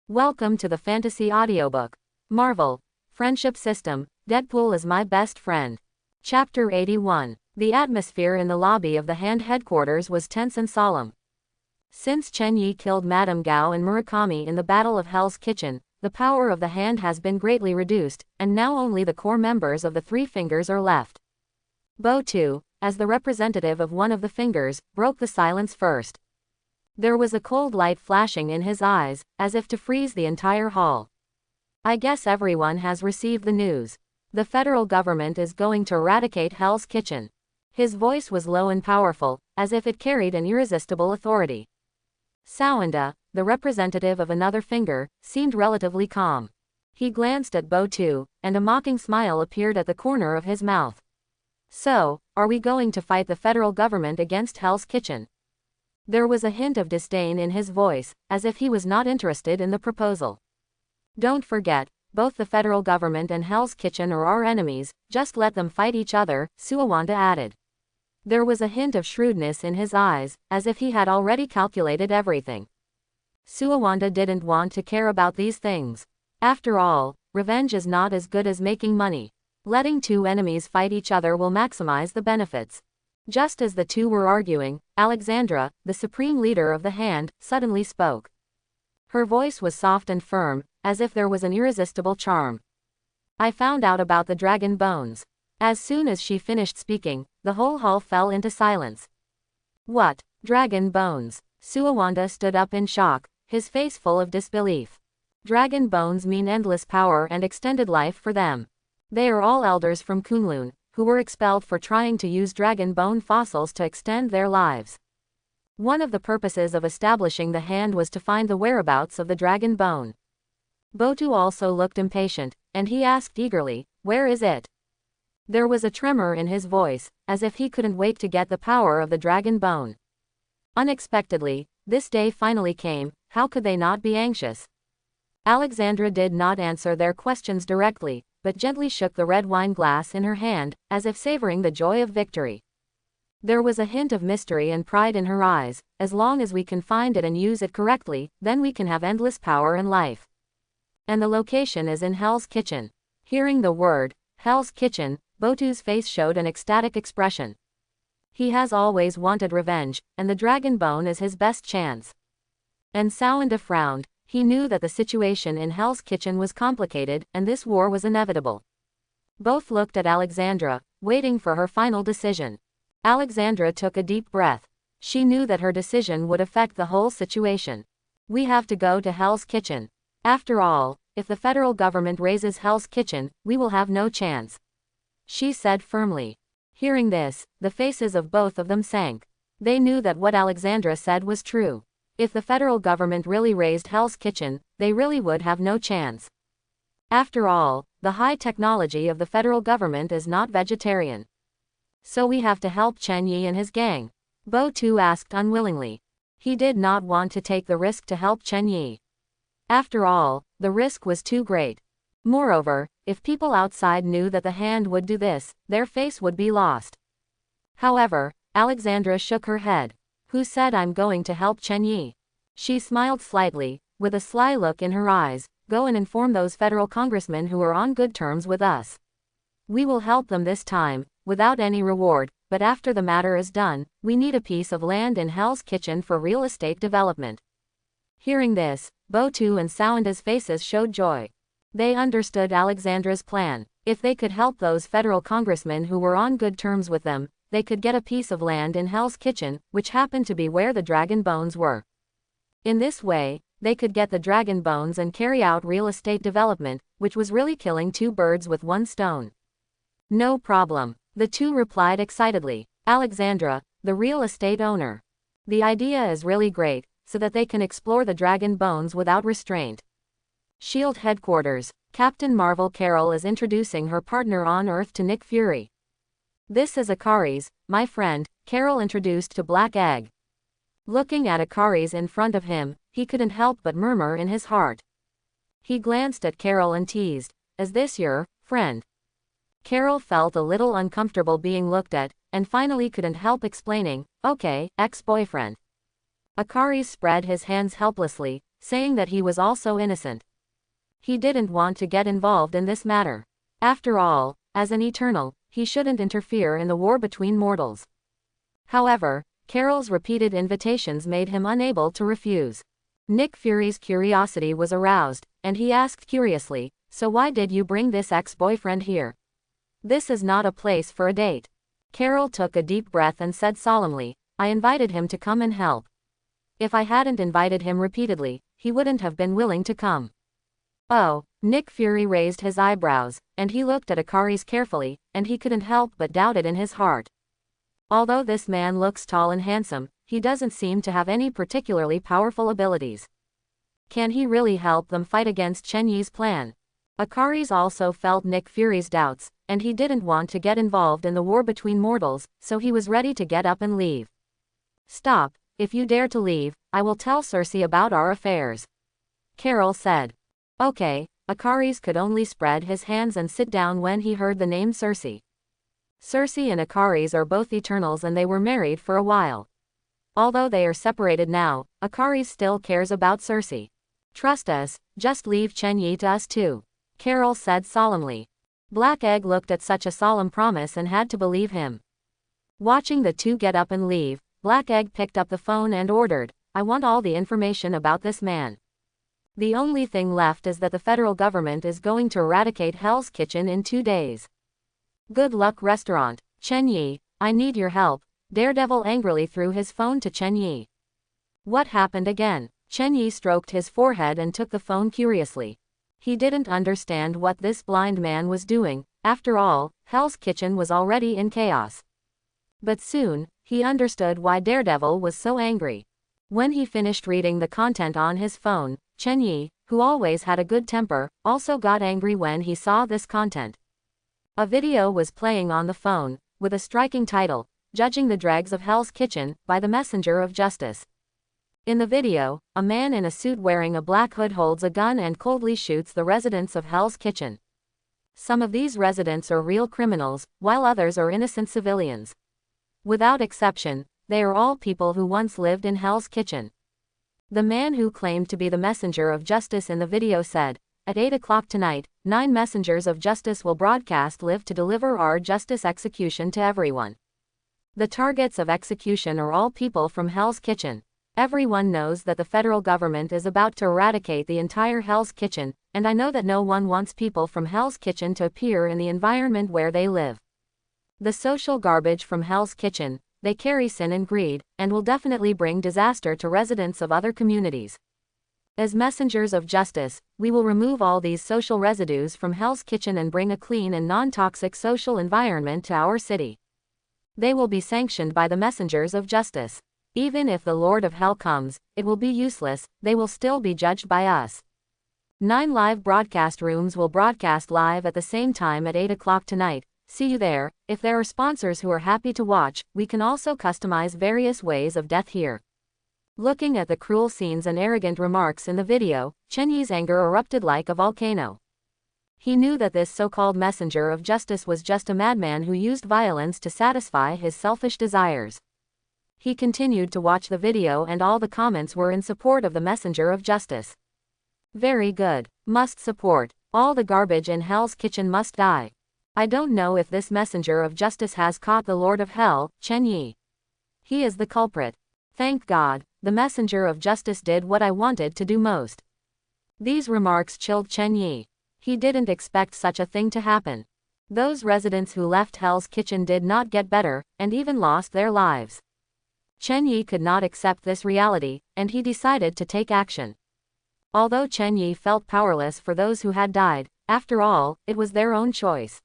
Welcome to the Fantasy Audiobook. Marvel. Friendship System. Deadpool is my best friend. Chapter 81. The atmosphere in the lobby of the Hand headquarters was tense and solemn. Since Chen Yi killed Madame Gao and Murakami in the Battle of Hell's Kitchen, the power of the Hand has been greatly reduced, and now only the core members of the Three Fingers are left. Bo Tu, as the representative of one of the fingers, broke the silence first. There was a cold light flashing in his eyes, as if to freeze the entire hall. I guess everyone has received the news. The federal government is going to eradicate Hell's Kitchen. His voice was low and powerful, as if it carried an irresistible authority. Sawanda, the representative of another finger, seemed relatively calm. He glanced at Bo Tu, and a mocking smile appeared at the corner of his mouth. So, are we going to fight the federal government against Hell's Kitchen? There was a hint of disdain in his voice, as if he was not interested in the proposal. Don't forget, both the federal government and Hell's Kitchen are our enemies, just let them fight each other, Sawanda added. There was a hint of shrewdness in his eyes, as if he had already calculated everything. Sawanda didn't want to care about these things. After all, revenge is not as good as making money. Letting two enemies fight each other will maximize the benefits. Just as the two were arguing, Alexandra, the supreme leader of the Hand, suddenly spoke. Her voice was soft and firm, as if there was an irresistible charm. I found out about the dragon bones. As soon as she finished speaking, the whole hall fell into silence. What? Dragon bones? Sawanda stood up in shock, his face full of disbelief. Dragon bones mean endless power and extended life for them. They are all elders from Kunlun, who were expelled for trying to use dragon bone fossils to extend their lives. One of the purposes of establishing the Hand was to find the whereabouts of the dragon bone. Bo Tu also looked impatient, and he asked eagerly, "Where is it?" There was a tremor in his voice, as if he couldn't wait to get the power of the dragon bone. Unexpectedly, this day finally came. How could they not be anxious? Alexandra did not answer their questions directly, but gently shook the red wine glass in her hand, as if savoring the joy of victory. There was a hint of mystery and pride in her eyes. As long as we can find it and use it correctly, then we can have endless power and life. And the location is in Hell's Kitchen. Hearing the word, Hell's Kitchen, Bo Tu's face showed an ecstatic expression. He has always wanted revenge, and the dragon bone is his best chance. And Sawanda frowned. He knew that the situation in Hell's Kitchen was complicated, and this war was inevitable. Both looked at Alexandra, waiting for her final decision. Alexandra took a deep breath. She knew that her decision would affect the whole situation. We have to go to Hell's Kitchen. After all, if the federal government raises Hell's Kitchen, we will have no chance, she said firmly. Hearing this, the faces of both of them sank. They knew that what Alexandra said was true. If the federal government really raised Hell's Kitchen, they really would have no chance. After all, the high technology of the federal government is not vegetarian. So we have to help Chen Yi and his gang? Bo Tu asked unwillingly. He did not want to take the risk to help Chen Yi. After all, the risk was too great. Moreover, if people outside knew that the Hand would do this, their face would be lost. However, Alexandra shook her head. Who said I'm going to help Chen Yi? She smiled slightly, with a sly look in her eyes. Go and inform those federal congressmen who are on good terms with us. We will help them this time, without any reward, but after the matter is done, we need a piece of land in Hell's Kitchen for real estate development. Hearing this, Bo Tu and Sawanda's faces showed joy. They understood Alexandra's plan. If they could help those federal congressmen who were on good terms with them, they could get a piece of land in Hell's Kitchen, which happened to be where the dragon bones were. In this way, they could get the dragon bones and carry out real estate development, which was really killing two birds with one stone. No problem, the two replied excitedly. Alexandra, the real estate owner. The idea is really great, so that they can explore the dragon bones without restraint. SHIELD Headquarters. Captain Marvel Carol is introducing her partner on Earth to Nick Fury. This is Akaris, my friend, Carol introduced to Black Egg. Looking at Akaris in front of him, he couldn't help but murmur in his heart. He glanced at Carol and teased, "Is this your friend?" Carol felt a little uncomfortable being looked at, and finally couldn't help explaining, "Okay, ex-boyfriend." Akaris spread his hands helplessly, saying that he was also innocent. He didn't want to get involved in this matter. After all, as an Eternal, he shouldn't interfere in the war between mortals. However, Carol's repeated invitations made him unable to refuse. Nick Fury's curiosity was aroused, and he asked curiously, "So why did you bring this ex-boyfriend here? This is not a place for a date." Carol took a deep breath and said solemnly, "I invited him to come and help. If I hadn't invited him repeatedly, he wouldn't have been willing to come." Oh, Nick Fury raised his eyebrows, and he looked at Akari's carefully, and he couldn't help but doubt it in his heart. Although this man looks tall and handsome, he doesn't seem to have any particularly powerful abilities. Can he really help them fight against Chen Yi's plan? Akari's also felt Nick Fury's doubts, and he didn't want to get involved in the war between mortals, so he was ready to get up and leave. "Stop, if you dare to leave, I will tell Cersei about our affairs," Carol said. Okay, Akari's could only spread his hands and sit down when he heard the name Cersei. Cersei and Akari's are both Eternals and they were married for a while. Although they are separated now, Akari's still cares about Cersei. "Trust us, just leave Chen Yi to us too," Carol said solemnly. Black Egg looked at such a solemn promise and had to believe him. Watching the two get up and leave, Black Egg picked up the phone and ordered, "I want all the information about this man. The only thing left is that the federal government is going to eradicate Hell's Kitchen in 2 days. Good luck, restaurant." "Chen Yi, I need your help." Daredevil angrily threw his phone to Chen Yi. "What happened again?" Chen Yi stroked his forehead and took the phone curiously. He didn't understand what this blind man was doing. After all, Hell's Kitchen was already in chaos. But soon, he understood why Daredevil was so angry. When he finished reading the content on his phone, Chen Yi, who always had a good temper, also got angry when he saw this content. A video was playing on the phone, with a striking title, "Judging the Dregs of Hell's Kitchen, by the Messenger of Justice." In the video, a man in a suit wearing a black hood holds a gun and coldly shoots the residents of Hell's Kitchen. Some of these residents are real criminals, while others are innocent civilians. Without exception, they are all people who once lived in Hell's Kitchen. The man who claimed to be the messenger of justice in the video said, "At 8 o'clock tonight, 9 messengers of justice will broadcast live to deliver our justice execution to everyone. The targets of execution are all people from Hell's Kitchen. Everyone knows that the federal government is about to eradicate the entire Hell's Kitchen, and I know that no one wants people from Hell's Kitchen to appear in the environment where they live. The social garbage from Hell's Kitchen, they carry sin and greed, and will definitely bring disaster to residents of other communities. As messengers of justice, we will remove all these social residues from Hell's Kitchen and bring a clean and non-toxic social environment to our city. They will be sanctioned by the messengers of justice. Even if the Lord of Hell comes, it will be useless, they will still be judged by us. 9 live broadcast rooms will broadcast live at the same time at 8 o'clock tonight. See you there. If there are sponsors who are happy to watch, we can also customize various ways of death here." Looking at the cruel scenes and arrogant remarks in the video, Chen Yi's anger erupted like a volcano. He knew that this so-called messenger of justice was just a madman who used violence to satisfy his selfish desires. He continued to watch the video and all the comments were in support of the messenger of justice. "Very good. Must support. All the garbage in Hell's Kitchen must die. I don't know if this messenger of justice has caught the Lord of Hell, Chen Yi. He is the culprit. Thank God, the messenger of justice did what I wanted to do most." These remarks chilled Chen Yi. He didn't expect such a thing to happen. Those residents who left Hell's Kitchen did not get better, and even lost their lives. Chen Yi could not accept this reality, and he decided to take action. Although Chen Yi felt powerless for those who had died, after all, it was their own choice.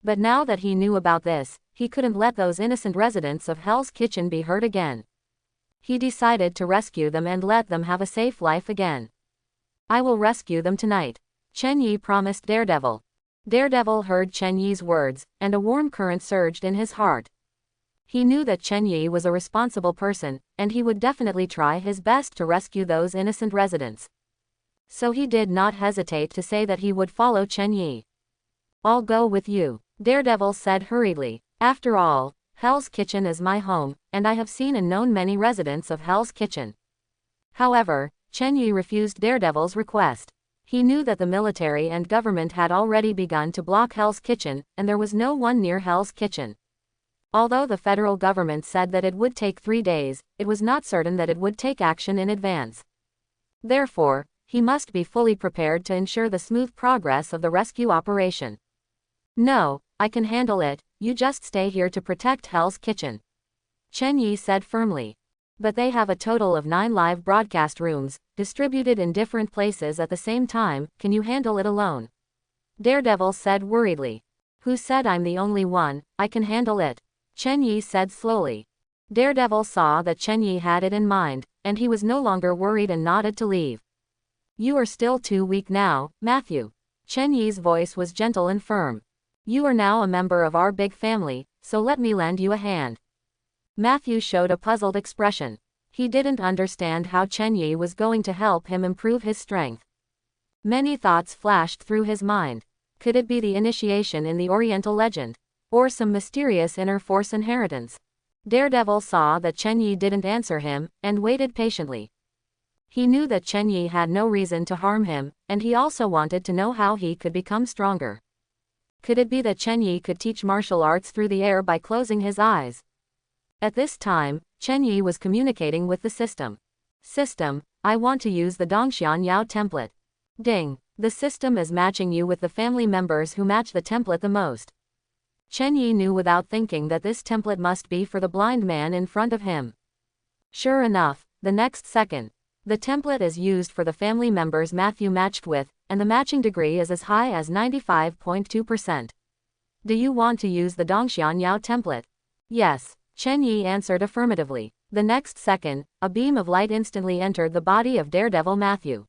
But now that he knew about this, he couldn't let those innocent residents of Hell's Kitchen be hurt again. He decided to rescue them and let them have a safe life again. "I will rescue them tonight," Chen Yi promised Daredevil. Daredevil heard Chen Yi's words, and a warm current surged in his heart. He knew that Chen Yi was a responsible person, and he would definitely try his best to rescue those innocent residents. So he did not hesitate to say that he would follow Chen Yi. "I'll go with you," Daredevil said hurriedly. "After all, Hell's Kitchen is my home, and I have seen and known many residents of Hell's Kitchen." However, Chen Yi refused Daredevil's request. He knew that the military and government had already begun to block Hell's Kitchen, and there was no one near Hell's Kitchen. Although the federal government said that it would take 3 days, it was not certain that it would take action in advance. Therefore, he must be fully prepared to ensure the smooth progress of the rescue operation. No, I can handle it, you just stay here to protect Hell's Kitchen, Chen Yi said firmly. But they have a total of 9 live broadcast rooms, distributed in different places at the same time, can you handle it alone? Daredevil said worriedly. Who said I'm the only one, I can handle it, Chen Yi said slowly. Daredevil saw that Chen Yi had it in mind, and he was no longer worried and nodded to leave. You are still too weak now, Matthew. Chen Yi's voice was gentle and firm. You are now a member of our big family, so let me lend you a hand. Matthew showed a puzzled expression. He didn't understand how Chen Yi was going to help him improve his strength. Many thoughts flashed through his mind. Could it be the initiation in the Oriental legend? Or some mysterious inner force inheritance? Daredevil saw that Chen Yi didn't answer him, and waited patiently. He knew that Chen Yi had no reason to harm him, and he also wanted to know how he could become stronger. Could it be that Chen Yi could teach martial arts through the air by closing his eyes? At this time, Chen Yi was communicating with the system. System, I want to use the Dongxian Yao template. Ding, the system is matching you with the family members who match the template the most. Chen Yi knew without thinking that this template must be for the blind man in front of him. Sure enough, the next second, the template is used for the family members Matthew matched with, and the matching degree is as high as 95.2%. Do you want to use the Dongxian Yao template? Yes, Chen Yi answered affirmatively. The next second, a beam of light instantly entered the body of Daredevil Matthew.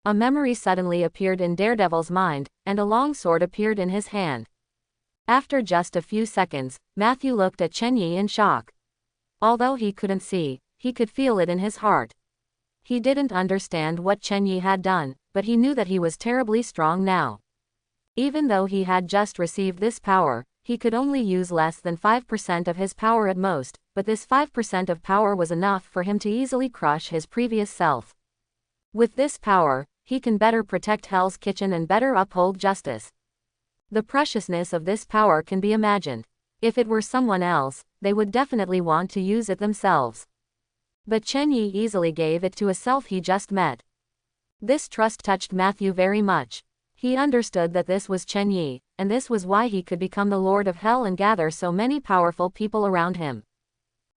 A memory suddenly appeared in Daredevil's mind, and a long sword appeared in his hand. After just a few seconds, Matthew looked at Chen Yi in shock. Although he couldn't see, he could feel it in his heart. He didn't understand what Chen Yi had done, but he knew that he was terribly strong now. Even though he had just received this power, he could only use less than 5% of his power at most, but this 5% of power was enough for him to easily crush his previous self. With this power, he can better protect Hell's Kitchen and better uphold justice. The preciousness of this power can be imagined. If it were someone else, they would definitely want to use it themselves. But Chen Yi easily gave it to a self he just met. This trust touched Matthew very much. He understood that this was Chen Yi, and this was why he could become the Lord of Hell and gather so many powerful people around him.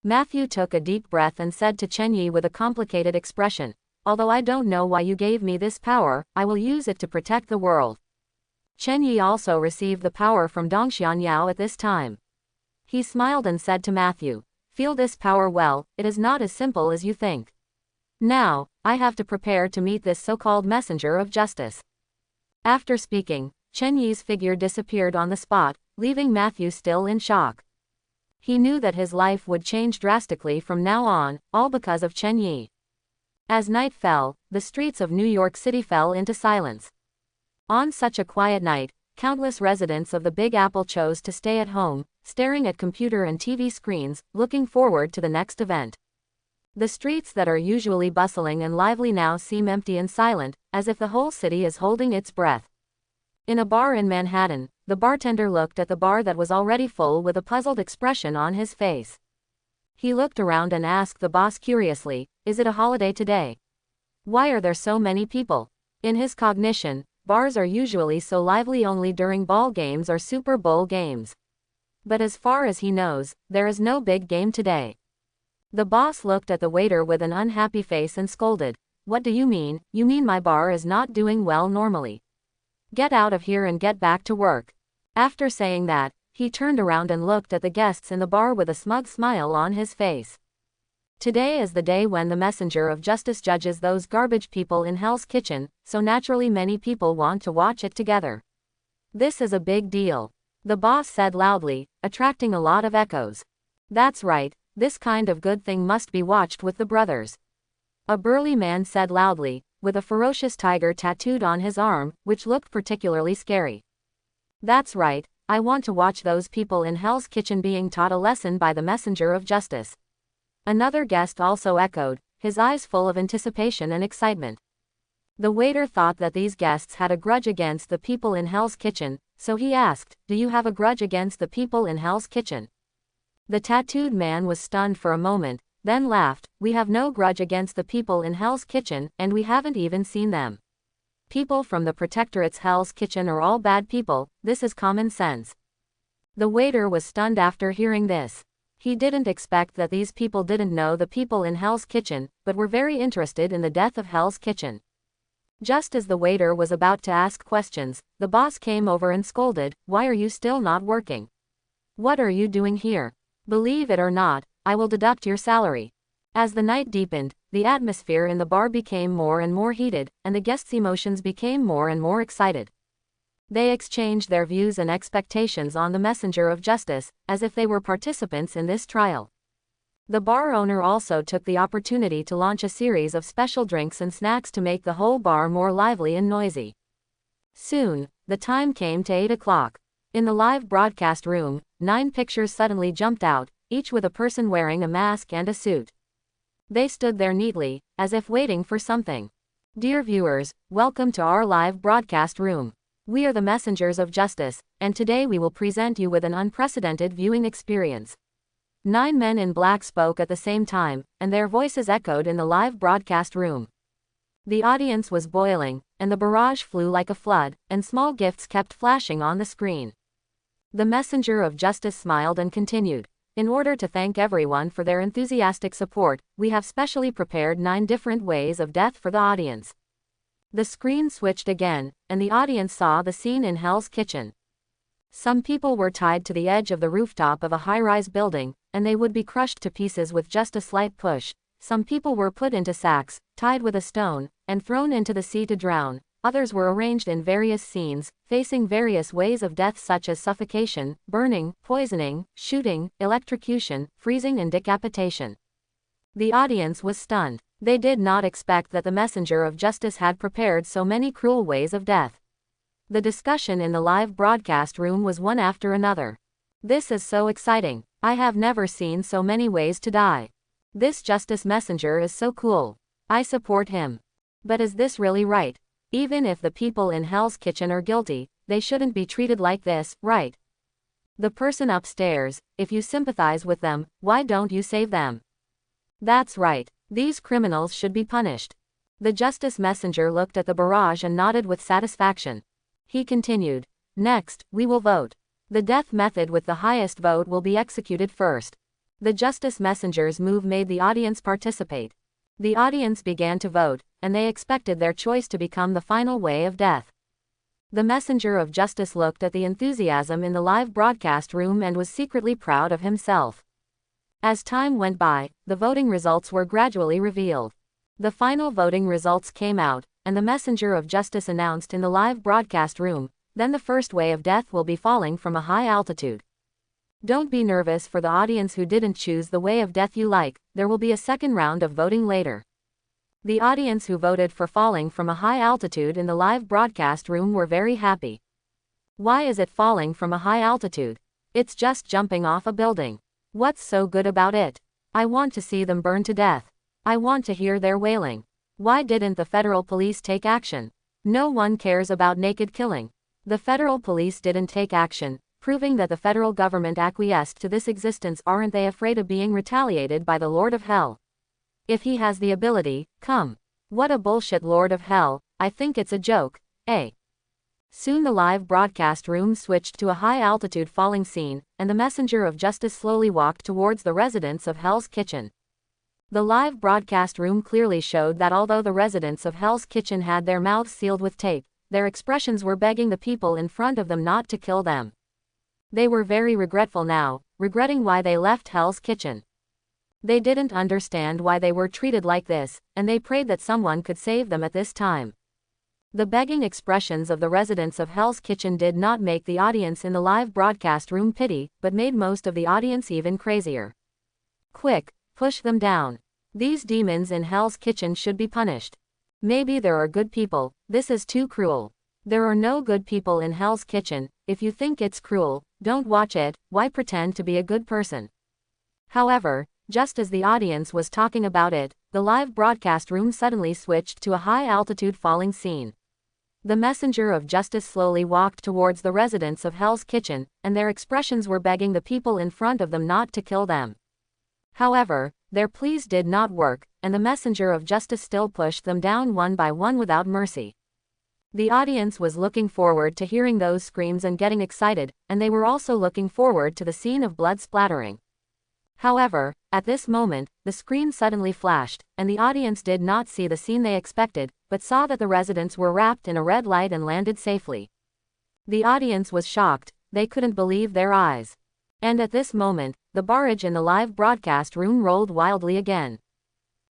Matthew took a deep breath and said to Chen Yi with a complicated expression, although I don't know why you gave me this power, I will use it to protect the world. Chen Yi also received the power from Dongxian Yao at this time. He smiled and said to Matthew, feel this power well, it is not as simple as you think. Now, I have to prepare to meet this so-called messenger of justice. After speaking, Chen Yi's figure disappeared on the spot, leaving Matthew still in shock. He knew that his life would change drastically from now on, all because of Chen Yi. As night fell, the streets of New York City fell into silence. On such a quiet night, countless residents of the Big Apple chose to stay at home, staring at computer and TV screens, looking forward to the next event. The streets that are usually bustling and lively now seem empty and silent, as if the whole city is holding its breath. In a bar in Manhattan, the bartender looked at the bar that was already full with a puzzled expression on his face. He looked around and asked the boss curiously, is it a holiday today? Why are there so many people? In his cognition, bars are usually so lively only during ball games or Super Bowl games. But as far as he knows, there is no big game today. The boss looked at the waiter with an unhappy face and scolded, what do you mean? You mean my bar is not doing well normally? Get out of here and get back to work. After saying that, he turned around and looked at the guests in the bar with a smug smile on his face. Today is the day when the messenger of justice judges those garbage people in Hell's Kitchen, so naturally many people want to watch it together. This is a big deal, the boss said loudly, attracting a lot of echoes. That's right, this kind of good thing must be watched with the brothers. A burly man said loudly, with a ferocious tiger tattooed on his arm, which looked particularly scary. That's right, I want to watch those people in Hell's Kitchen being taught a lesson by the messenger of justice. Another guest also echoed, his eyes full of anticipation and excitement. The waiter thought that these guests had a grudge against the people in Hell's Kitchen, so he asked, "Do you have a grudge against the people in Hell's Kitchen?" The tattooed man was stunned for a moment, then laughed, "We have no grudge against the people in Hell's Kitchen, and we haven't even seen them. People from the Protectorate's Hell's Kitchen are all bad people, this is common sense." The waiter was stunned after hearing this. He didn't expect that these people didn't know the people in Hell's Kitchen, but were very interested in the death of Hell's Kitchen. Just as the waiter was about to ask questions, the boss came over and scolded, "Why are you still not working? What are you doing here? Believe it or not, I will deduct your salary." As the night deepened, the atmosphere in the bar became more and more heated, and the guests' emotions became more and more excited. They exchanged their views and expectations on the messenger of justice, as if they were participants in this trial. The bar owner also took the opportunity to launch a series of special drinks and snacks to make the whole bar more lively and noisy. Soon, the time came to 8 o'clock. In the live broadcast room, 9 pictures suddenly jumped out, each with a person wearing a mask and a suit. They stood there neatly, as if waiting for something. "Dear viewers, welcome to our live broadcast room. We are the messengers of justice, and today we will present you with an unprecedented viewing experience." 9 men in black spoke at the same time, and their voices echoed in the live broadcast room. The audience was boiling, and the barrage flew like a flood, and small gifts kept flashing on the screen. The messenger of justice smiled and continued, "In order to thank everyone for their enthusiastic support, we have specially prepared 9 different ways of death for the audience." The screen switched again, and the audience saw the scene in Hell's Kitchen. Some people were tied to the edge of the rooftop of a high-rise building, and they would be crushed to pieces with just a slight push. Some people were put into sacks, tied with a stone, and thrown into the sea to drown. Others were arranged in various scenes, facing various ways of death such as suffocation, burning, poisoning, shooting, electrocution, freezing and decapitation. The audience was stunned. They did not expect that the messenger of justice had prepared so many cruel ways of death. The discussion in the live broadcast room was one after another. "This is so exciting. I have never seen so many ways to die. This justice messenger is so cool. I support him. But is this really right? Even if the people in Hell's Kitchen are guilty, they shouldn't be treated like this, right? The person upstairs, if you sympathize with them, why don't you save them? That's right. These criminals should be punished." The justice messenger looked at the barrage and nodded with satisfaction. He continued, "Next, we will vote. The death method with the highest vote will be executed first." The justice messenger's move made the audience participate. The audience began to vote, and they expected their choice to become the final way of death. The messenger of justice looked at the enthusiasm in the live broadcast room and was secretly proud of himself. As time went by, the voting results were gradually revealed. The final voting results came out, and the messenger of justice announced in the live broadcast room, "Then the first way of death will be falling from a high altitude." Don't be nervous for the audience who didn't choose the way of death you like, there will be a second round of voting later. The audience who voted for falling from a high altitude in the live broadcast room were very happy. Why is it falling from a high altitude? It's just jumping off a building. What's so good about it? I want to see them burn to death. I want to hear their wailing. Why didn't the federal police take action? No one cares about naked killing. The federal police didn't take action, proving that the federal government acquiesced to this existence. Aren't they afraid of being retaliated by the Lord of Hell? If he has the ability, come. What a bullshit Lord of Hell, I think it's a joke, eh? Soon the live broadcast room switched to a high-altitude falling scene, and the messenger of justice slowly walked towards the residents of Hell's Kitchen. The live broadcast room clearly showed that although the residents of Hell's Kitchen had their mouths sealed with tape, their expressions were begging the people in front of them not to kill them. They were very regretful now, regretting why they left Hell's Kitchen. They didn't understand why they were treated like this, and they prayed that someone could save them at this time. The begging expressions of the residents of Hell's Kitchen did not make the audience in the live broadcast room pity, but made most of the audience even crazier. Quick, push them down. These demons in Hell's Kitchen should be punished. Maybe there are good people, this is too cruel. There are no good people in Hell's Kitchen. If you think it's cruel, don't watch it, why pretend to be a good person? However, Just as the audience was talking about it, the live broadcast room suddenly switched to a high-altitude falling scene. The messenger of justice slowly walked towards the residents of Hell's Kitchen, and their expressions were begging the people in front of them not to kill them. However, their pleas did not work, and the messenger of justice still pushed them down one by one without mercy. The audience was looking forward to hearing those screams and getting excited, and they were also looking forward to the scene of blood splattering. However, at this moment, the screen suddenly flashed, and the audience did not see the scene they expected, but saw that the residents were wrapped in a red light and landed safely. The audience was shocked, they couldn't believe their eyes. And at this moment, the barrage in the live broadcast room rolled wildly again.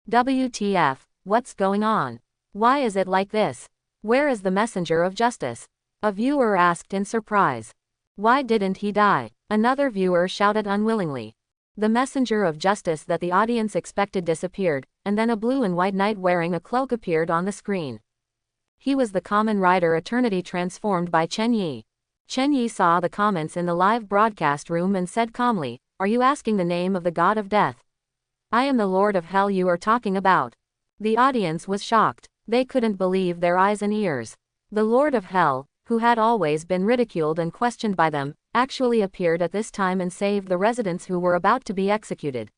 WTF, what's going on? Why is it like this? Where is the messenger of justice? A viewer asked in surprise. Why didn't he die? Another viewer shouted unwillingly. The messenger of justice that the audience expected disappeared, and then a blue and white knight wearing a cloak appeared on the screen. He was the Kamen Rider Eternity transformed by Chen Yi. Chen Yi saw the comments in the live broadcast room and said calmly, "Are you asking the name of the god of death? I am the Lord of Hell you are talking about." The audience was shocked. They couldn't believe their eyes and ears. The Lord of Hell, who had always been ridiculed and questioned by them, actually appeared at this time and saved the residents who were about to be executed.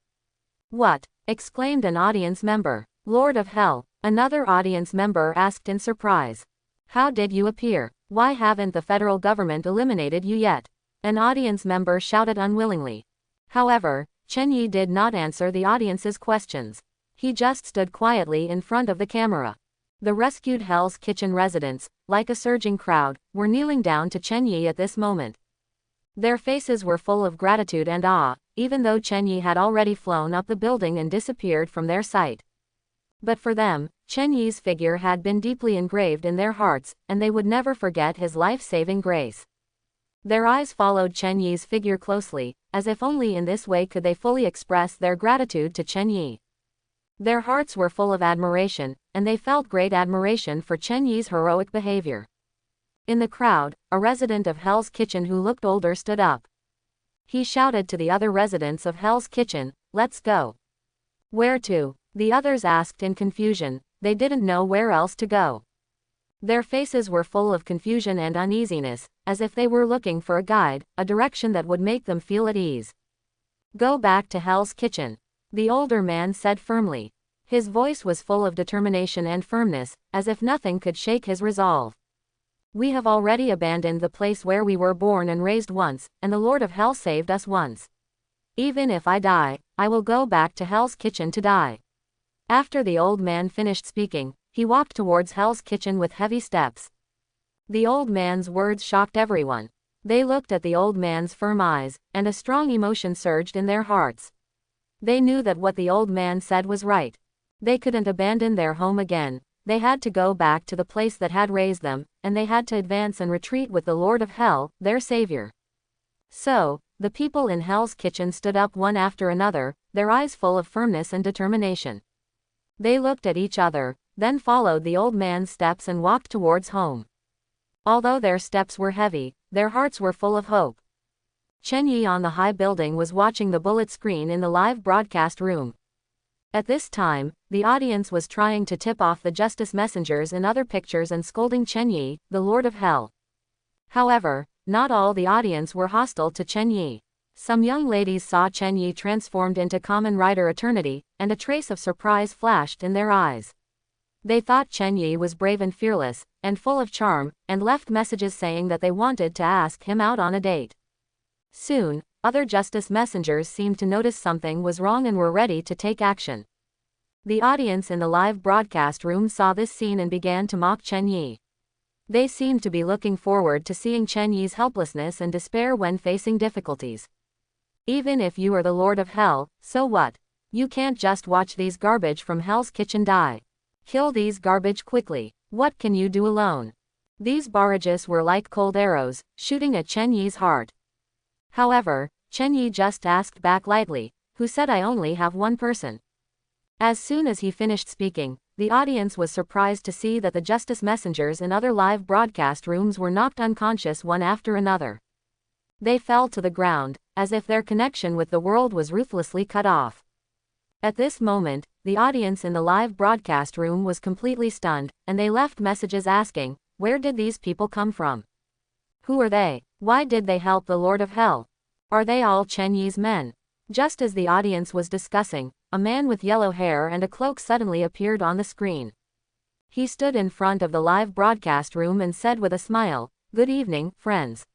"What?" exclaimed an audience member. "Lord of Hell?" Another audience member asked in surprise. "How did you appear? Why haven't the federal government eliminated you yet?" An audience member shouted unwillingly. However, Chen Yi did not answer the audience's questions. He just stood quietly in front of the camera. The rescued Hell's Kitchen residents, like a surging crowd, were kneeling down to Chen Yi at this moment. Their faces were full of gratitude and awe, even though Chen Yi had already flown up the building and disappeared from their sight. But for them, Chen Yi's figure had been deeply engraved in their hearts, and they would never forget his life-saving grace. Their eyes followed Chen Yi's figure closely, as if only in this way could they fully express their gratitude to Chen Yi. Their hearts were full of admiration, and they felt great admiration for Chen Yi's heroic behavior. In the crowd, a resident of Hell's Kitchen who looked older stood up. He shouted to the other residents of Hell's Kitchen, "Let's go." "Where to?" the others asked in confusion. They didn't know where else to go. Their faces were full of confusion and uneasiness, as if they were looking for a guide, a direction that would make them feel at ease. "Go back to Hell's Kitchen," the older man said firmly. His voice was full of determination and firmness, as if nothing could shake his resolve. "We have already abandoned the place where we were born and raised once, and the Lord of Hell saved us once. Even if I die, I will go back to Hell's Kitchen to die." After the old man finished speaking, he walked towards Hell's Kitchen with heavy steps. The old man's words shocked everyone. They looked at the old man's firm eyes, and a strong emotion surged in their hearts. They knew that what the old man said was right. They couldn't abandon their home again. They had to go back to the place that had raised them, and they had to advance and retreat with the Lord of Hell, their savior. So, the people in Hell's Kitchen stood up one after another, their eyes full of firmness and determination. They looked at each other, then followed the old man's steps and walked towards home. Although their steps were heavy, their hearts were full of hope. Chen Yi on the high building was watching the bullet screen in the live broadcast room. At this time, the audience was trying to tip off the justice messengers in other pictures and scolding Chen Yi, the Lord of Hell. However, not all the audience were hostile to Chen Yi. Some young ladies saw Chen Yi transformed into Kamen Rider Eternity, and a trace of surprise flashed in their eyes. They thought Chen Yi was brave and fearless, and full of charm, and left messages saying that they wanted to ask him out on a date. Soon, other justice messengers seemed to notice something was wrong and were ready to take action. The audience in the live broadcast room saw this scene and began to mock Chen Yi. They seemed to be looking forward to seeing Chen Yi's helplessness and despair when facing difficulties. "Even if you are the Lord of Hell, so what? You can't just watch these garbage from Hell's Kitchen die. Kill these garbage quickly. What can you do alone?" These barrages were like cold arrows, shooting at Chen Yi's heart. However, Chen Yi just asked back lightly, "Who said I only have one person?" As soon as he finished speaking, the audience was surprised to see that the justice messengers in other live broadcast rooms were knocked unconscious one after another. They fell to the ground, as if their connection with the world was ruthlessly cut off. At this moment, the audience in the live broadcast room was completely stunned, and they left messages asking, where did these people come from? Who are they? Why did they help the Lord of Hell? Are they all Chen Yi's men? Just as the audience was discussing, a man with yellow hair and a cloak suddenly appeared on the screen. He stood in front of the live broadcast room and said with a smile, "Good evening, friends.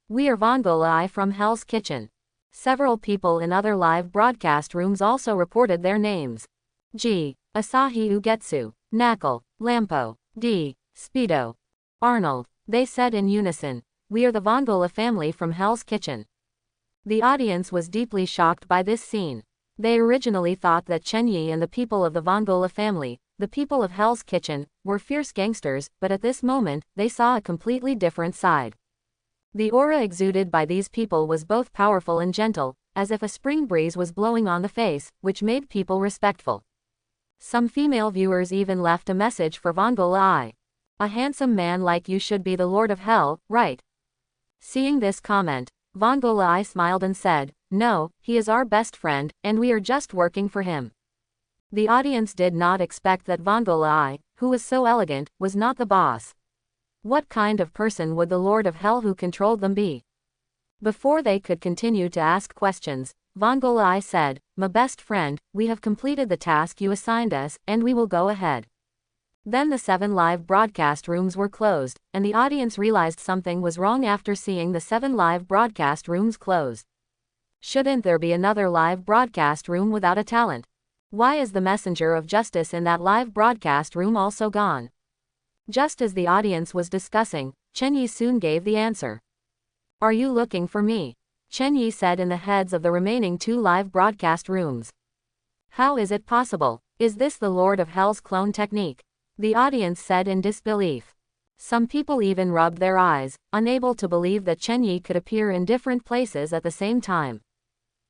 We are Vongolai from Hell's Kitchen." Several people in other live broadcast rooms also reported their names. G. Asahi Ugetsu, Knuckle, Lampo, D. Speedo, Arnold. They said in unison, "We are the Vongola family from Hell's Kitchen." The audience was deeply shocked by this scene. They originally thought that Chen Yi and the people of the Vongola family, the people of Hell's Kitchen, were fierce gangsters, but at this moment, they saw a completely different side. The aura exuded by these people was both powerful and gentle, as if a spring breeze was blowing on the face, which made people respectful. Some female viewers even left a message for Vongola I. "A handsome man like you should be the Lord of Hell, right?" Seeing this comment, Vongola I smiled and said, "No, he is our best friend, and we are just working for him." The audience did not expect that Vongola I, who was so elegant, was not the boss. What kind of person would the Lord of Hell who controlled them be? Before they could continue to ask questions, Vongola I said, "My best friend, we have completed the task you assigned us, and we will go ahead." Then the 7 live broadcast rooms were closed, and the audience realized something was wrong after seeing the 7 live broadcast rooms closed. Shouldn't there be another live broadcast room without a talent? Why is the messenger of justice in that live broadcast room also gone? Just as the audience was discussing, Chen Yi soon gave the answer. "Are you looking for me?" Chen Yi said in the heads of the remaining 2 live broadcast rooms. "How is it possible? Is this the Lord of Hell's clone technique?" The audience said in disbelief. Some people even rubbed their eyes, unable to believe that Chen Yi could appear in different places at the same time.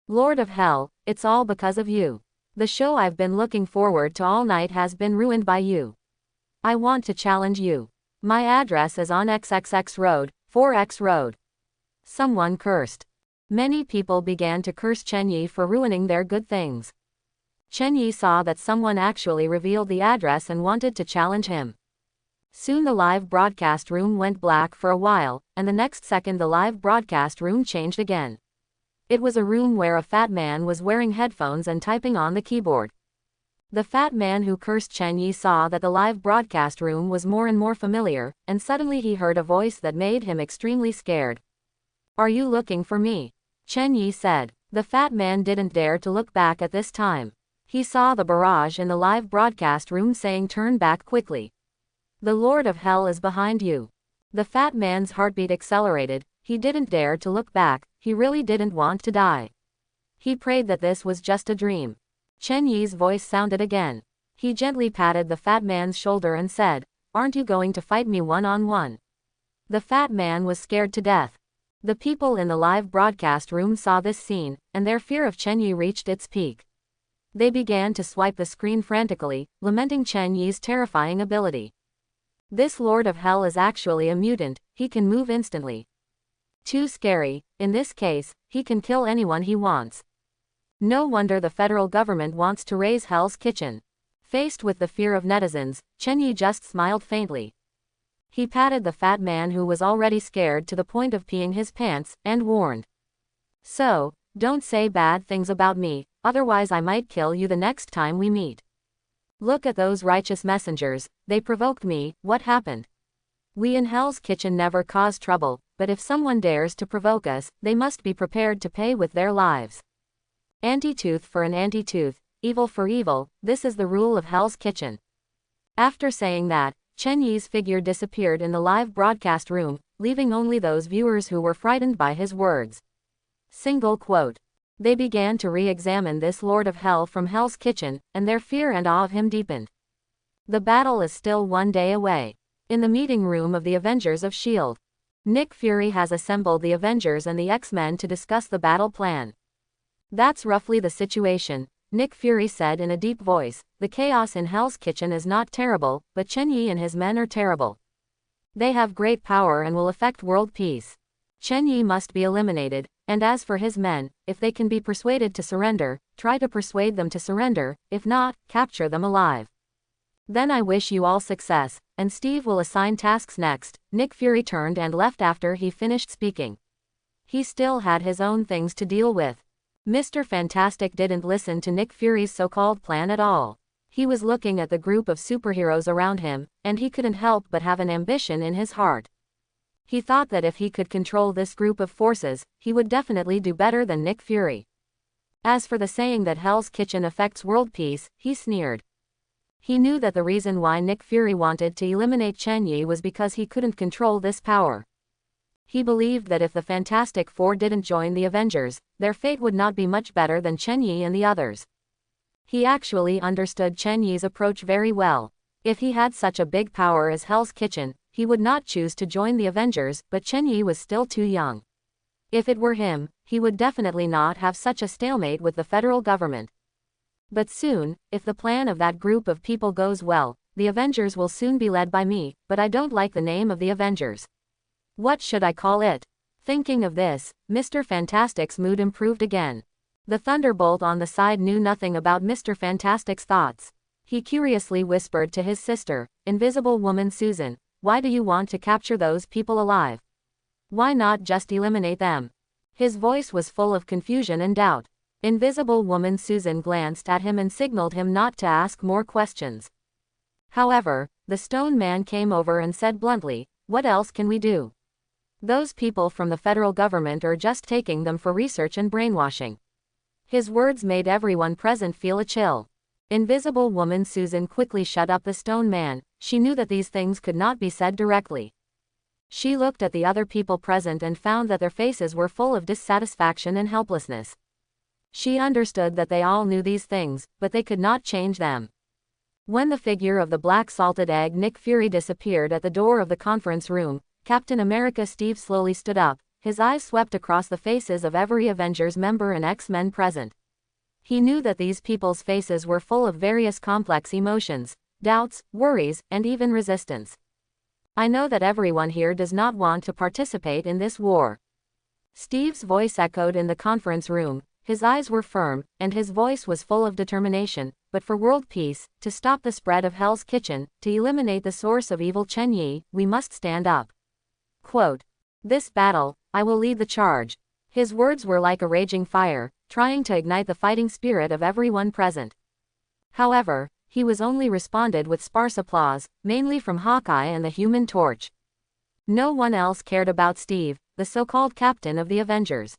"Lord of Hell, it's all because of you. The show I've been looking forward to all night has been ruined by you. I want to challenge you. My address is on XXX Road, 4X Road." Someone cursed. Many people began to curse Chen Yi for ruining their good things. Chen Yi saw that someone actually revealed the address and wanted to challenge him. Soon the live broadcast room went black for a while, and the next second the live broadcast room changed again. It was a room where a fat man was wearing headphones and typing on the keyboard. The fat man who cursed Chen Yi saw that the live broadcast room was more and more familiar, and suddenly he heard a voice that made him extremely scared. "Are you looking for me?" Chen Yi said. The fat man didn't dare to look back at this time. He saw the barrage in the live broadcast room saying, "Turn back quickly. The Lord of Hell is behind you." The fat man's heartbeat accelerated. He didn't dare to look back. He really didn't want to die. He prayed that this was just a dream. Chen Yi's voice sounded again. He gently patted the fat man's shoulder and said, "Aren't you going to fight me one-on-one?" The fat man was scared to death. The people in the live broadcast room saw this scene, and their fear of Chen Yi reached its peak. They began to swipe the screen frantically, lamenting Chen Yi's terrifying ability. "This Lord of Hell is actually a mutant, he can move instantly. Too scary. In this case, he can kill anyone he wants. No wonder the federal government wants to raise Hell's Kitchen." Faced with the fear of netizens, Chen Yi just smiled faintly. He patted the fat man who was already scared to the point of peeing his pants, and warned, "So, don't say bad things about me, otherwise I might kill you the next time we meet. Look at those righteous messengers, they provoked me. What happened? We in Hell's Kitchen never cause trouble, but if someone dares to provoke us, they must be prepared to pay with their lives. Anti-tooth for an anti-tooth, evil for evil, this is the rule of Hell's Kitchen." After saying that, Chen Yi's figure disappeared in the live broadcast room, leaving only those viewers who were frightened by his words. Single quote. They began to re-examine this Lord of Hell from Hell's Kitchen, and their fear and awe of him deepened. The battle is still one day away. In the meeting room of the Avengers of S.H.I.E.L.D., Nick Fury has assembled the Avengers and the X-Men to discuss the battle plan. "That's roughly the situation," Nick Fury said in a deep voice. "The chaos in Hell's Kitchen is not terrible, but Chen Yi and his men are terrible. They have great power and will affect world peace. Chen Yi must be eliminated, And as for his men, if they can be persuaded to surrender, try to persuade them to surrender, if not, capture them alive. Then I wish you all success, and Steve will assign tasks next. Nick Fury turned and left after he finished speaking. He still had his own things to deal with. Mr. Fantastic didn't listen to Nick Fury's so-called plan at all. He was looking at the group of superheroes around him, and he couldn't help but have an ambition in his heart. He thought that if he could control this group of forces, he would definitely do better than Nick Fury. As for the saying that Hell's Kitchen affects world peace, he sneered. He knew that the reason why Nick Fury wanted to eliminate Chen Yi was because he couldn't control this power. He believed that if the Fantastic Four didn't join the Avengers, their fate would not be much better than Chen Yi and the others. He actually understood Chen Yi's approach very well. If he had such a big power as Hell's Kitchen, he would not choose to join the Avengers, but Chen Yi was still too young. If it were him, he would definitely not have such a stalemate with the federal government. But soon, if the plan of that group of people goes well, the Avengers will soon be led by me, but I don't like the name of the Avengers. What should I call it? Thinking of this, Mr. Fantastic's mood improved again. The Thunderbolt on the side knew nothing about Mr. Fantastic's thoughts. He curiously whispered to his sister, Invisible Woman Susan, why do you want to capture those people alive? Why not just eliminate them? His voice was full of confusion and doubt. Invisible Woman Susan glanced at him and signaled him not to ask more questions. However, the Stone Man came over and said bluntly, what else can we do? Those people from the federal government are just taking them for research and brainwashing. His words made everyone present feel a chill. Invisible Woman Susan quickly shut up the Stone Man. She knew that these things could not be said directly. She looked at the other people present and found that their faces were full of dissatisfaction and helplessness. She understood that they all knew these things, but they could not change them. When the figure of the black salted egg Nick Fury disappeared at the door of the conference room, Captain America Steve slowly stood up. His eyes swept across the faces of every Avengers member and X-Men present. He knew that these people's faces were full of various complex emotions, doubts, worries, and even resistance. I know that everyone here does not want to participate in this war. Steve's voice echoed in the conference room. His eyes were firm, and his voice was full of determination, but for world peace, to stop the spread of Hell's Kitchen, to eliminate the source of evil Chen Yi, we must stand up. Quote, this battle, I will lead the charge. His words were like a raging fire, trying to ignite the fighting spirit of everyone present. However, he was only responded with sparse applause, mainly from Hawkeye and the Human Torch. No one else cared about Steve, the so-called captain of the Avengers.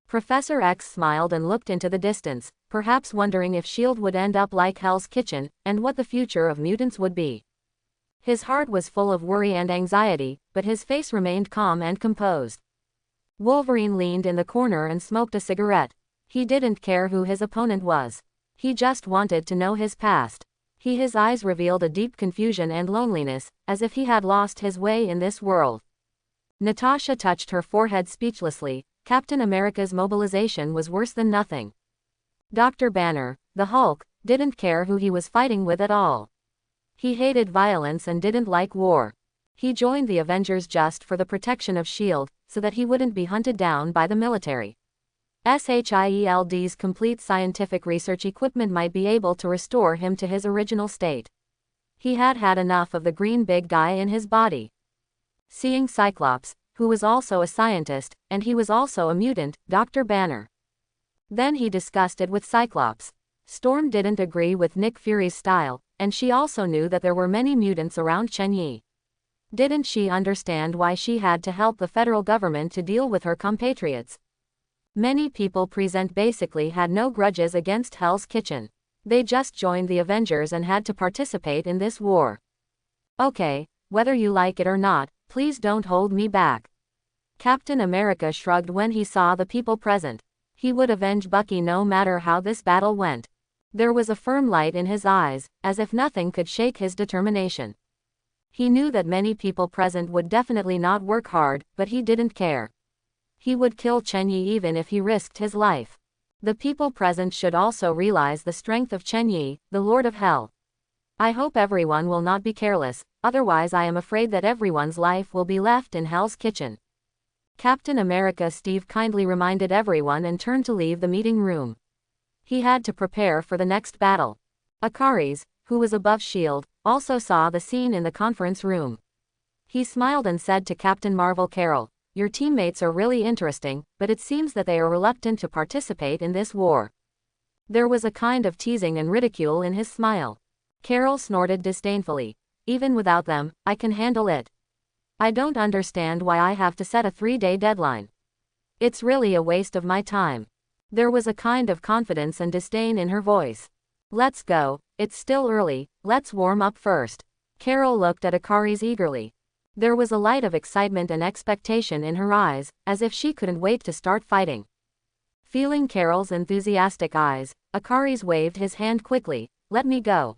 Professor X smiled and looked into the distance, perhaps wondering if S.H.I.E.L.D. would end up like Hell's Kitchen, and what the future of mutants would be. His heart was full of worry and anxiety, but his face remained calm and composed. Wolverine leaned in the corner and smoked a cigarette. He didn't care who his opponent was. He just wanted to know his past. His eyes revealed a deep confusion and loneliness, as if he had lost his way in this world. Natasha touched her forehead speechlessly. Captain America's mobilization was worse than nothing. Dr. Banner, the Hulk, didn't care who he was fighting with at all. He hated violence and didn't like war. He joined the Avengers just for the protection of S.H.I.E.L.D., so that he wouldn't be hunted down by the military. S.H.I.E.L.D.'s complete scientific research equipment might be able to restore him to his original state. He had had enough of the green big guy in his body. Seeing Cyclops, who was also a scientist, and he was also a mutant, Dr. Banner. Then he discussed it with Cyclops. Storm didn't agree with Nick Fury's style, and she also knew that there were many mutants around Chen Yi. Didn't she understand why she had to help the federal government to deal with her compatriots? Many people present basically had no grudges against Hell's Kitchen. They just joined the Avengers and had to participate in this war. Okay, whether you like it or not, please don't hold me back. Captain America shrugged when he saw the people present. He would avenge Bucky no matter how this battle went. There was a firm light in his eyes, as if nothing could shake his determination. He knew that many people present would definitely not work hard, but he didn't care. He would kill Chen Yi even if he risked his life. The people present should also realize the strength of Chen Yi, the Lord of Hell. I hope everyone will not be careless, otherwise I am afraid that everyone's life will be left in Hell's Kitchen. Captain America Steve kindly reminded everyone and turned to leave the meeting room. He had to prepare for the next battle. Akaris, who was above S.H.I.E.L.D., also saw the scene in the conference room. He smiled and said to Captain Marvel Carol, "Your teammates are really interesting, but it seems that they are reluctant to participate in this war." There was a kind of teasing and ridicule in his smile. Carol snorted disdainfully. "Even without them, I can handle it. I don't understand why I have to set a 3-day deadline. It's really a waste of my time." There was a kind of confidence and disdain in her voice. "Let's go, it's still early, let's warm up first." Carol looked at Akaris eagerly. There was a light of excitement and expectation in her eyes, as if she couldn't wait to start fighting. Feeling Carol's enthusiastic eyes, Akaris waved his hand quickly. "Let me go."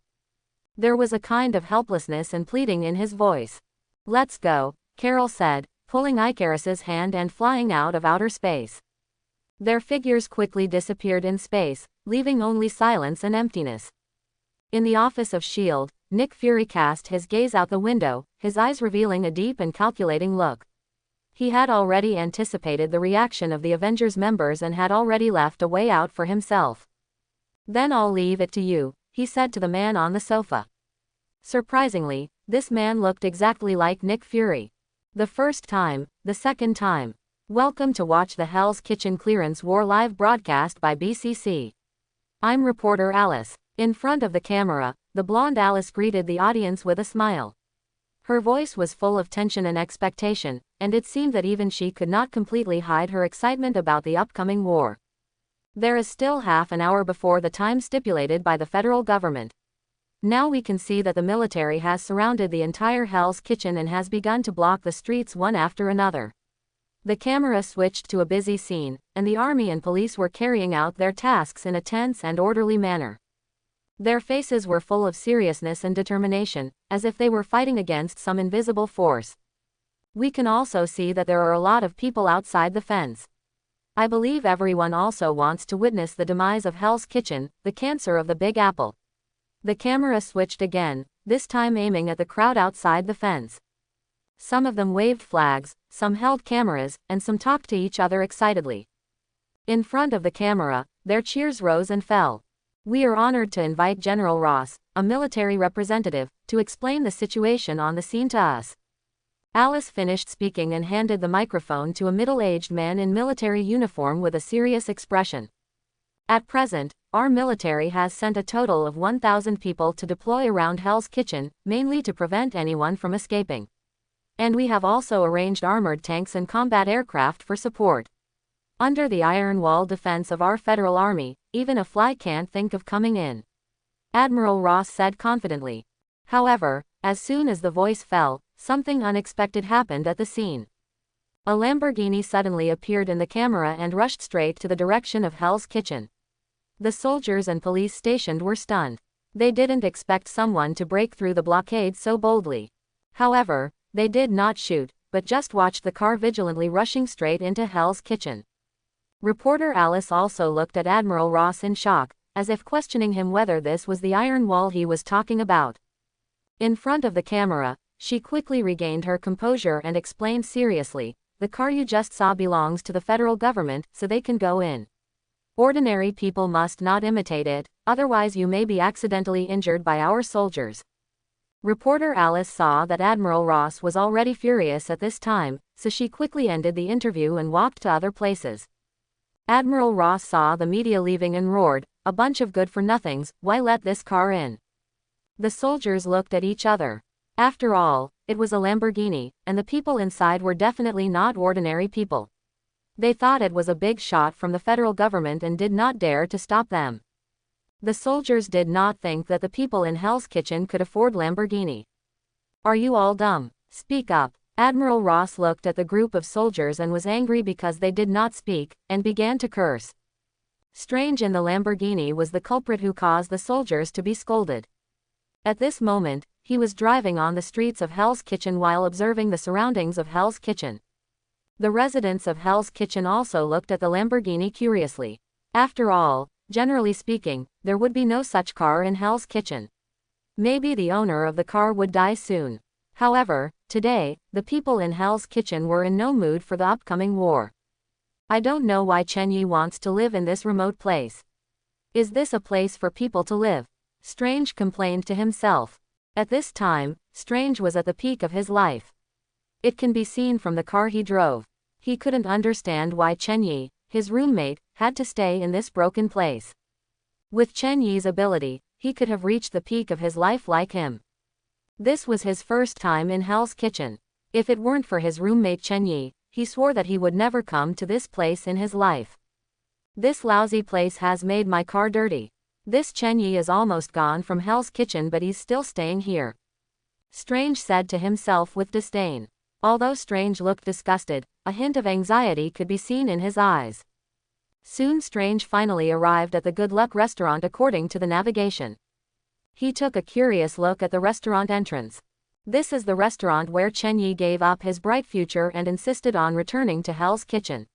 There was a kind of helplessness and pleading in his voice. "Let's go," Carol said, pulling Icarus's hand and flying out of outer space. Their figures quickly disappeared in space, leaving only silence and emptiness. In the office of S.H.I.E.L.D., Nick Fury cast his gaze out the window, his eyes revealing a deep and calculating look. He had already anticipated the reaction of the Avengers members and had already left a way out for himself. "Then I'll leave it to you," he said to the man on the sofa. Surprisingly, this man looked exactly like Nick Fury. The first time, the second time. Welcome to watch the Hell's Kitchen Clearance War live broadcast by BCC. I'm reporter Alice. In front of the camera, the blonde Alice greeted the audience with a smile. Her voice was full of tension and expectation, and it seemed that even she could not completely hide her excitement about the upcoming war. There is still half an hour before the time stipulated by the federal government. Now we can see that the military has surrounded the entire Hell's Kitchen and has begun to block the streets one after another. The camera switched to a busy scene, and the army and police were carrying out their tasks in a tense and orderly manner. Their faces were full of seriousness and determination, as if they were fighting against some invisible force. We can also see that there are a lot of people outside the fence. I believe everyone also wants to witness the demise of Hell's Kitchen, the cancer of the Big Apple. The camera switched again, this time aiming at the crowd outside the fence. Some of them waved flags, some held cameras, and some talked to each other excitedly. In front of the camera, their cheers rose and fell. "We are honored to invite General Ross, a military representative, to explain the situation on the scene to us." Alice finished speaking and handed the microphone to a middle-aged man in military uniform with a serious expression. "At present, our military has sent a total of 1,000 people to deploy around Hell's Kitchen, mainly to prevent anyone from escaping. And we have also arranged armored tanks and combat aircraft for support. Under the iron wall defense of our federal army, even a fly can't think of coming in," Admiral Ross said confidently. However, as soon as the voice fell, something unexpected happened at the scene. A Lamborghini suddenly appeared in the camera and rushed straight to the direction of Hell's Kitchen. The soldiers and police stationed were stunned. They didn't expect someone to break through the blockade so boldly. However, they did not shoot, but just watched the car vigilantly rushing straight into Hell's Kitchen. Reporter Alice also looked at Admiral Ross in shock, as if questioning him whether this was the iron wall he was talking about. In front of the camera, she quickly regained her composure and explained seriously, "The car you just saw belongs to the federal government, so they can go in. Ordinary people must not imitate it, otherwise you may be accidentally injured by our soldiers." Reporter Alice saw that Admiral Ross was already furious at this time, so she quickly ended the interview and walked to other places. Admiral Ross saw the media leaving and roared, "A bunch of good-for-nothings, why let this car in?" The soldiers looked at each other. After all, it was a Lamborghini, and the people inside were definitely not ordinary people. They thought it was a big shot from the federal government and did not dare to stop them. The soldiers did not think that the people in Hell's Kitchen could afford Lamborghini. "Are you all dumb? Speak up." Admiral Ross looked at the group of soldiers and was angry because they did not speak, and began to curse. Strange in the Lamborghini was the culprit who caused the soldiers to be scolded. At this moment, he was driving on the streets of Hell's Kitchen while observing the surroundings of Hell's Kitchen. The residents of Hell's Kitchen also looked at the Lamborghini curiously. After all, generally speaking, there would be no such car in Hell's Kitchen. Maybe the owner of the car would die soon. However, today, the people in Hell's Kitchen were in no mood for the upcoming war. I don't know why Chen Yi wants to live in this remote place. Is this a place for people to live? Strange complained to himself. At this time, Strange was at the peak of his life. It can be seen from the car he drove. He couldn't understand why Chen Yi, his roommate, had to stay in this broken place. With Chen Yi's ability, he could have reached the peak of his life like him. This was his first time in Hell's Kitchen. If it weren't for his roommate Chen Yi, he swore that he would never come to this place in his life. This lousy place has made my car dirty. This Chen Yi is almost gone from Hell's Kitchen, but he's still staying here. Strange said to himself with disdain. Although Strange looked disgusted, a hint of anxiety could be seen in his eyes. Soon Strange finally arrived at the Good Luck restaurant according to the navigation. He took a curious look at the restaurant entrance. This is the restaurant where Chen Yi gave up his bright future and insisted on returning to Hell's Kitchen.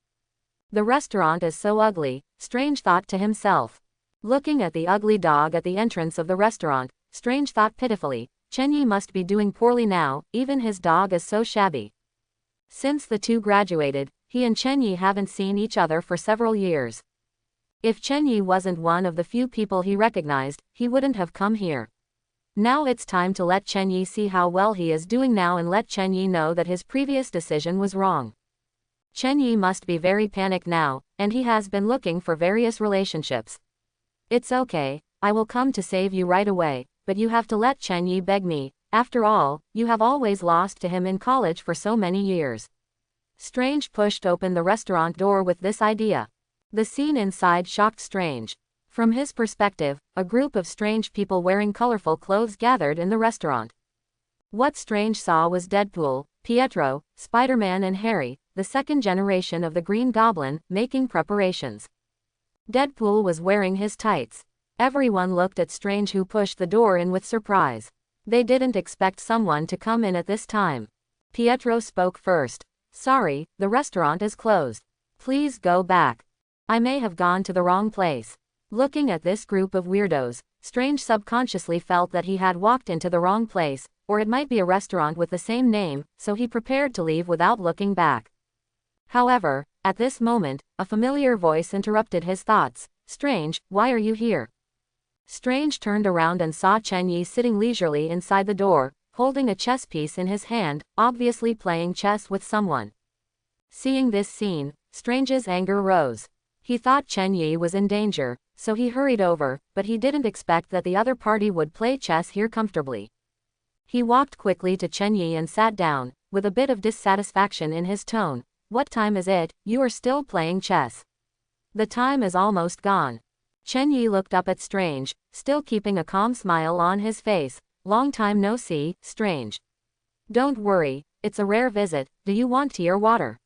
The restaurant is so ugly, Strange thought to himself. Looking at the ugly dog at the entrance of the restaurant, Strange thought pitifully, Chen Yi must be doing poorly now, even his dog is so shabby. Since the two graduated, he and Chen Yi haven't seen each other for several years. If Chen Yi wasn't one of the few people he recognized, he wouldn't have come here. Now it's time to let Chen Yi see how well he is doing now and let Chen Yi know that his previous decision was wrong. Chen Yi must be very panicked now, and he has been looking for various relationships. It's okay, I will come to save you right away, but you have to let Chen Yi beg me. After all, you have always lost to him in college for so many years. Strange pushed open the restaurant door with this idea. The scene inside shocked Strange. From his perspective, a group of strange people wearing colorful clothes gathered in the restaurant. What Strange saw was Deadpool, Pietro, Spider-Man and Harry, the second generation of the Green Goblin, making preparations. Deadpool was wearing his tights. Everyone looked at Strange, who pushed the door in with surprise. They didn't expect someone to come in at this time. Pietro spoke first. Sorry, the restaurant is closed. Please go back. I may have gone to the wrong place. Looking at this group of weirdos, Strange subconsciously felt that he had walked into the wrong place, or it might be a restaurant with the same name, so he prepared to leave without looking back. However, at this moment, a familiar voice interrupted his thoughts. Strange, why are you here? Strange turned around and saw Chen Yi sitting leisurely inside the door, holding a chess piece in his hand, obviously playing chess with someone. Seeing this scene, Strange's anger rose. He thought Chen Yi was in danger, so he hurried over, but he didn't expect that the other party would play chess here comfortably. He walked quickly to Chen Yi and sat down, with a bit of dissatisfaction in his tone. What time is it? You are still playing chess. The time is almost gone. Chen Yi looked up at Strange, still keeping a calm smile on his face. Long time no see, Strange. Don't worry, it's a rare visit. Do you want tea or water?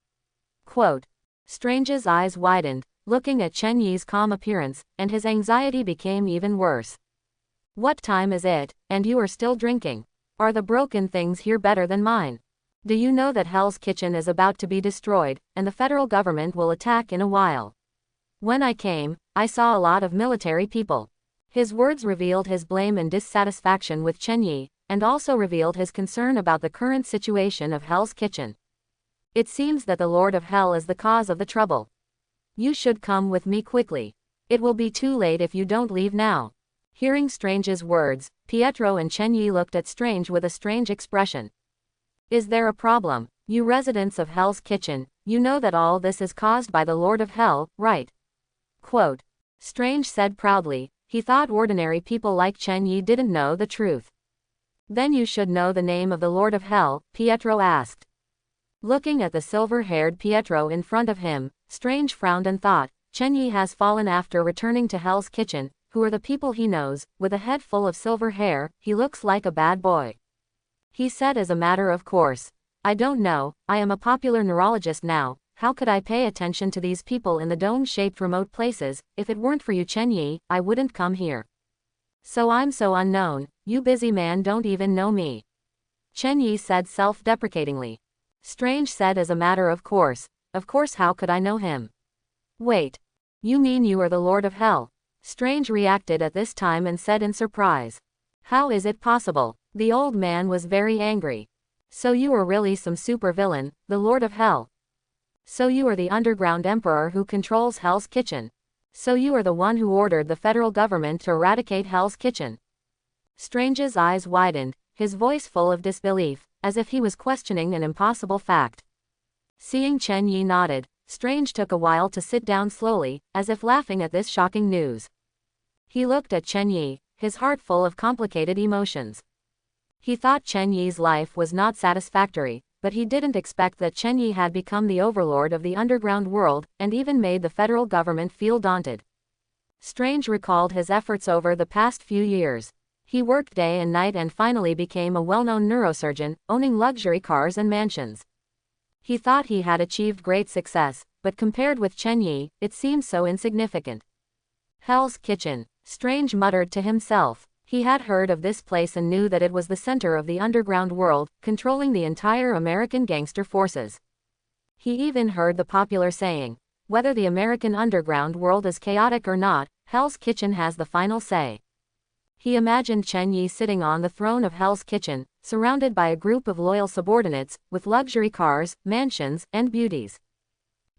Quote. Strange's eyes widened, looking at Chen Yi's calm appearance, and his anxiety became even worse. What time is it, and you are still drinking? Are the broken things here better than mine? Do you know that Hell's Kitchen is about to be destroyed, and the federal government will attack in a while? When I came, I saw a lot of military people. His words revealed his blame and dissatisfaction with Chen Yi, and also revealed his concern about the current situation of Hell's Kitchen. It seems that the Lord of Hell is the cause of the trouble. You should come with me quickly. It will be too late if you don't leave now. Hearing Strange's words, Pietro and Chen Yi looked at Strange with a strange expression. Is there a problem? You residents of Hell's Kitchen, you know that all this is caused by the Lord of Hell, right? Quote. Strange said proudly. He thought ordinary people like Chen Yi didn't know the truth. Then you should know the name of the Lord of Hell, Pietro asked. Looking at the silver-haired Pietro in front of him, Strange frowned and thought, Chen Yi has fallen after returning to Hell's Kitchen. Who are the people he knows? With a head full of silver hair, he looks like a bad boy. He said as a matter of course. I don't know, I am a popular neurologist now. How could I pay attention to these people in the dome-shaped remote places? If it weren't for you Chen Yi, I wouldn't come here. So I'm so unknown, you busy man don't even know me. Chen Yi said self-deprecatingly. Strange said as a matter of course how could I know him? Wait. You mean you are the Lord of Hell? Strange reacted at this time and said in surprise. How is it possible? The old man was very angry. So you are really some supervillain, the Lord of Hell. So you are the underground emperor who controls Hell's Kitchen. So you are the one who ordered the federal government to eradicate Hell's Kitchen. Strange's eyes widened, his voice full of disbelief, as if he was questioning an impossible fact. Seeing Chen Yi nodded, Strange took a while to sit down slowly, as if laughing at this shocking news. He looked at Chen Yi, his heart full of complicated emotions. He thought Chen Yi's life was not satisfactory, but he didn't expect that Chen Yi had become the overlord of the underground world, and even made the federal government feel daunted. Strange recalled his efforts over the past few years. He worked day and night and finally became a well-known neurosurgeon, owning luxury cars and mansions. He thought he had achieved great success, but compared with Chen Yi, it seemed so insignificant. Hell's Kitchen, Strange muttered to himself. He had heard of this place and knew that it was the center of the underground world, controlling the entire American gangster forces. He even heard the popular saying, whether the American underground world is chaotic or not, Hell's Kitchen has the final say. He imagined Chen Yi sitting on the throne of Hell's Kitchen, surrounded by a group of loyal subordinates, with luxury cars, mansions, and beauties.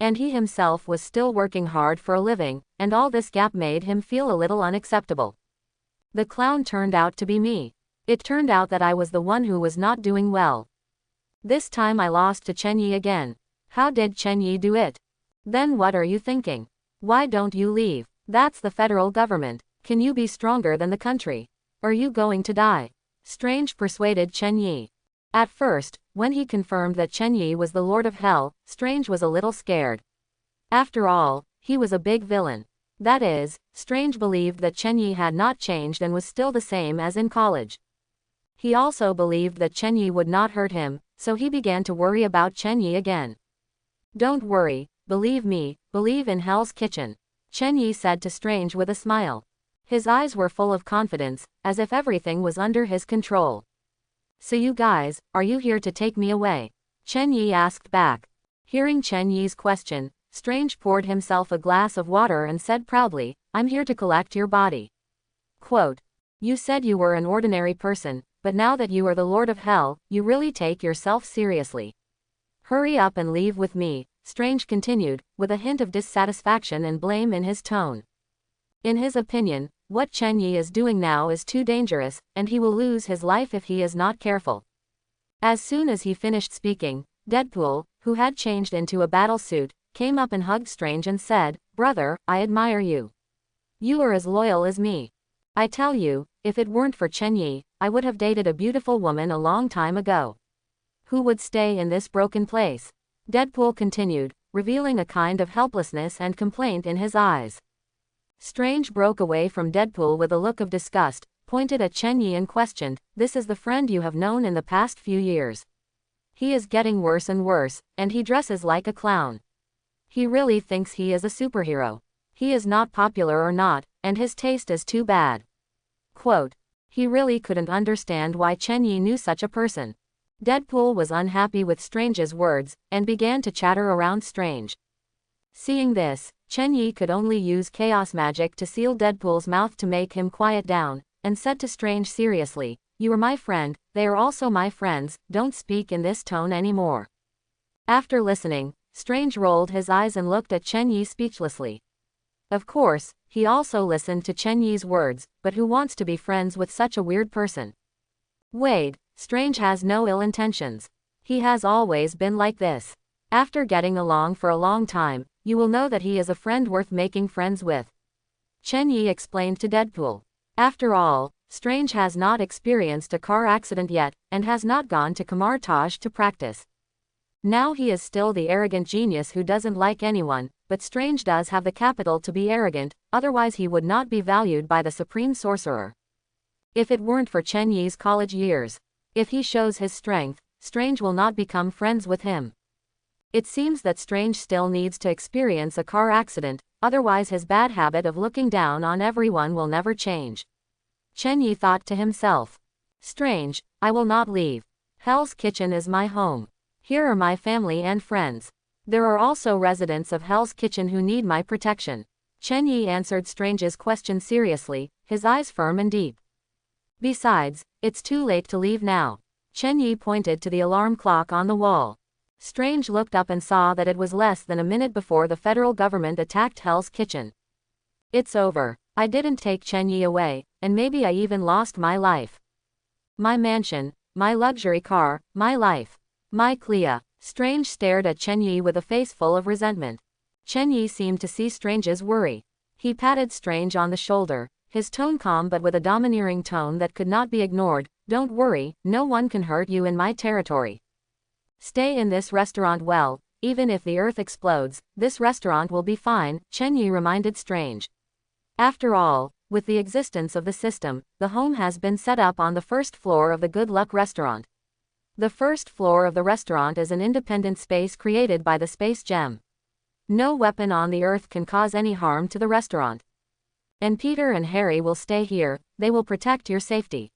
And he himself was still working hard for a living, and all this gap made him feel a little unacceptable. The clown turned out to be me. It turned out that I was the one who was not doing well. This time I lost to Chen Yi again. How did Chen Yi do it? Then what are you thinking? Why don't you leave? That's the federal government. Can you be stronger than the country? Are you going to die? Strange persuaded Chen Yi. At first, when he confirmed that Chen Yi was the Lord of Hell, Strange was a little scared. After all, he was a big villain. That is, Strange believed that Chen Yi had not changed and was still the same as in college. He also believed that Chen Yi would not hurt him, so he began to worry about Chen Yi again. Don't worry, believe me, believe in Hell's Kitchen, Chen Yi said to Strange with a smile. His eyes were full of confidence, as if everything was under his control. So you guys, are you here to take me away? Chen Yi asked back. Hearing Chen Yi's question, Strange poured himself a glass of water and said proudly, I'm here to collect your body. Quote, you said you were an ordinary person, but now that you are the Lord of Hell, you really take yourself seriously. Hurry up and leave with me, Strange continued, with a hint of dissatisfaction and blame in his tone. In his opinion, what Chen Yi is doing now is too dangerous, and he will lose his life if he is not careful. As soon as he finished speaking, Deadpool, who had changed into a battle suit, came up and hugged Strange and said, brother, I admire you. You are as loyal as me. I tell you, if it weren't for Chen Yi, I would have dated a beautiful woman a long time ago. Who would stay in this broken place? Deadpool continued, revealing a kind of helplessness and complaint in his eyes. Strange broke away from Deadpool with a look of disgust, pointed at Chen Yi and questioned, this is the friend you have known in the past few years. He is getting worse and worse, and he dresses like a clown. He really thinks he is a superhero. He is not popular or not, and his taste is too bad. Quote, he really couldn't understand why Chen Yi knew such a person. Deadpool was unhappy with Strange's words, and began to chatter around Strange. Seeing this, Chen Yi could only use chaos magic to seal Deadpool's mouth to make him quiet down, and said to Strange seriously, you are my friend, they are also my friends, don't speak in this tone anymore. After listening, Strange rolled his eyes and looked at Chen Yi speechlessly. Of course, he also listened to Chen Yi's words, but who wants to be friends with such a weird person? Wade, Strange has no ill intentions. He has always been like this. After getting along for a long time, you will know that he is a friend worth making friends with. Chen Yi explained to Deadpool. After all, Strange has not experienced a car accident yet, and has not gone to Kamartaj to practice. Now he is still the arrogant genius who doesn't like anyone, but Strange does have the capital to be arrogant, otherwise he would not be valued by the Supreme Sorcerer. If it weren't for Chen Yi's college years, if he shows his strength, Strange will not become friends with him. It seems that Strange still needs to experience a car accident, otherwise his bad habit of looking down on everyone will never change. Chen Yi thought to himself. Strange, I will not leave. Hell's Kitchen is my home. Here are my family and friends. There are also residents of Hell's Kitchen who need my protection. Chen Yi answered Strange's question seriously, his eyes firm and deep. Besides, it's too late to leave now. Chen Yi pointed to the alarm clock on the wall. Strange looked up and saw that it was less than a minute before the federal government attacked Hell's Kitchen. It's over. I didn't take Chen Yi away, and maybe I even lost my life. My mansion, my luxury car, my life. My Clea. Strange stared at Chen Yi with a face full of resentment. Chen Yi seemed to see Strange's worry. He patted Strange on the shoulder, his tone calm but with a domineering tone that could not be ignored. Don't worry, no one can hurt you in my territory. Stay in this restaurant well, even if the earth explodes, this restaurant will be fine, Chen Yi reminded Strange. After all, with the existence of the system, the home has been set up on the first floor of the Good Luck restaurant. The first floor of the restaurant is an independent space created by the space gem. No weapon on the earth can cause any harm to the restaurant. And Peter and Harry will stay here, they will protect your safety.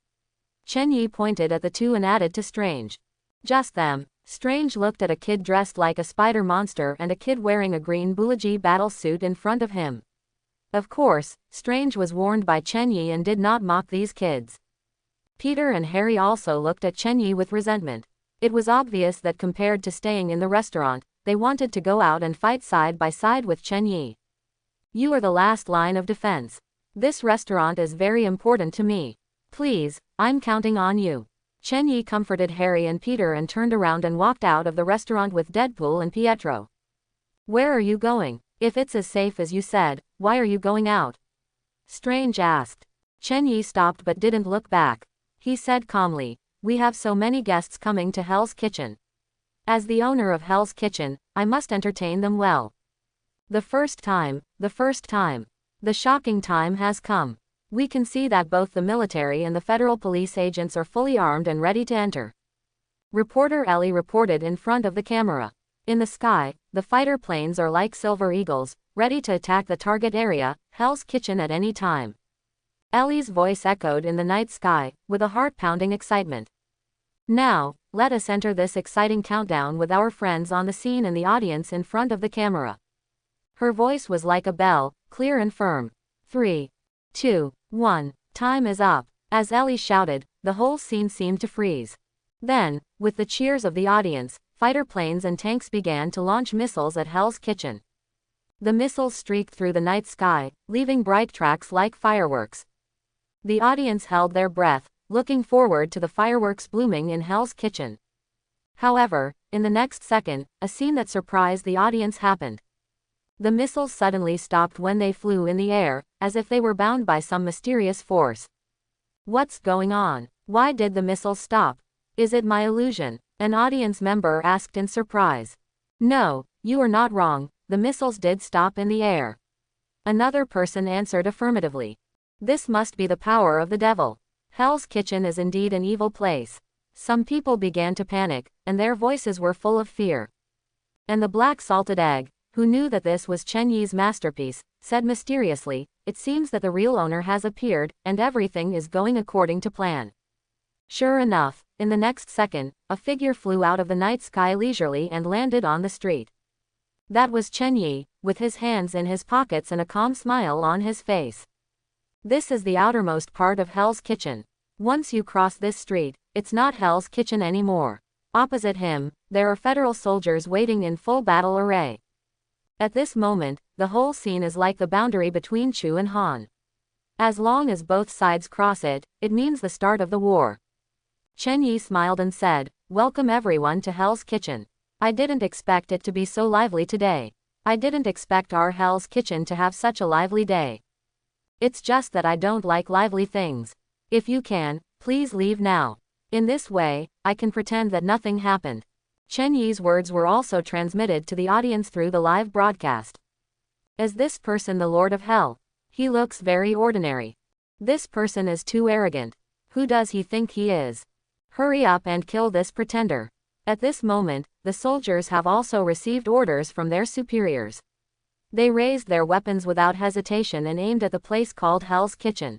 Chen Yi pointed at the two and added to Strange. Just them. Strange looked at a kid dressed like a spider monster and a kid wearing a green Bulaji battle suit in front of him. Of course, Strange was warned by Chen Yi and did not mock these kids. Peter and Harry also looked at Chen Yi with resentment. It was obvious that compared to staying in the restaurant, they wanted to go out and fight side by side with Chen Yi. You are the last line of defense. This restaurant is very important to me. Please, I'm counting on you. Chen Yi comforted Harry and Peter and turned around and walked out of the restaurant with Deadpool and Pietro. Where are you going? If it's as safe as you said, why are you going out? Strange asked. Chen Yi stopped but didn't look back. He said calmly, we have so many guests coming to Hell's Kitchen. As the owner of Hell's Kitchen, I must entertain them well. The first time, the shocking time has come. We can see that both the military and the federal police agents are fully armed and ready to enter. Reporter Ellie reported in front of the camera. In the sky, the fighter planes are like silver eagles, ready to attack the target area, Hell's Kitchen at any time. Ellie's voice echoed in the night sky, with a heart-pounding excitement. Now, let us enter this exciting countdown with our friends on the scene and the audience in front of the camera. Her voice was like a bell, clear and firm. 3, 2, 1, time is up. As Ellie shouted, the whole scene seemed to freeze. Then, with the cheers of the audience, fighter planes and tanks began to launch missiles at Hell's Kitchen. The missiles streaked through the night sky, leaving bright tracks like fireworks. The audience held their breath, looking forward to the fireworks blooming in Hell's Kitchen. However, in the next second, a scene that surprised the audience happened. The missiles suddenly stopped when they flew in the air, as if they were bound by some mysterious force. What's going on? Why did the missiles stop? Is it my illusion? An audience member asked in surprise. No, you are not wrong, the missiles did stop in the air. Another person answered affirmatively. This must be the power of the devil. Hell's Kitchen is indeed an evil place. Some people began to panic, and their voices were full of fear. And the black salted egg, who knew that this was Chen Yi's masterpiece, said mysteriously, it seems that the real owner has appeared, and everything is going according to plan. Sure enough, in the next second, a figure flew out of the night sky leisurely and landed on the street. That was Chen Yi, with his hands in his pockets and a calm smile on his face. This is the outermost part of Hell's Kitchen. Once you cross this street, it's not Hell's Kitchen anymore. Opposite him, there are federal soldiers waiting in full battle array. At this moment, the whole scene is like the boundary between Chu and Han. As long as both sides cross it, it means the start of the war. Chen Yi smiled and said, welcome everyone to Hell's Kitchen. I didn't expect it to be so lively today. I didn't expect our Hell's Kitchen to have such a lively day. It's just that I don't like lively things. If you can, please leave now. In this way, I can pretend that nothing happened. Chen Yi's words were also transmitted to the audience through the live broadcast. Is this person the Lord of Hell? He looks very ordinary. This person is too arrogant. Who does he think he is? Hurry up and kill this pretender. At this moment, the soldiers have also received orders from their superiors. They raised their weapons without hesitation and aimed at the place called Hell's Kitchen.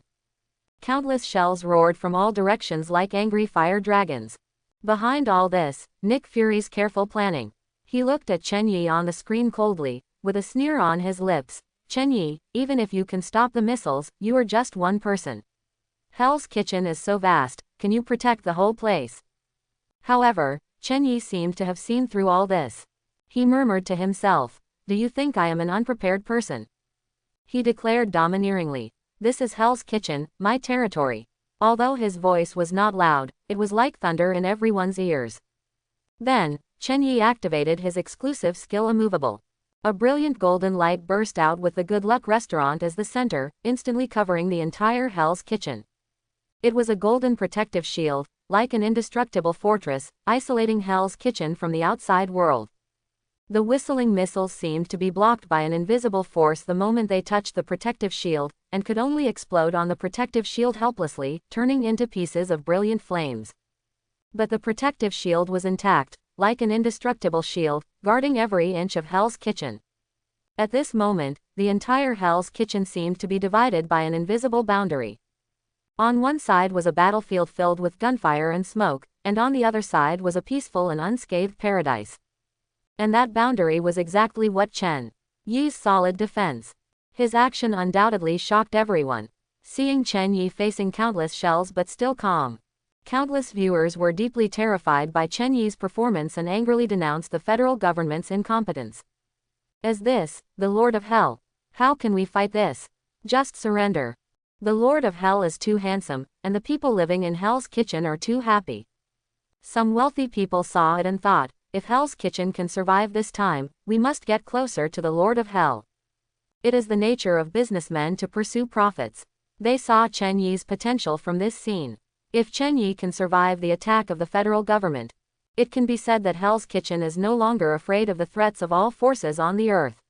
Countless shells roared from all directions like angry fire dragons. Behind all this, Nick Fury's careful planning. He looked at Chen Yi on the screen coldly, with a sneer on his lips. Chen Yi, even if you can stop the missiles, you are just one person. Hell's Kitchen is so vast, can you protect the whole place? However, Chen Yi seemed to have seen through all this. He murmured to himself, "Do you think I am an unprepared person?" He declared domineeringly, "This is Hell's Kitchen, my territory." Although his voice was not loud, it was like thunder in everyone's ears. Then, Chen Yi activated his exclusive skill Immovable. A brilliant golden light burst out with the Good Luck Restaurant as the center, instantly covering the entire Hell's Kitchen. It was a golden protective shield, like an indestructible fortress, isolating Hell's Kitchen from the outside world. The whistling missiles seemed to be blocked by an invisible force the moment they touched the protective shield, and could only explode on the protective shield helplessly, turning into pieces of brilliant flames. But the protective shield was intact, like an indestructible shield, guarding every inch of Hell's Kitchen. At this moment, the entire Hell's Kitchen seemed to be divided by an invisible boundary. On one side was a battlefield filled with gunfire and smoke, and on the other side was a peaceful and unscathed paradise. And that boundary was exactly what Chen Yi's solid defense. His action undoubtedly shocked everyone. Seeing Chen Yi facing countless shells but still calm. Countless viewers were deeply terrified by Chen Yi's performance and angrily denounced the federal government's incompetence. As this, the Lord of Hell? How can we fight this? Just surrender. The Lord of Hell is too handsome, and the people living in Hell's Kitchen are too happy. Some wealthy people saw it and thought, if Hell's Kitchen can survive this time, we must get closer to the Lord of Hell. It is the nature of businessmen to pursue profits. They saw Chen Yi's potential from this scene. If Chen Yi can survive the attack of the federal government, it can be said that Hell's Kitchen is no longer afraid of the threats of all forces on the earth.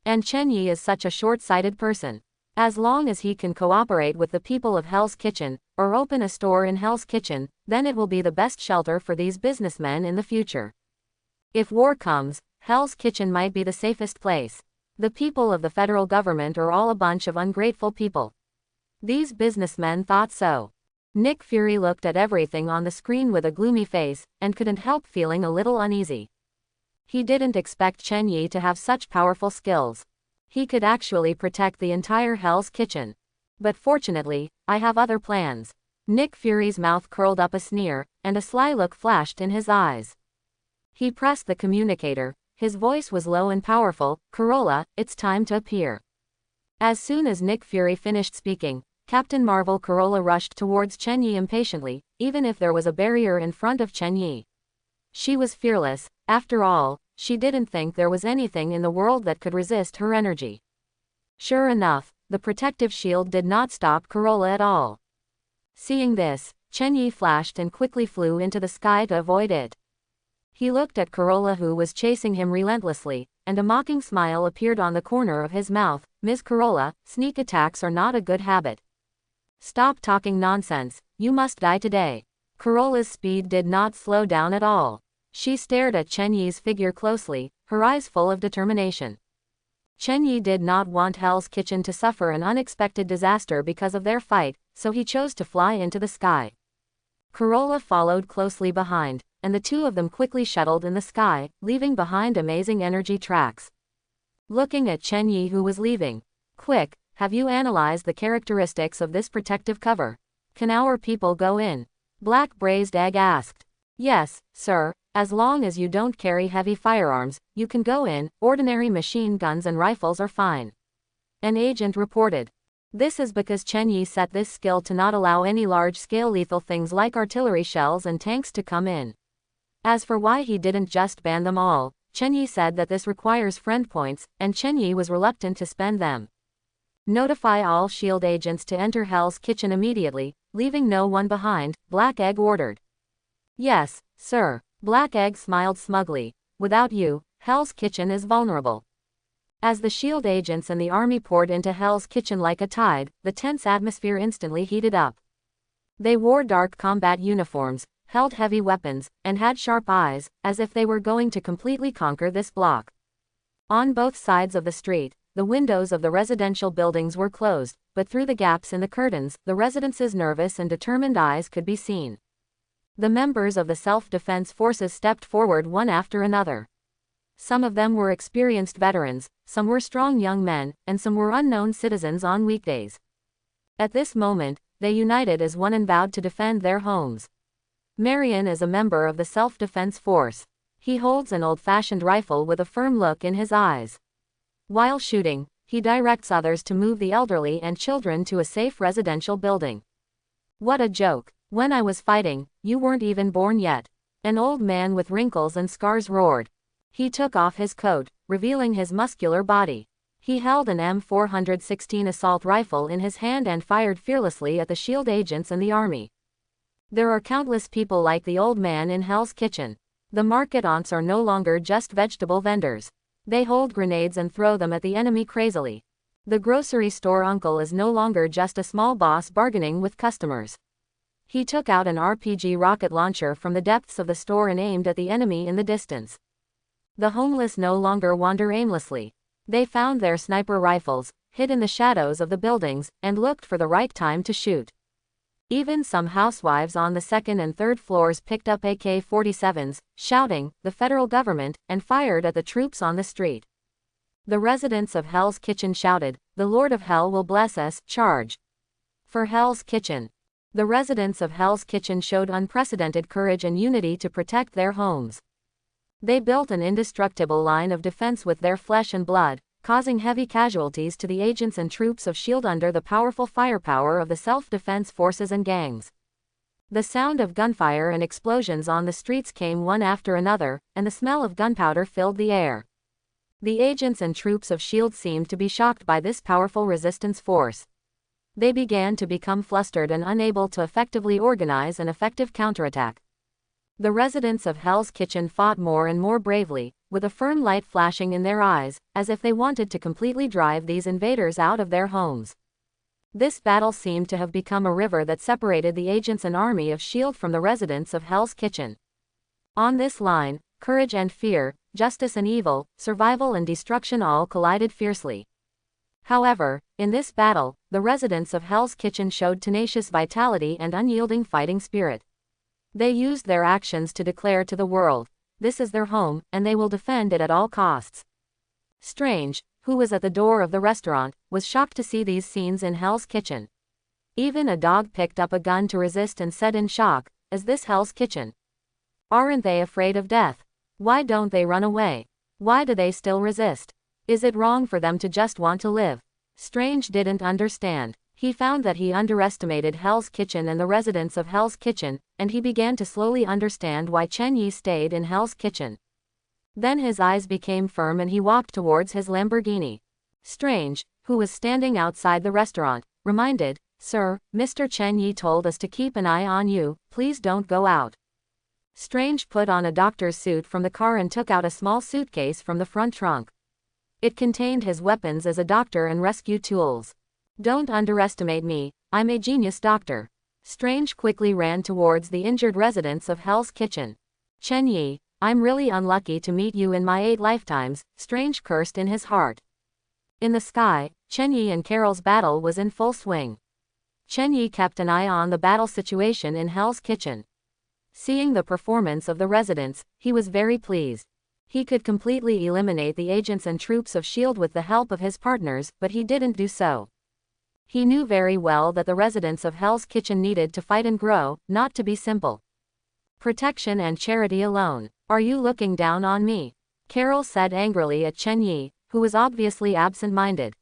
And Chen Yi is such a short-sighted person. As long as he can cooperate with the people of Hell's Kitchen, or open a store in Hell's Kitchen, then it will be the best shelter for these businessmen in the future. If war comes, Hell's Kitchen might be the safest place. The people of the federal government are all a bunch of ungrateful people. These businessmen thought so. Nick Fury looked at everything on the screen with a gloomy face, and couldn't help feeling a little uneasy. He didn't expect Chen Yi to have such powerful skills. He could actually protect the entire Hell's Kitchen. But fortunately, I have other plans. Nick Fury's mouth curled up a sneer, and a sly look flashed in his eyes. He pressed the communicator. His voice was low and powerful. "Corolla, it's time to appear." As soon as Nick Fury finished speaking, Captain Marvel Corolla rushed towards Chen Yi impatiently, even if there was a barrier in front of Chen Yi. She was fearless. After all, she didn't think there was anything in the world that could resist her energy. Sure enough, the protective shield did not stop Corolla at all. Seeing this, Chen Yi flashed and quickly flew into the sky to avoid it. He looked at Corolla, who was chasing him relentlessly, and a mocking smile appeared on the corner of his mouth. "Miss Corolla, sneak attacks are not a good habit. Stop talking nonsense, you must die today." Corolla's speed did not slow down at all. She stared at Chen Yi's figure closely, her eyes full of determination. Chen Yi did not want Hell's Kitchen to suffer an unexpected disaster because of their fight, so he chose to fly into the sky. Corolla followed closely behind, and the two of them quickly shuttled in the sky, leaving behind amazing energy tracks. Looking at Chen Yi, who was leaving. "Quick, have you analyzed the characteristics of this protective cover? Can our people go in?" Black Braised Egg asked. "Yes, sir, as long as you don't carry heavy firearms, you can go in. Ordinary machine guns and rifles are fine," an agent reported. This is because Chen Yi set this skill to not allow any large-scale lethal things like artillery shells and tanks to come in. As for why he didn't just ban them all, Chen Yi said that this requires friend points, and Chen Yi was reluctant to spend them. "Notify all SHIELD agents to enter Hell's Kitchen immediately, leaving no one behind," Black Egg ordered. "Yes, sir." Black Egg smiled smugly. "Without you, Hell's Kitchen is vulnerable." As the SHIELD agents and the army poured into Hell's Kitchen like a tide, the tense atmosphere instantly heated up. They wore dark combat uniforms, held heavy weapons, and had sharp eyes, as if they were going to completely conquer this block. On both sides of the street, the windows of the residential buildings were closed, but through the gaps in the curtains, the residents' nervous and determined eyes could be seen. The members of the self-defense forces stepped forward one after another. Some of them were experienced veterans, some were strong young men, and some were unknown citizens on weekdays. At this moment, they united as one and vowed to defend their homes. Marion is a member of the self-defense force. He holds an old-fashioned rifle with a firm look in his eyes. While shooting, he directs others to move the elderly and children to a safe residential building. What a joke. When I was fighting, you weren't even born yet. An old man with wrinkles and scars roared. He took off his coat, revealing his muscular body. He held an M416 assault rifle in his hand and fired fearlessly at the SHIELD agents and the army. There are countless people like the old man in Hell's Kitchen. The market aunts are no longer just vegetable vendors. They hold grenades and throw them at the enemy crazily. The grocery store uncle is no longer just a small boss bargaining with customers. He took out an RPG rocket launcher from the depths of the store and aimed at the enemy in the distance. The homeless no longer wander aimlessly. They found their sniper rifles, hid in the shadows of the buildings, and looked for the right time to shoot. Even some housewives on the second and third floors picked up AK-47s, shouting, "The federal government," and fired at the troops on the street. The residents of Hell's Kitchen shouted, "The Lord of Hell will bless us, charge." For Hell's Kitchen. The residents of Hell's Kitchen showed unprecedented courage and unity to protect their homes. They built an indestructible line of defense with their flesh and blood, causing heavy casualties to the agents and troops of SHIELD under the powerful firepower of the self-defense forces and gangs. The sound of gunfire and explosions on the streets came one after another, and the smell of gunpowder filled the air. The agents and troops of SHIELD seemed to be shocked by this powerful resistance force. They began to become flustered and unable to effectively organize an effective counterattack. The residents of Hell's Kitchen fought more and more bravely, with a firm light flashing in their eyes, as if they wanted to completely drive these invaders out of their homes. This battle seemed to have become a river that separated the agents and army of SHIELD from the residents of Hell's Kitchen. On this line, courage and fear, justice and evil, survival and destruction all collided fiercely. However, in this battle, the residents of Hell's Kitchen showed tenacious vitality and unyielding fighting spirit. They used their actions to declare to the world, this is their home, and they will defend it at all costs. Strange, who was at the door of the restaurant, was shocked to see these scenes in Hell's Kitchen. Even a dog picked up a gun to resist and said in shock, "Is this Hell's Kitchen? Aren't they afraid of death? Why don't they run away? Why do they still resist? Is it wrong for them to just want to live?" Strange didn't understand. He found that he underestimated Hell's Kitchen and the residents of Hell's Kitchen, and he began to slowly understand why Chen Yi stayed in Hell's Kitchen. Then his eyes became firm and he walked towards his Lamborghini. Strange, who was standing outside the restaurant, reminded, "Sir, Mr. Chen Yi told us to keep an eye on you, please don't go out." Strange put on a doctor's suit from the car and took out a small suitcase from the front trunk. It contained his weapons as a doctor and rescue tools. "Don't underestimate me, I'm a genius doctor." Strange quickly ran towards the injured residents of Hell's Kitchen. "Chen Yi, I'm really unlucky to meet you in my 8 lifetimes," Strange cursed in his heart. In the sky, Chen Yi and Carol's battle was in full swing. Chen Yi kept an eye on the battle situation in Hell's Kitchen. Seeing the performance of the residents, he was very pleased. He could completely eliminate the agents and troops of SHIELD with the help of his partners, but he didn't do so. He knew very well that the residents of Hell's Kitchen needed to fight and grow, not to be simple. Protection and charity alone. "Are you looking down on me?" Carol said angrily at Chen Yi, who was obviously absent-minded.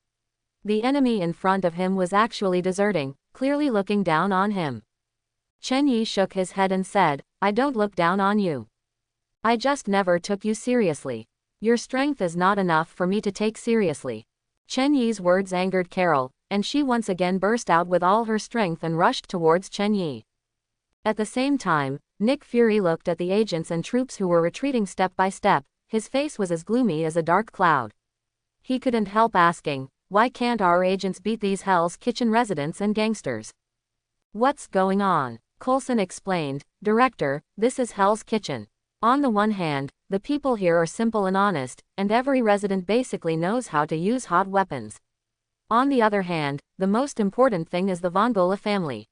The enemy in front of him was actually deserting, clearly looking down on him. Chen Yi shook his head and said, "I don't look down on you. I just never took you seriously. Your strength is not enough for me to take seriously." Chen Yi's words angered Carol, and she once again burst out with all her strength and rushed towards Chen Yi. At the same time, Nick Fury looked at the agents and troops who were retreating step by step. His face was as gloomy as a dark cloud. He couldn't help asking, why can't our agents beat these Hell's Kitchen residents and gangsters? "What's going on?" Coulson explained, "Director, this is Hell's Kitchen. On the one hand, the people here are simple and honest, and every resident basically knows how to use hot weapons. On the other hand, the most important thing is the Vongola family."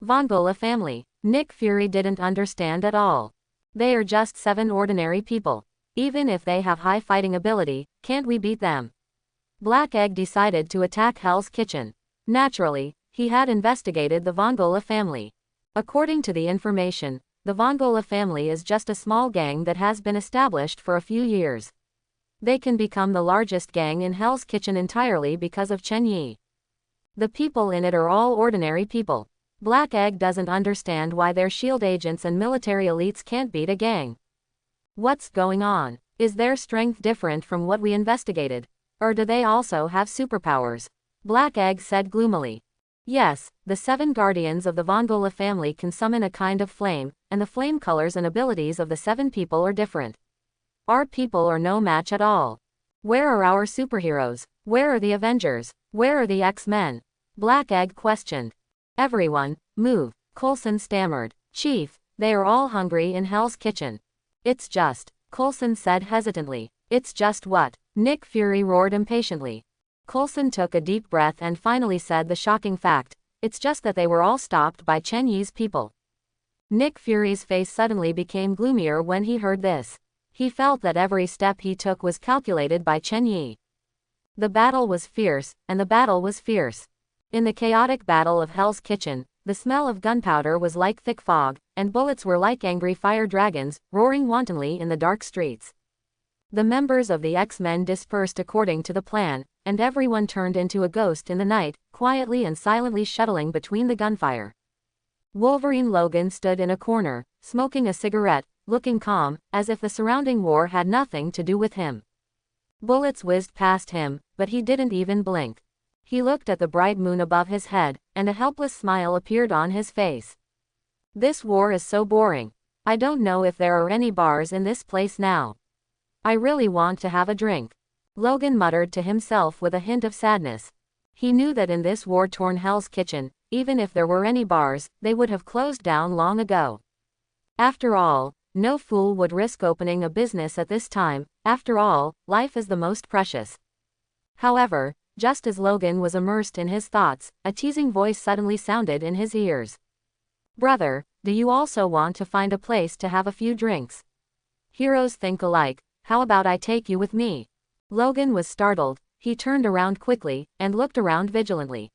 Vongola family? Nick Fury didn't understand at all. They are just 7 ordinary people. Even if they have high fighting ability, can't we beat them? Black Egg decided to attack Hell's Kitchen. Naturally, he had investigated the Vongola family. According to the information, the Vongola family is just a small gang that has been established for a few years. They can become the largest gang in Hell's Kitchen entirely because of Chen Yi. The people in it are all ordinary people. Black Egg doesn't understand why their SHIELD agents and military elites can't beat a gang. What's going on? Is their strength different from what we investigated? Or do they also have superpowers? Black Egg said gloomily. Yes, the 7 guardians of the Vongola family can summon a kind of flame, and the flame colors and abilities of the 7 people are different. Our people are no match at all. Where are our superheroes? Where are the Avengers? Where are the X-Men? Black Egg questioned. Everyone, move, Coulson stammered. Chief, they are all hungry in Hell's Kitchen. It's just, Coulson said hesitantly. It's just what? Nick Fury roared impatiently. Coulson took a deep breath and finally said the shocking fact. It's just that they were all stopped by Chen Yi's people. Nick Fury's face suddenly became gloomier when he heard this. He felt that every step he took was calculated by Chen Yi. The battle was fierce, and the battle was fierce. In the chaotic battle of Hell's Kitchen, the smell of gunpowder was like thick fog, and bullets were like angry fire dragons, roaring wantonly in the dark streets. The members of the X-Men dispersed according to the plan, and everyone turned into a ghost in the night, quietly and silently shuttling between the gunfire. Wolverine Logan stood in a corner, smoking a cigarette, looking calm, as if the surrounding war had nothing to do with him. Bullets whizzed past him, but he didn't even blink. He looked at the bright moon above his head, and a helpless smile appeared on his face. This war is so boring. I don't know if there are any bars in this place now. I really want to have a drink. Logan muttered to himself with a hint of sadness. He knew that in this war-torn Hell's Kitchen, even if there were any bars, they would have closed down long ago. After all, no fool would risk opening a business at this time. After all, life is the most precious. However, just as Logan was immersed in his thoughts, a teasing voice suddenly sounded in his ears. Brother, do you also want to find a place to have a few drinks? Heroes think alike. How about I take you with me? Logan was startled. He turned around quickly, and looked around vigilantly.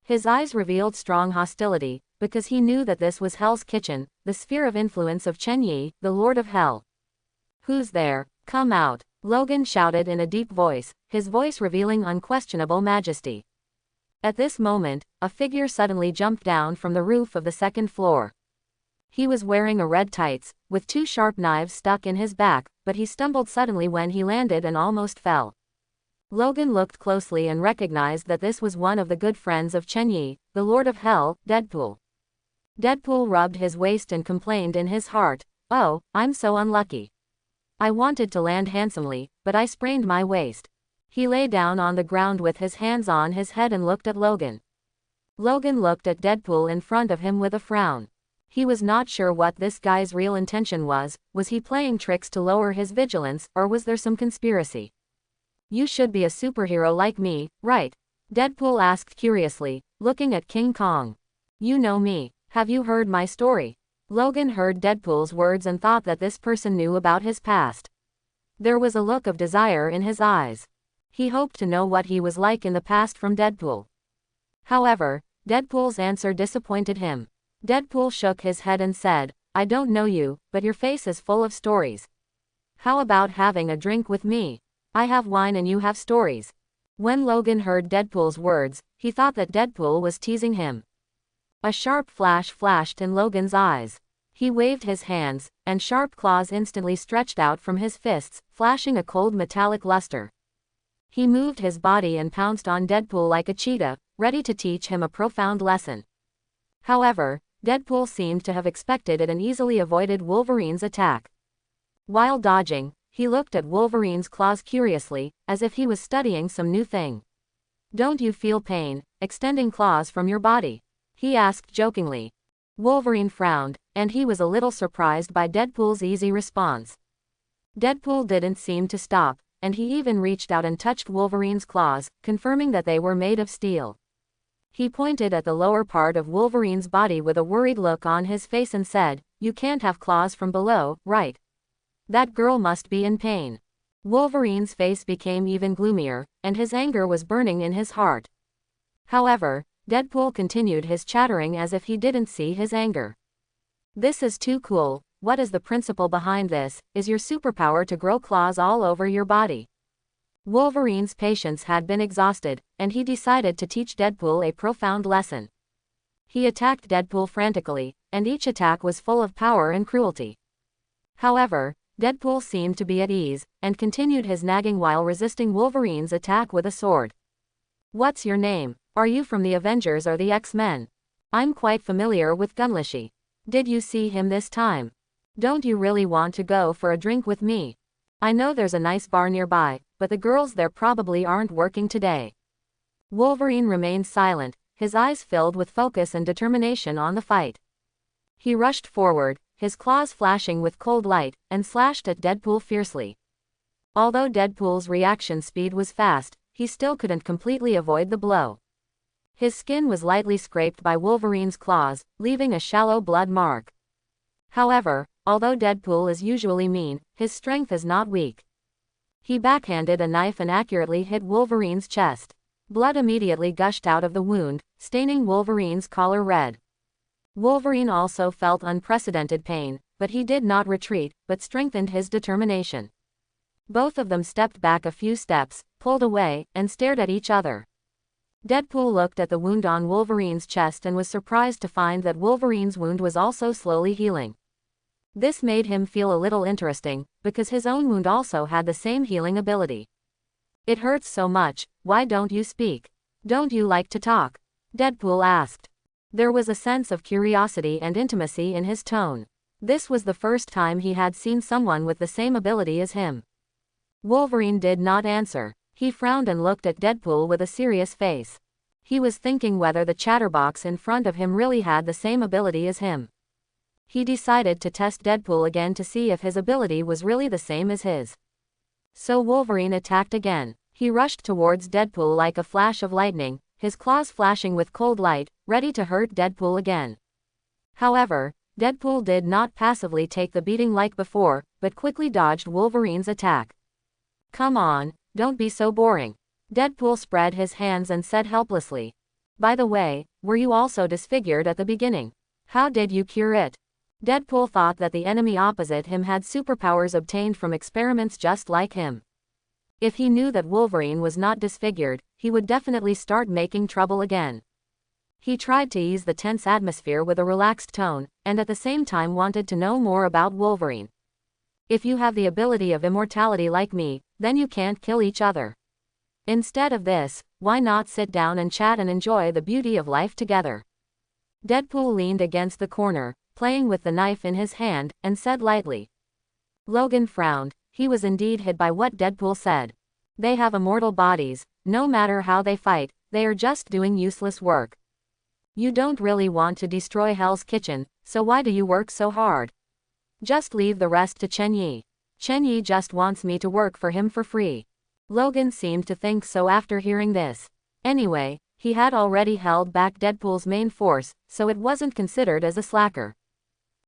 His eyes revealed strong hostility, because he knew that this was Hell's Kitchen, the sphere of influence of Chen Yi, the Lord of Hell. Who's there? Come out, Logan shouted in a deep voice, his voice revealing unquestionable majesty. At this moment, a figure suddenly jumped down from the roof of the second floor. He was wearing a red tights, with 2 sharp knives stuck in his back, but he stumbled suddenly when he landed and almost fell. Logan looked closely and recognized that this was one of the good friends of Chen Yi, the Lord of Hell, Deadpool. Deadpool rubbed his waist and complained in his heart, "Oh, I'm so unlucky. I wanted to land handsomely, but I sprained my waist." He lay down on the ground with his hands on his head and looked at Logan. Logan looked at Deadpool in front of him with a frown. He was not sure what this guy's real intention was he playing tricks to lower his vigilance, or was there some conspiracy? You should be a superhero like me, right? Deadpool asked curiously, looking at King Kong. You know me. Have you heard my story? Logan heard Deadpool's words and thought that this person knew about his past. There was a look of desire in his eyes. He hoped to know what he was like in the past from Deadpool. However, Deadpool's answer disappointed him. Deadpool shook his head and said, I don't know you, but your face is full of stories. How about having a drink with me? I have wine and you have stories. When Logan heard Deadpool's words, he thought that Deadpool was teasing him. A sharp flash flashed in Logan's eyes. He waved his hands, and sharp claws instantly stretched out from his fists, flashing a cold metallic luster. He moved his body and pounced on Deadpool like a cheetah, ready to teach him a profound lesson. However, Deadpool seemed to have expected it and easily avoided Wolverine's attack. While dodging, he looked at Wolverine's claws curiously, as if he was studying some new thing. Don't you feel pain, extending claws from your body? He asked jokingly. Wolverine frowned, and he was a little surprised by Deadpool's easy response. Deadpool didn't seem to stop, and he even reached out and touched Wolverine's claws, confirming that they were made of steel. He pointed at the lower part of Wolverine's body with a worried look on his face and said, You can't have claws from below, right? That girl must be in pain. Wolverine's face became even gloomier, and his anger was burning in his heart. However, Deadpool continued his chattering as if he didn't see his anger. This is too cool. What is the principle behind this? Is your superpower to grow claws all over your body? Wolverine's patience had been exhausted, and he decided to teach Deadpool a profound lesson. He attacked Deadpool frantically, and each attack was full of power and cruelty. However, Deadpool seemed to be at ease, and continued his nagging while resisting Wolverine's attack with a sword. What's your name? Are you from the Avengers or the X-Men? I'm quite familiar with Gunlishi. Did you see him this time? Don't you really want to go for a drink with me? I know there's a nice bar nearby, but the girls there probably aren't working today. Wolverine remained silent, his eyes filled with focus and determination on the fight. He rushed forward, his claws flashing with cold light, and slashed at Deadpool fiercely. Although Deadpool's reaction speed was fast, he still couldn't completely avoid the blow. His skin was lightly scraped by Wolverine's claws, leaving a shallow blood mark. However, although Deadpool is usually mean, his strength is not weak. He backhanded a knife and accurately hit Wolverine's chest. Blood immediately gushed out of the wound, staining Wolverine's collar red. Wolverine also felt unprecedented pain, but he did not retreat, but strengthened his determination. Both of them stepped back a few steps, pulled away, and stared at each other. Deadpool looked at the wound on Wolverine's chest and was surprised to find that Wolverine's wound was also slowly healing. This made him feel a little interesting, because his own wound also had the same healing ability. It hurts so much, why don't you speak? Don't you like to talk? Deadpool asked. There was a sense of curiosity and intimacy in his tone. This was the first time he had seen someone with the same ability as him. Wolverine did not answer. He frowned and looked at Deadpool with a serious face. He was thinking whether the chatterbox in front of him really had the same ability as him. He decided to test Deadpool again to see if his ability was really the same as his. So Wolverine attacked again. He rushed towards Deadpool like a flash of lightning, his claws flashing with cold light, ready to hurt Deadpool again. However, Deadpool did not passively take the beating like before, but quickly dodged Wolverine's attack. Come on, don't be so boring. Deadpool spread his hands and said helplessly. By the way, were you also disfigured at the beginning? How did you cure it? Deadpool thought that the enemy opposite him had superpowers obtained from experiments just like him. If he knew that Wolverine was not disfigured, he would definitely start making trouble again. He tried to ease the tense atmosphere with a relaxed tone, and at the same time wanted to know more about Wolverine. If you have the ability of immortality like me, then you can't kill each other. Instead of this, why not sit down and chat and enjoy the beauty of life together? Deadpool leaned against the corner, playing with the knife in his hand, and said lightly. Logan frowned. He was indeed hit by what Deadpool said. They have immortal bodies, no matter how they fight, they are just doing useless work. You don't really want to destroy Hell's Kitchen, so why do you work so hard? Just leave the rest to Chen Yi. Chen Yi just wants me to work for him for free. Logan seemed to think so after hearing this. Anyway, he had already held back Deadpool's main force, so it wasn't considered as a slacker.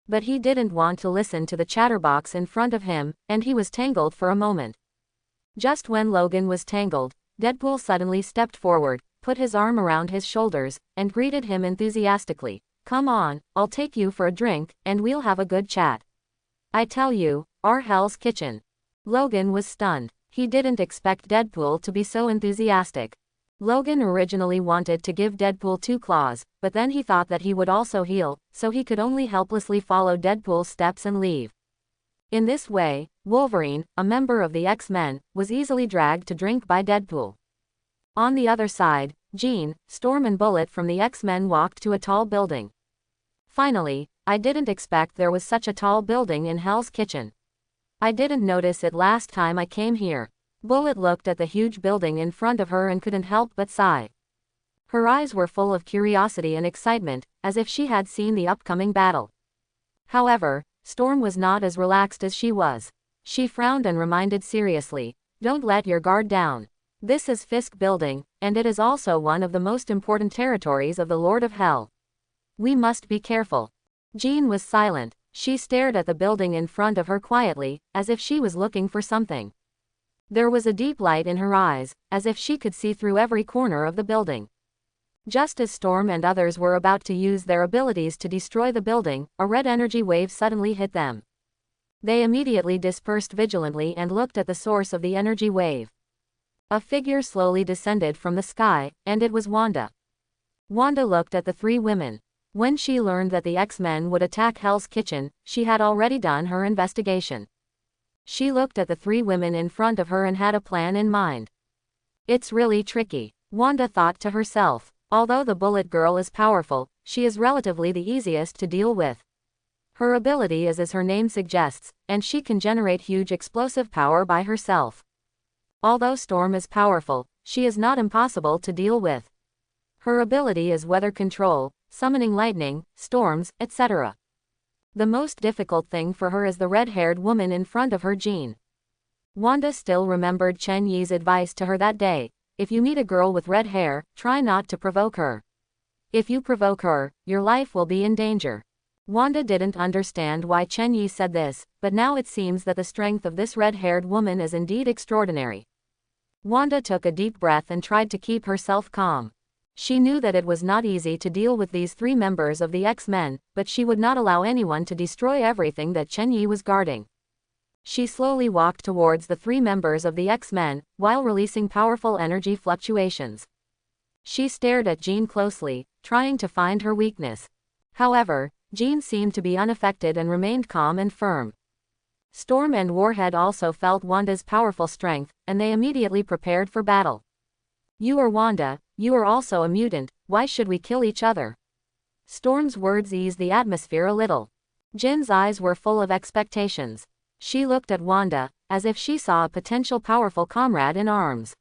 But he didn't want to listen to the chatterbox in front of him, and he was tangled for a moment. Just when Logan was tangled, Deadpool suddenly stepped forward, put his arm around his shoulders, and greeted him enthusiastically. Come on, I'll take you for a drink, and we'll have a good chat. I tell you, our Hell's Kitchen. Logan was stunned. He didn't expect Deadpool to be so enthusiastic. Logan originally wanted to give Deadpool 2 claws, but then he thought that he would also heal, so he could only helplessly follow Deadpool's steps and leave. In this way, Wolverine, a member of the X-Men, was easily dragged to drink by Deadpool. On the other side, Jean, Storm and Bullet from the X-Men walked to a tall building. Finally, I didn't expect there was such a tall building in Hell's Kitchen. I didn't notice it last time I came here. Bullet looked at the huge building in front of her and couldn't help but sigh. Her eyes were full of curiosity and excitement, as if she had seen the upcoming battle. However, Storm was not as relaxed as she was. She frowned and reminded seriously, don't let your guard down. This is Fisk Building, and it is also one of the most important territories of the Lord of Hell. We must be careful. Jean was silent. She stared at the building in front of her quietly, as if she was looking for something. There was a deep light in her eyes, as if she could see through every corner of the building. Just as Storm and others were about to use their abilities to destroy the building, a red energy wave suddenly hit them. They immediately dispersed vigilantly and looked at the source of the energy wave. A figure slowly descended from the sky, and it was Wanda. Wanda looked at the three women. When she learned that the X-Men would attack Hell's Kitchen, she had already done her investigation. She looked at the three women in front of her and had a plan in mind. It's really tricky, Wanda thought to herself. Although the Bullet Girl is powerful, she is relatively the easiest to deal with. Her ability is as her name suggests, and she can generate huge explosive power by herself. Although Storm is powerful, she is not impossible to deal with. Her ability is weather control, summoning lightning, storms, etc. The most difficult thing for her is the red-haired woman in front of her, Jean. Wanda still remembered Chen Yi's advice to her that day: if you meet a girl with red hair, try not to provoke her. If you provoke her, your life will be in danger. Wanda didn't understand why Chen Yi said this, but now it seems that the strength of this red-haired woman is indeed extraordinary. Wanda took a deep breath and tried to keep herself calm. She knew that it was not easy to deal with these three members of the X-Men, but she would not allow anyone to destroy everything that Chen Yi was guarding. She slowly walked towards the three members of the X-Men, while releasing powerful energy fluctuations. She stared at Jean closely, trying to find her weakness. However, Jean seemed to be unaffected and remained calm and firm. Storm and Warhead also felt Wanda's powerful strength, and they immediately prepared for battle. You are Wanda, you are also a mutant, why should we kill each other? Storm's words eased the atmosphere a little. Jin's eyes were full of expectations. She looked at Wanda, as if she saw a potential powerful comrade in arms.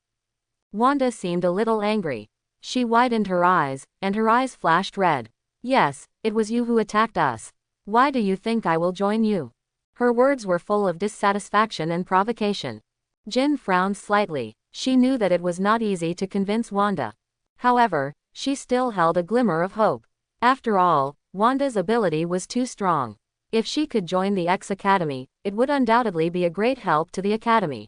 Wanda seemed a little angry. She widened her eyes, and her eyes flashed red. Yes, it was you who attacked us. Why do you think I will join you? Her words were full of dissatisfaction and provocation. Jin frowned slightly. She knew that it was not easy to convince Wanda. However, she still held a glimmer of hope. After all, Wanda's ability was too strong. If she could join the X Academy, it would undoubtedly be a great help to the Academy.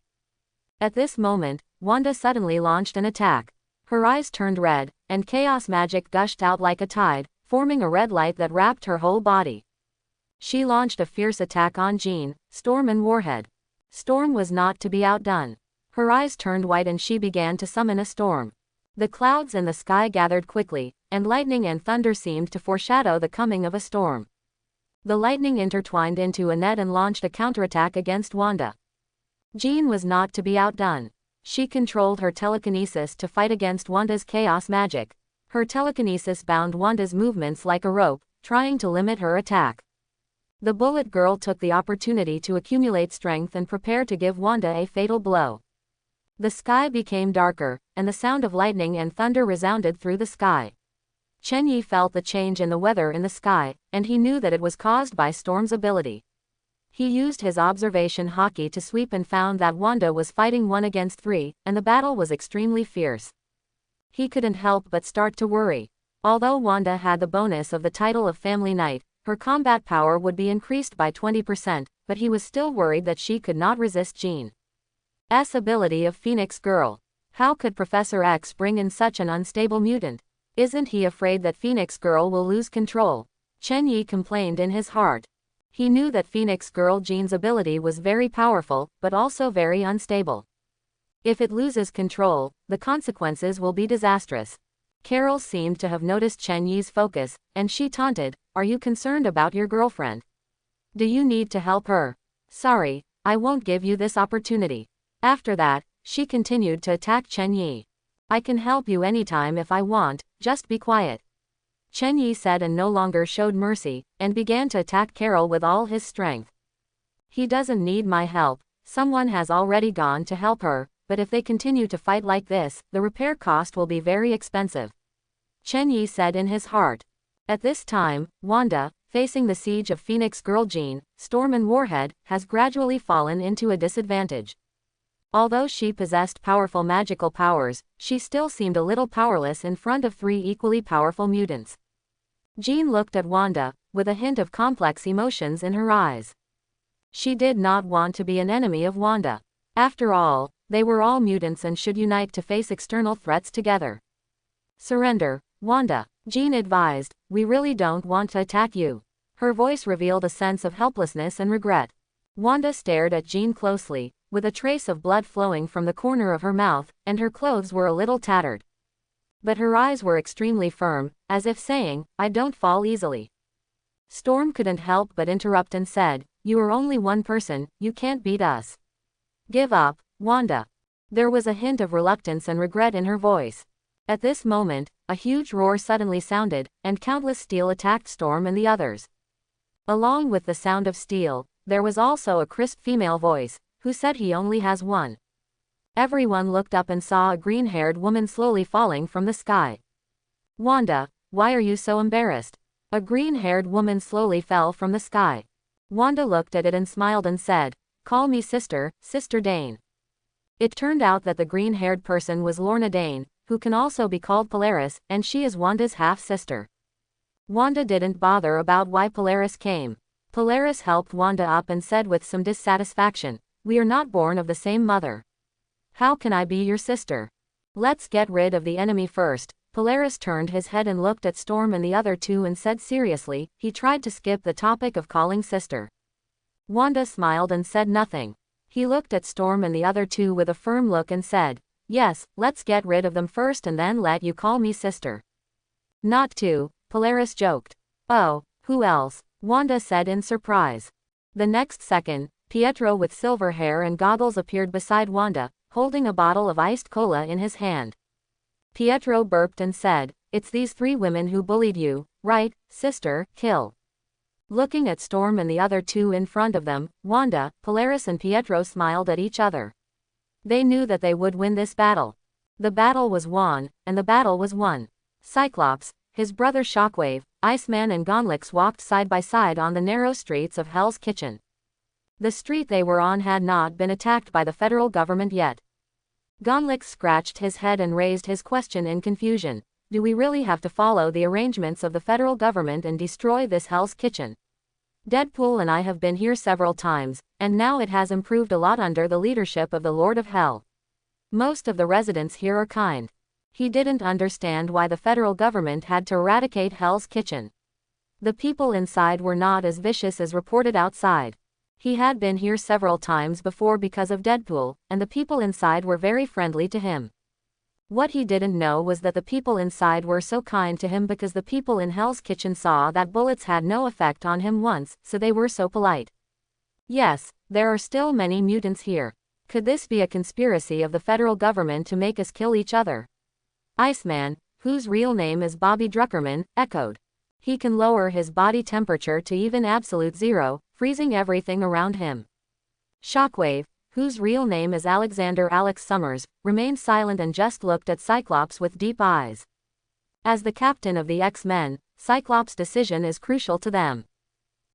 At this moment, Wanda suddenly launched an attack. Her eyes turned red, and chaos magic gushed out like a tide, forming a red light that wrapped her whole body. She launched a fierce attack on Jean, Storm and Warhead. Storm was not to be outdone. Her eyes turned white and she began to summon a storm. The clouds in the sky gathered quickly, and lightning and thunder seemed to foreshadow the coming of a storm. The lightning intertwined into a net and launched a counterattack against Wanda. Jean was not to be outdone. She controlled her telekinesis to fight against Wanda's chaos magic. Her telekinesis bound Wanda's movements like a rope, trying to limit her attack. The Bullet Girl took the opportunity to accumulate strength and prepare to give Wanda a fatal blow. The sky became darker, and the sound of lightning and thunder resounded through the sky. Chen Yi felt the change in the weather in the sky, and he knew that it was caused by Storm's ability. He used his observation hockey to sweep and found that Wanda was fighting 1 against 3, and the battle was extremely fierce. He couldn't help but start to worry. Although Wanda had the bonus of the title of Family Knight, her combat power would be increased by 20%, but he was still worried that she could not resist Jean's ability of Phoenix Girl. How could Professor X bring in such an unstable mutant? Isn't he afraid that Phoenix Girl will lose control? Chen Yi complained in his heart. He knew that Phoenix Girl Jean's ability was very powerful, but also very unstable. If it loses control, the consequences will be disastrous. Carol seemed to have noticed Chen Yi's focus, and she taunted, "Are you concerned about your girlfriend? Do you need to help her? Sorry, I won't give you this opportunity." After that, she continued to attack Chen Yi. "I can help you anytime if I want, just be quiet." Chen Yi said and no longer showed mercy, and began to attack Carol with all his strength. "He doesn't need my help, someone has already gone to help her, but if they continue to fight like this, the repair cost will be very expensive," Chen Yi said in his heart. At this time, Wanda, facing the siege of Phoenix Girl Jean, Storm and Warhead, has gradually fallen into a disadvantage. Although she possessed powerful magical powers, she still seemed a little powerless in front of 3 equally powerful mutants. Jean looked at Wanda, with a hint of complex emotions in her eyes. She did not want to be an enemy of Wanda. After all, they were all mutants and should unite to face external threats together. "Surrender, Wanda, Jean advised, we really don't want to attack you. Her voice revealed a sense of helplessness and regret. Wanda stared at Jean closely, with a trace of blood flowing from the corner of her mouth, and her clothes were a little tattered. But her eyes were extremely firm, as if saying, I don't fall easily. Storm couldn't help but interrupt and said, you are only one person, you can't beat us. Give up, Wanda. There was a hint of reluctance and regret in her voice. At this moment, a huge roar suddenly sounded, and countless steel attacked Storm and the others. Along with the sound of steel, there was also a crisp female voice, who said he only has one. Everyone looked up and saw a green-haired woman slowly falling from the sky. Wanda, why are you so embarrassed? A green-haired woman slowly fell from the sky. Wanda looked at it and smiled and said, call me sister, Sister Dane. It turned out that the green-haired person was Lorna Dane, who can also be called Polaris, and she is Wanda's half-sister. Wanda didn't bother about why Polaris came. Polaris helped Wanda up and said with some dissatisfaction, we are not born of the same mother. How can I be your sister? Let's get rid of the enemy first. Polaris turned his head and looked at Storm and the other two and said seriously, he tried to skip the topic of calling sister. Wanda smiled and said nothing. He looked at Storm and the other two with a firm look and said, yes, let's get rid of them first and then let you call me sister. Not to, Polaris joked. Oh, who else? Wanda said in surprise. The next second, Pietro with silver hair and goggles appeared beside Wanda, holding a bottle of iced cola in his hand. Pietro burped and said, it's these three women who bullied you, right, sister, kill. Looking at Storm and the other two in front of them, Wanda, Polaris and Pietro smiled at each other. They knew that they would win this battle. The battle was won, and the battle was won. Cyclops, his brother Shockwave, Iceman and Gonlix walked side by side on the narrow streets of Hell's Kitchen. The street they were on had not been attacked by the federal government yet. Gonlix scratched his head and raised his question in confusion. Do we really have to follow the arrangements of the federal government and destroy this Hell's Kitchen? Deadpool and I have been here several times, and now it has improved a lot under the leadership of the Lord of Hell. Most of the residents here are kind. He didn't understand why the federal government had to eradicate Hell's Kitchen. The people inside were not as vicious as reported outside. He had been here several times before because of Deadpool, and the people inside were very friendly to him. What he didn't know was that the people inside were so kind to him because the people in Hell's Kitchen saw that bullets had no effect on him once, so they were so polite. Yes, there are still many mutants here. Could this be a conspiracy of the federal government to make us kill each other? Iceman, whose real name is Bobby Druckerman, echoed. He can lower his body temperature to even absolute zero, freezing everything around him. Shockwave, whose real name is Alexander Alex Summers, remained silent and just looked at Cyclops with deep eyes. As the captain of the X-Men, Cyclops' decision is crucial to them.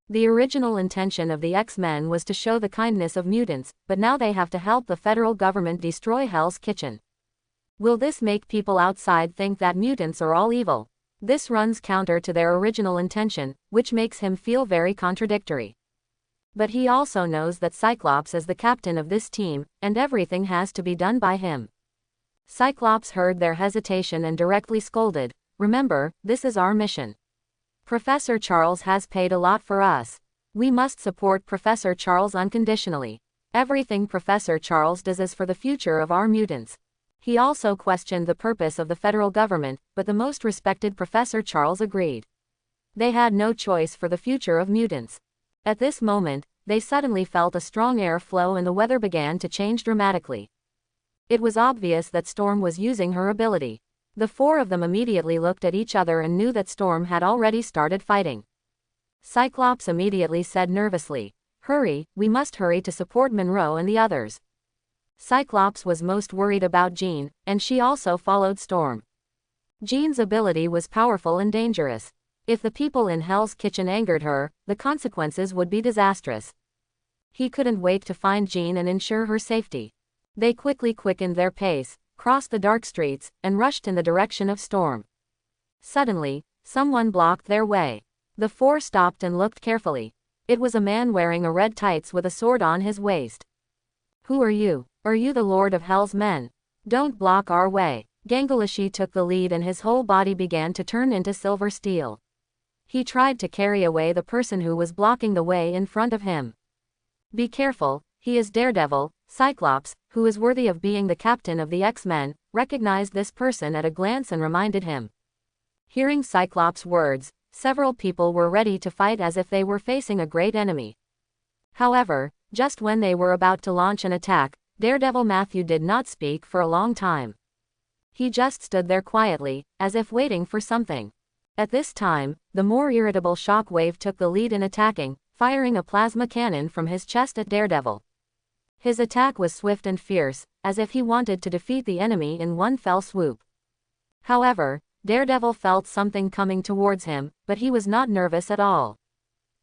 The original intention of the X-Men was to show the kindness of mutants, but now they have to help the federal government destroy Hell's Kitchen. Will this make people outside think that mutants are all evil? This runs counter to their original intention, which makes him feel very contradictory. But he also knows that Cyclops is the captain of this team, and everything has to be done by him. Cyclops heard their hesitation and directly scolded, remember, this is our mission. Professor Charles has paid a lot for us. We must support Professor Charles unconditionally. Everything Professor Charles does is for the future of our mutants. He also questioned the purpose of the federal government, but the most respected Professor Charles agreed. They had no choice for the future of mutants. At this moment, they suddenly felt a strong air flow and the weather began to change dramatically. It was obvious that Storm was using her ability. The four of them immediately looked at each other and knew that Storm had already started fighting. Cyclops immediately said nervously, hurry, we must hurry to support Monroe and the others. Cyclops was most worried about Jean, and she also followed Storm. Jean's ability was powerful and dangerous. If the people in Hell's Kitchen angered her, the consequences would be disastrous. He couldn't wait to find Jean and ensure her safety. They quickly quickened their pace, crossed the dark streets, and rushed in the direction of Storm. Suddenly, someone blocked their way. The four stopped and looked carefully. It was a man wearing a red tights with a sword on his waist. Who are you? Are you the Lord of Hell's men? Don't block our way. Gangalashi took the lead and his whole body began to turn into silver steel. He tried to carry away the person who was blocking the way in front of him. Be careful, he is Daredevil. Cyclops, who is worthy of being the captain of the X-Men, recognized this person at a glance and reminded him. Hearing Cyclops' words, several people were ready to fight as if they were facing a great enemy. However, just when they were about to launch an attack, Daredevil Matthew did not speak for a long time. He just stood there quietly, as if waiting for something. At this time, the more irritable Shockwave took the lead in attacking, firing a plasma cannon from his chest at Daredevil. His attack was swift and fierce, as if he wanted to defeat the enemy in one fell swoop. However, Daredevil felt something coming towards him, but he was not nervous at all.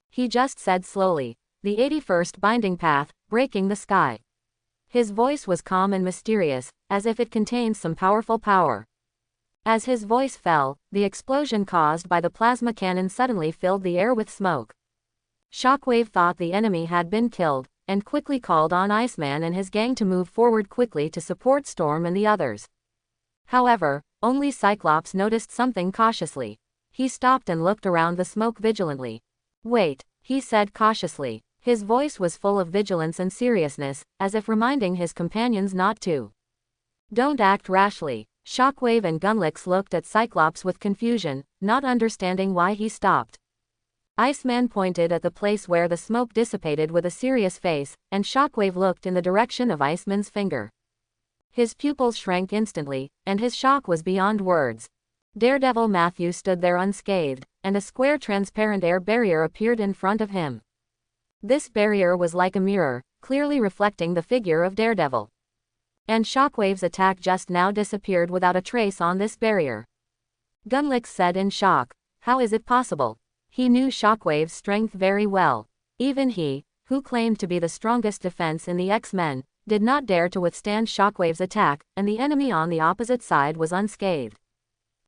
He just said slowly, "The 81st binding path, breaking the sky." His voice was calm and mysterious, as if it contained some powerful power. As his voice fell, the explosion caused by the plasma cannon suddenly filled the air with smoke. Shockwave thought the enemy had been killed, and quickly called on Iceman and his gang to move forward quickly to support Storm and the others. However, only Cyclops noticed something cautiously. He stopped and looked around the smoke vigilantly. "Wait," he said cautiously. His voice was full of vigilance and seriousness, as if reminding his companions not to. "Don't act rashly." Shockwave and Gunlix looked at Cyclops with confusion, not understanding why he stopped. Iceman pointed at the place where the smoke dissipated with a serious face, and Shockwave looked in the direction of Iceman's finger. His pupils shrank instantly, and his shock was beyond words. Daredevil Matthew stood there unscathed, and a square transparent air barrier appeared in front of him. This barrier was like a mirror, clearly reflecting the figure of Daredevil. And Shockwave's attack just now disappeared without a trace on this barrier. Gunlix said in shock, "How is it possible?" He knew Shockwave's strength very well. Even he, who claimed to be the strongest defense in the X-Men, did not dare to withstand Shockwave's attack, and the enemy on the opposite side was unscathed.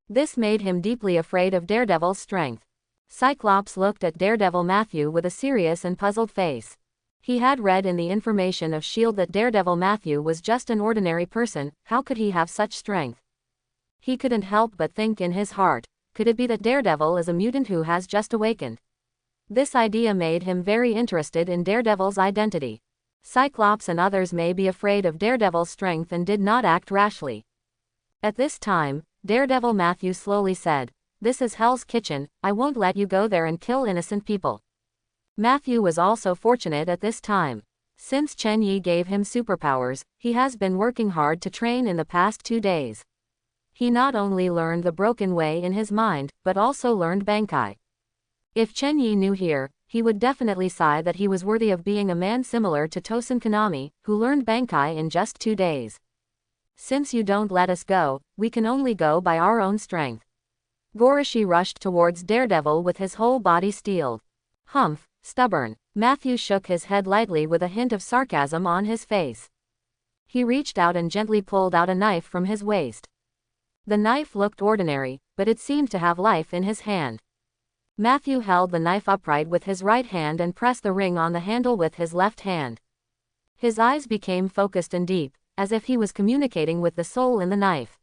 This made him deeply afraid of Daredevil's strength. Cyclops looked at Daredevil Matthew with a serious and puzzled face. He had read in the information of S.H.I.E.L.D. that Daredevil Matthew was just an ordinary person. How could he have such strength? He couldn't help but think in his heart, could it be that Daredevil is a mutant who has just awakened? This idea made him very interested in Daredevil's identity. Cyclops and others may be afraid of Daredevil's strength and did not act rashly. At this time, Daredevil Matthew slowly said, "This is Hell's Kitchen, I won't let you go there and kill innocent people." Matthew was also fortunate at this time. Since Chen Yi gave him superpowers, he has been working hard to train in the past 2 days. He not only learned the broken way in his mind, but also learned Bankai. If Chen Yi knew here, he would definitely sigh that he was worthy of being a man similar to Tosin Konami, who learned Bankai in just 2 days. "Since you don't let us go, we can only go by our own strength." Goroshi rushed towards Daredevil with his whole body steeled. "Humph, stubborn." Matthew shook his head lightly with a hint of sarcasm on his face. He reached out and gently pulled out a knife from his waist. The knife looked ordinary, but it seemed to have life in his hand. Matthew held the knife upright with his right hand and pressed the ring on the handle with his left hand. His eyes became focused and deep, as if he was communicating with the soul in the knife.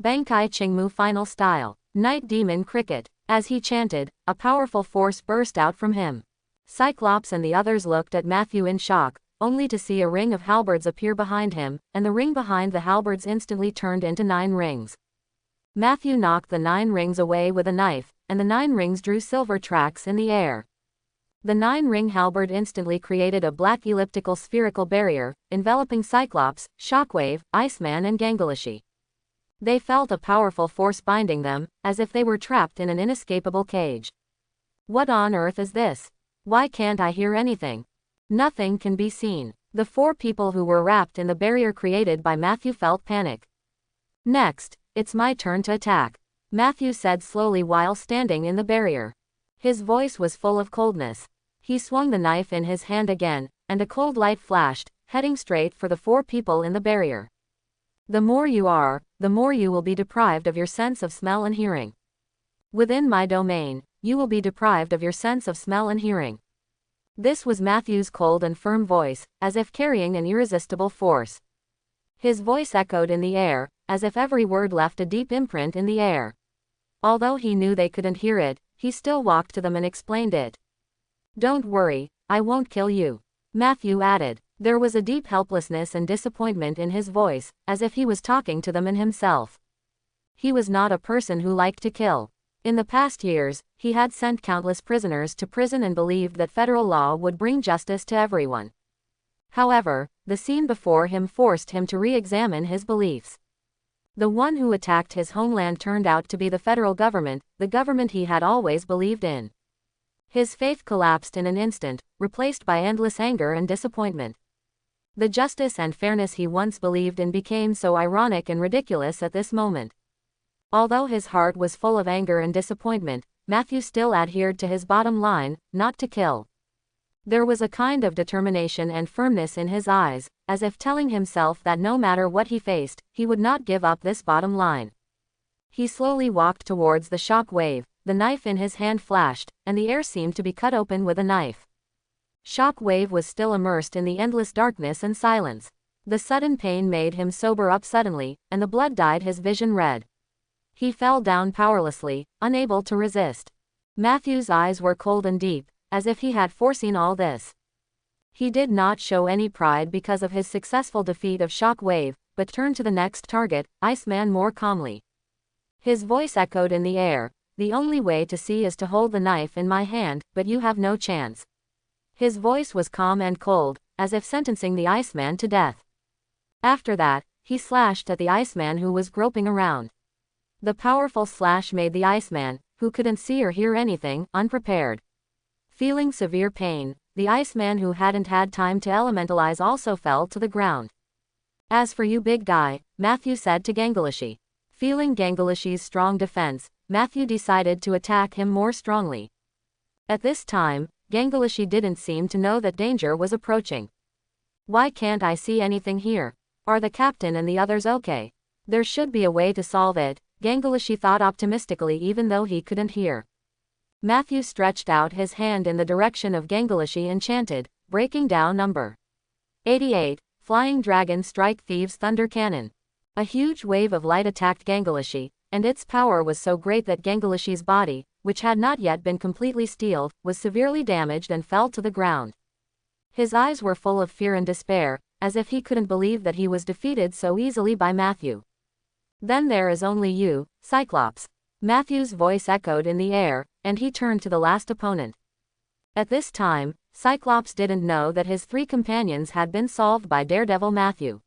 Bankai Chingmu Final Style, Night Demon Cricket. As he chanted, a powerful force burst out from him. Cyclops and the others looked at Matthew in shock, only to see a ring of halberds appear behind him, and the ring behind the halberds instantly turned into 9 rings. Matthew knocked the 9 rings away with a knife, and the 9 rings drew silver tracks in the air. The 9-ring halberd instantly created a black elliptical spherical barrier, enveloping Cyclops, Shockwave, Iceman and Gangalashi. They felt a powerful force binding them, as if they were trapped in an inescapable cage. What on earth is this? Why can't I hear anything? Nothing can be seen. The 4 people who were wrapped in the barrier created by Matthew felt panic. Next, it's my turn to attack, Matthew said slowly while standing in the barrier. His voice was full of coldness. He swung the knife in his hand again, and a cold light flashed, heading straight for the 4 people in the barrier. The more you are, the more you will be deprived of your sense of smell and hearing. Within my domain, you will be deprived of your sense of smell and hearing. This was Matthew's cold and firm voice, as if carrying an irresistible force. His voice echoed in the air, as if every word left a deep imprint in the air. Although he knew they couldn't hear it, he still walked to them and explained it. "Don't worry, I won't kill you," Matthew added. There was a deep helplessness and disappointment in his voice, as if he was talking to them and himself. He was not a person who liked to kill. In the past years, he had sent countless prisoners to prison and believed that federal law would bring justice to everyone. However, the scene before him forced him to re-examine his beliefs. The one who attacked his homeland turned out to be the federal government, the government he had always believed in. His faith collapsed in an instant, replaced by endless anger and disappointment. The justice and fairness he once believed in became so ironic and ridiculous at this moment. Although his heart was full of anger and disappointment, Matthew still adhered to his bottom line, not to kill. There was a kind of determination and firmness in his eyes, as if telling himself that no matter what he faced, he would not give up this bottom line. He slowly walked towards the shock wave, the knife in his hand flashed, and the air seemed to be cut open with a knife. Shock wave was still immersed in the endless darkness and silence. The sudden pain made him sober up suddenly, and the blood dyed his vision red. He fell down powerlessly, unable to resist. Matthew's eyes were cold and deep, as if he had foreseen all this. He did not show any pride because of his successful defeat of Shock Wave, but turned to the next target, Iceman, more calmly. His voice echoed in the air. "The only way to see is to hold the knife in my hand, but you have no chance." His voice was calm and cold, as if sentencing the Iceman to death. After that, he slashed at the Iceman who was groping around. The powerful slash made the Iceman, who couldn't see or hear anything, unprepared. Feeling severe pain, the Iceman who hadn't had time to elementalize also fell to the ground. "As for you, big guy," Matthew said to Gangalashi. Feeling Gangalashi's strong defense, Matthew decided to attack him more strongly. At this time, Gangalashi didn't seem to know that danger was approaching. "Why can't I see anything here? Are the captain and the others okay? There should be a way to solve it," Gangalashi thought optimistically even though he couldn't hear. Matthew stretched out his hand in the direction of Gangalashi and chanted, "Breaking down number 88, Flying Dragon Strike Thieves Thunder Cannon." A huge wave of light attacked Gangalashi, and its power was so great that Gangalashi's body, which had not yet been completely steeled, was severely damaged and fell to the ground. His eyes were full of fear and despair, as if he couldn't believe that he was defeated so easily by Matthew. "Then there is only you, Cyclops." Matthew's voice echoed in the air, and he turned to the last opponent. At this time, Cyclops didn't know that his 3 companions had been solved by Daredevil Matthew.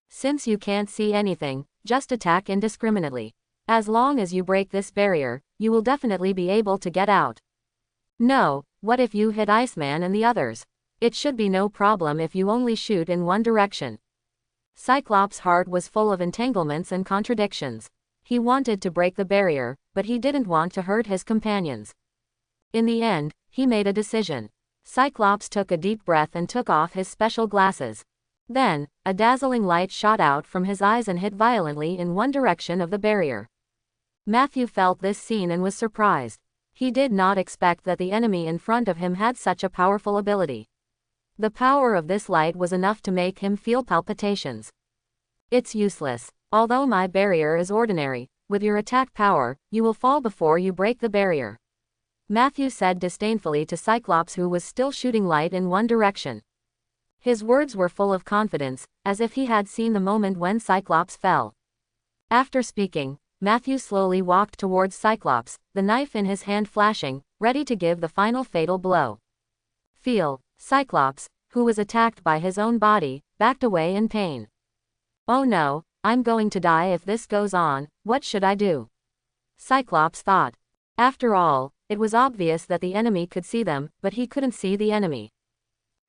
"Since you can't see anything, just attack indiscriminately. As long as you break this barrier, you will definitely be able to get out." "No, what if you hit Iceman and the others? It should be no problem if you only shoot in one direction." Cyclops' heart was full of entanglements and contradictions. He wanted to break the barrier, but he didn't want to hurt his companions. In the end, he made a decision. Cyclops took a deep breath and took off his special glasses. Then, a dazzling light shot out from his eyes and hit violently in one direction of the barrier. Matthew felt this scene and was surprised. He did not expect that the enemy in front of him had such a powerful ability. The power of this light was enough to make him feel palpitations. "It's useless. Although my barrier is ordinary, with your attack power, you will fall before you break the barrier," Matthew said disdainfully to Cyclops, who was still shooting light in one direction. His words were full of confidence, as if he had seen the moment when Cyclops fell. After speaking, Matthew slowly walked towards Cyclops, the knife in his hand flashing, ready to give the final fatal blow. "Feel." Cyclops, who was attacked by his own body, backed away in pain. "Oh no, I'm going to die if this goes on. What should I do?" Cyclops thought. After all, it was obvious that the enemy could see them, but he couldn't see the enemy.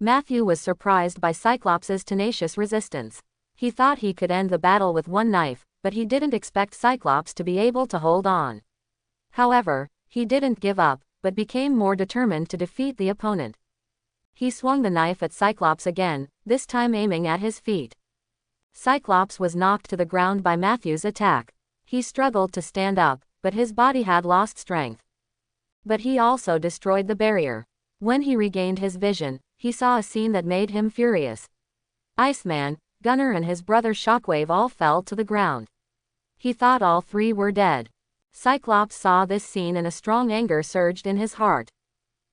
Matthew was surprised by Cyclops's tenacious resistance. He thought he could end the battle with one knife, but he didn't expect Cyclops to be able to hold on. However, he didn't give up, but became more determined to defeat the opponent. He swung the knife at Cyclops again, this time aiming at his feet. Cyclops was knocked to the ground by Matthew's attack. He struggled to stand up, but his body had lost strength. But he also destroyed the barrier. When he regained his vision, he saw a scene that made him furious. Iceman, Gunner and his brother Shockwave all fell to the ground. He thought all three were dead. Cyclops saw this scene and a strong anger surged in his heart.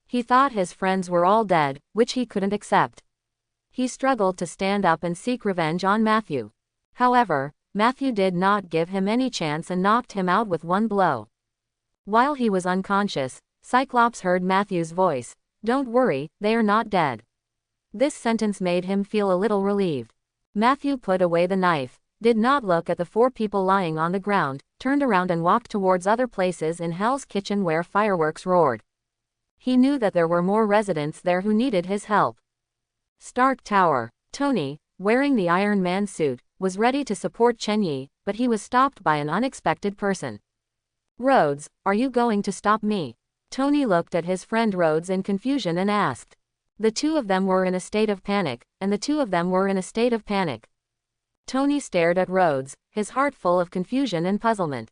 He thought his friends were all dead, which he couldn't accept. He struggled to stand up and seek revenge on Matthew. However, Matthew did not give him any chance and knocked him out with one blow. While he was unconscious, Cyclops heard Matthew's voice. "Don't worry, they are not dead." This sentence made him feel a little relieved. Matthew put away the knife, did not look at the four people lying on the ground, turned around and walked towards other places in Hell's Kitchen where fireworks roared. He knew that there were more residents there who needed his help. Stark Tower. Tony, wearing the Iron Man suit, was ready to support Chen-Yi, but he was stopped by an unexpected person. "Rhodes, are you going to stop me?" Tony looked at his friend Rhodes in confusion and asked. The two of them were in a state of panic, and the two of them were in a state of panic. Tony stared at Rhodes, his heart full of confusion and puzzlement.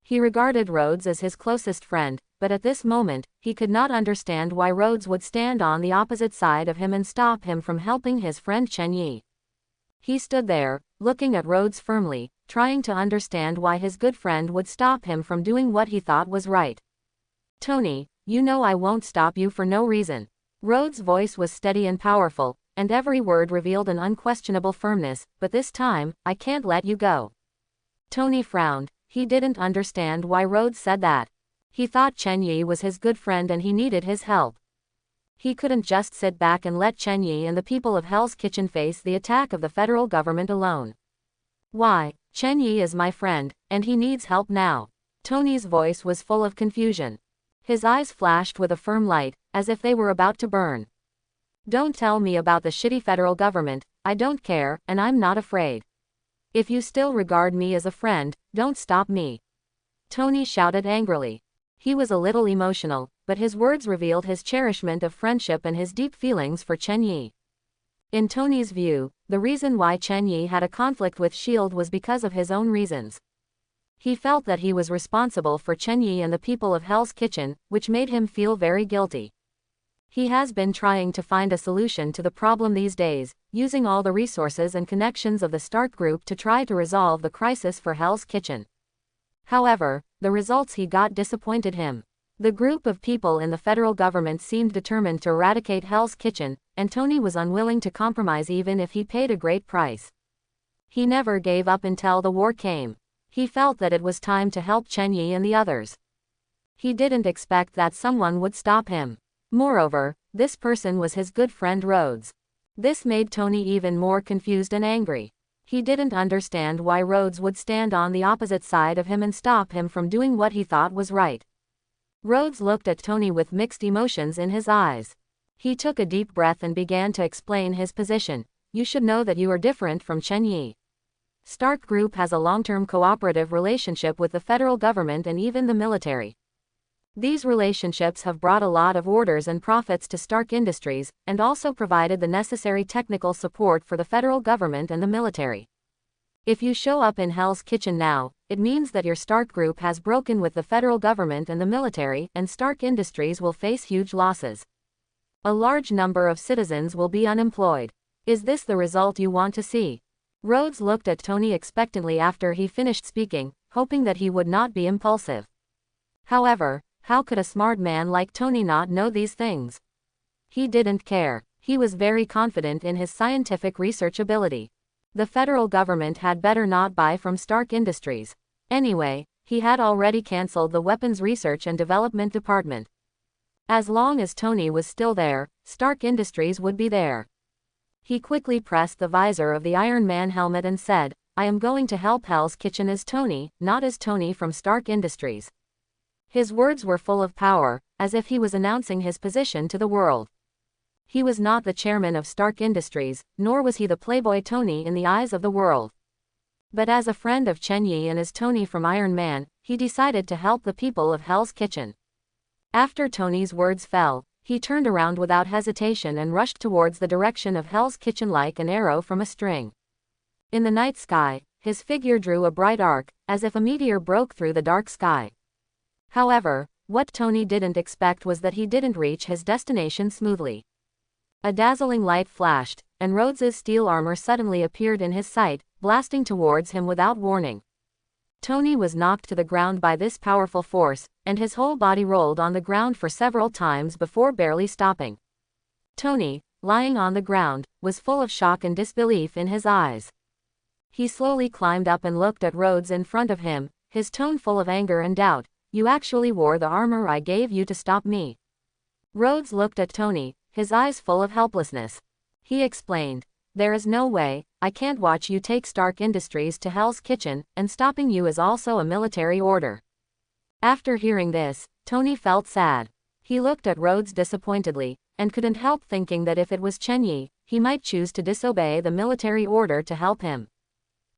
He regarded Rhodes as his closest friend, but at this moment, he could not understand why Rhodes would stand on the opposite side of him and stop him from helping his friend Chen-Yi. He stood there, looking at Rhodes firmly, trying to understand why his good friend would stop him from doing what he thought was right. "Tony, you know I won't stop you for no reason." Rhodes' voice was steady and powerful, and every word revealed an unquestionable firmness, "but this time, I can't let you go." Tony frowned. He didn't understand why Rhodes said that. He thought Chen-Yi was his good friend and he needed his help. He couldn't just sit back and let Chen-Yi and the people of Hell's Kitchen face the attack of the federal government alone. "Why, Chen-Yi is my friend, and he needs help now." Tony's voice was full of confusion. His eyes flashed with a firm light, as if they were about to burn. "Don't tell me about the shitty federal government, I don't care, and I'm not afraid. If you still regard me as a friend, don't stop me." Tony shouted angrily. He was a little emotional, but his words revealed his cherishment of friendship and his deep feelings for Chen-Yi. In Tony's view, the reason why Chen-Yi had a conflict with S.H.I.E.L.D. was because of his own reasons. He felt that he was responsible for Chen-Yi and the people of Hell's Kitchen, which made him feel very guilty. He has been trying to find a solution to the problem these days, using all the resources and connections of the Stark Group to try to resolve the crisis for Hell's Kitchen. However, the results he got disappointed him. The group of people in the federal government seemed determined to eradicate Hell's Kitchen, and Tony was unwilling to compromise even if he paid a great price. He never gave up until the war came. He felt that it was time to help Chen-Yi and the others. He didn't expect that someone would stop him. Moreover, this person was his good friend Rhodes. This made Tony even more confused and angry. He didn't understand why Rhodes would stand on the opposite side of him and stop him from doing what he thought was right. Rhodes looked at Tony with mixed emotions in his eyes. He took a deep breath and began to explain his position. "You should know that you are different from Chen-Yi. Stark Group has a long-term cooperative relationship with the federal government and even the military. These relationships have brought a lot of orders and profits to Stark Industries, and also provided the necessary technical support for the federal government and the military. If you show up in Hell's Kitchen now, it means that your Stark Group has broken with the federal government and the military, and Stark Industries will face huge losses. A large number of citizens will be unemployed. Is this the result you want to see?" Rhodes looked at Tony expectantly after he finished speaking, hoping that he would not be impulsive. However, how could a smart man like Tony not know these things? He didn't care. He was very confident in his scientific research ability. The federal government had better not buy from Stark Industries. Anyway, he had already cancelled the Weapons Research and Development Department. As long as Tony was still there, Stark Industries would be there. He quickly pressed the visor of the Iron Man helmet and said, "I am going to help Hell's Kitchen as Tony, not as Tony from Stark Industries." His words were full of power, as if he was announcing his position to the world. He was not the chairman of Stark Industries, nor was he the playboy Tony in the eyes of the world. But as a friend of Chen-Yi and as Tony from Iron Man, he decided to help the people of Hell's Kitchen. After Tony's words fell, he turned around without hesitation and rushed towards the direction of Hell's Kitchen like an arrow from a string. In the night sky, his figure drew a bright arc, as if a meteor broke through the dark sky. However, what Tony didn't expect was that he didn't reach his destination smoothly. A dazzling light flashed, and Rhodes's steel armor suddenly appeared in his sight, blasting towards him without warning. Tony was knocked to the ground by this powerful force, and his whole body rolled on the ground for several times before barely stopping. Tony, lying on the ground, was full of shock and disbelief in his eyes. He slowly climbed up and looked at Rhodes in front of him, his tone full of anger and doubt. "You actually wore the armor I gave you to stop me." Rhodes looked at Tony, his eyes full of helplessness. He explained, "There is no way, I can't watch you take Stark Industries to Hell's Kitchen, and stopping you is also a military order." After hearing this, Tony felt sad. He looked at Rhodes disappointedly, and couldn't help thinking that if it was Chen Yi, he might choose to disobey the military order to help him.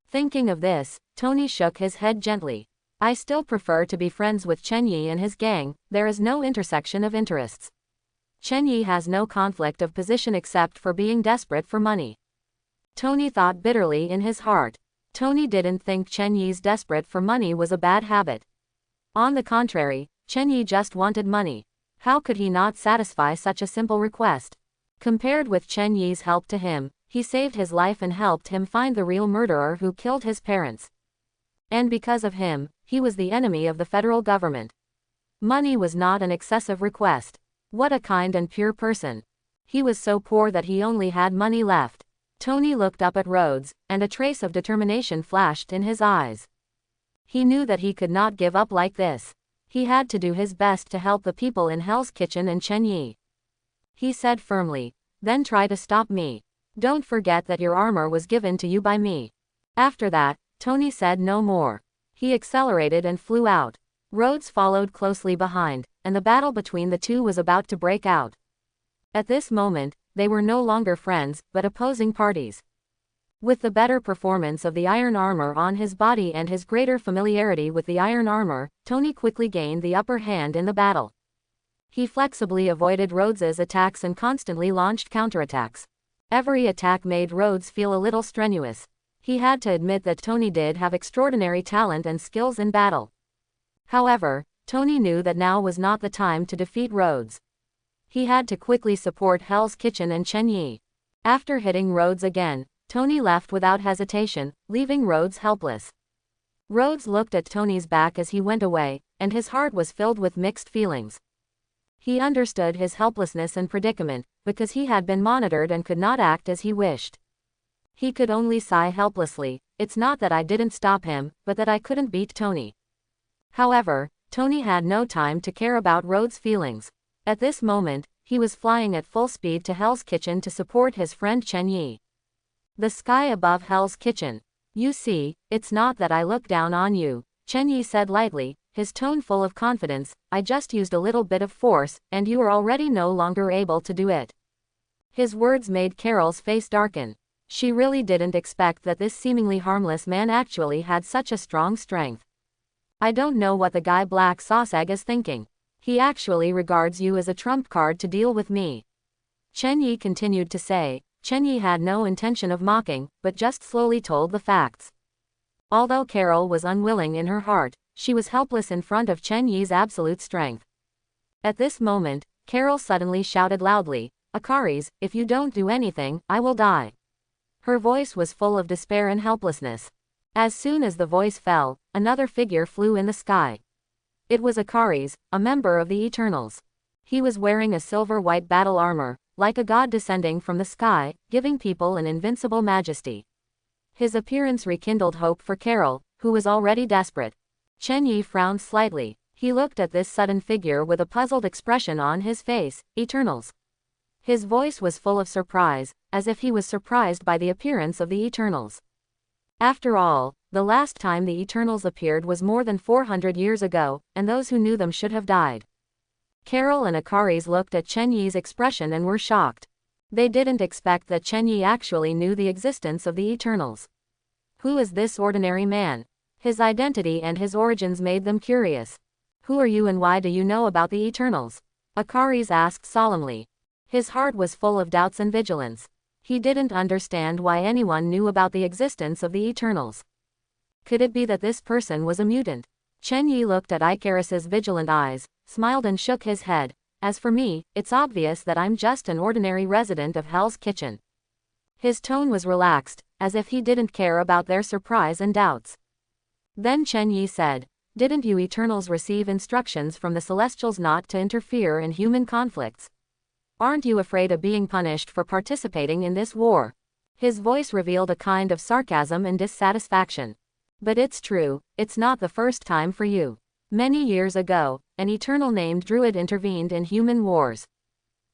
Thinking of this, Tony shook his head gently. "I still prefer to be friends with Chen Yi and his gang. There is no intersection of interests. Chen Yi has no conflict of position except for being desperate for money." Tony thought bitterly in his heart. Tony didn't think Chen Yi's desperate for money was a bad habit. On the contrary, Chen Yi just wanted money. How could he not satisfy such a simple request? Compared with Chen Yi's help to him, he saved his life and helped him find the real murderer who killed his parents. And because of him, he was the enemy of the federal government. Money was not an excessive request. What a kind and pure person. He was so poor that he only had money left. Tony looked up at Rhodes, and a trace of determination flashed in his eyes. He knew that he could not give up like this. He had to do his best to help the people in Hell's Kitchen and Chen Yi. He said firmly, "Then try to stop me. Don't forget that your armor was given to you by me." After that, Tony said no more. He accelerated and flew out. Rhodes followed closely behind, and the battle between the two was about to break out. At this moment, they were no longer friends, but opposing parties. With the better performance of the iron armor on his body and his greater familiarity with the iron armor, Tony quickly gained the upper hand in the battle. He flexibly avoided Rhodes's attacks and constantly launched counterattacks. Every attack made Rhodes feel a little strenuous. He had to admit that Tony did have extraordinary talent and skills in battle. However, Tony knew that now was not the time to defeat Rhodes. He had to quickly support Hell's Kitchen and Chen Yi. After hitting Rhodes again, Tony left without hesitation, leaving Rhodes helpless. Rhodes looked at Tony's back as he went away, and his heart was filled with mixed feelings. He understood his helplessness and predicament, because he had been monitored and could not act as he wished. He could only sigh helplessly. "It's not that I didn't stop him, but that I couldn't beat Tony." However, Tony had no time to care about Rhodes' feelings. At this moment, he was flying at full speed to Hell's Kitchen to support his friend Chen Yi. The sky above Hell's Kitchen. "You see, it's not that I look down on you," Chen Yi said lightly, his tone full of confidence. "I just used a little bit of force, and you are already no longer able to do it." His words made Carol's face darken. She really didn't expect that this seemingly harmless man actually had such a strong strength. "I don't know what the guy Black Sauce Egg is thinking. He actually regards you as a trump card to deal with me," Chen Yi continued to say. Chen Yi had no intention of mocking, but just slowly told the facts. Although Carol was unwilling in her heart, she was helpless in front of Chen Yi's absolute strength. At this moment, Carol suddenly shouted loudly, "Akaris, if you don't do anything, I will die." Her voice was full of despair and helplessness. As soon as the voice fell, another figure flew in the sky. It was Akaris, a member of the Eternals. He was wearing a silver-white battle armor, like a god descending from the sky, giving people an invincible majesty. His appearance rekindled hope for Carol, who was already desperate. Chen Yi frowned slightly. He looked at this sudden figure with a puzzled expression on his face. "Eternals." His voice was full of surprise, as if he was surprised by the appearance of the Eternals. After all, the last time the Eternals appeared was more than 400 years ago, and those who knew them should have died. Carol and Akaris looked at Chen Yi's expression and were shocked. They didn't expect that Chen Yi actually knew the existence of the Eternals. Who is this ordinary man? His identity and his origins made them curious. "Who are you and why do you know about the Eternals?" Akaris asked solemnly. His heart was full of doubts and vigilance. He didn't understand why anyone knew about the existence of the Eternals. Could it be that this person was a mutant? Chen Yi looked at Icarus's vigilant eyes, smiled and shook his head. As for me, it's obvious that I'm just an ordinary resident of Hell's Kitchen. His tone was relaxed, as if he didn't care about their surprise and doubts. Then Chen Yi said, "Didn't you Eternals receive instructions from the Celestials not to interfere in human conflicts? Aren't you afraid of being punished for participating in this war?" His voice revealed a kind of sarcasm and dissatisfaction. "But it's true, it's not the first time for you. Many years ago, an Eternal named Druid intervened in human wars."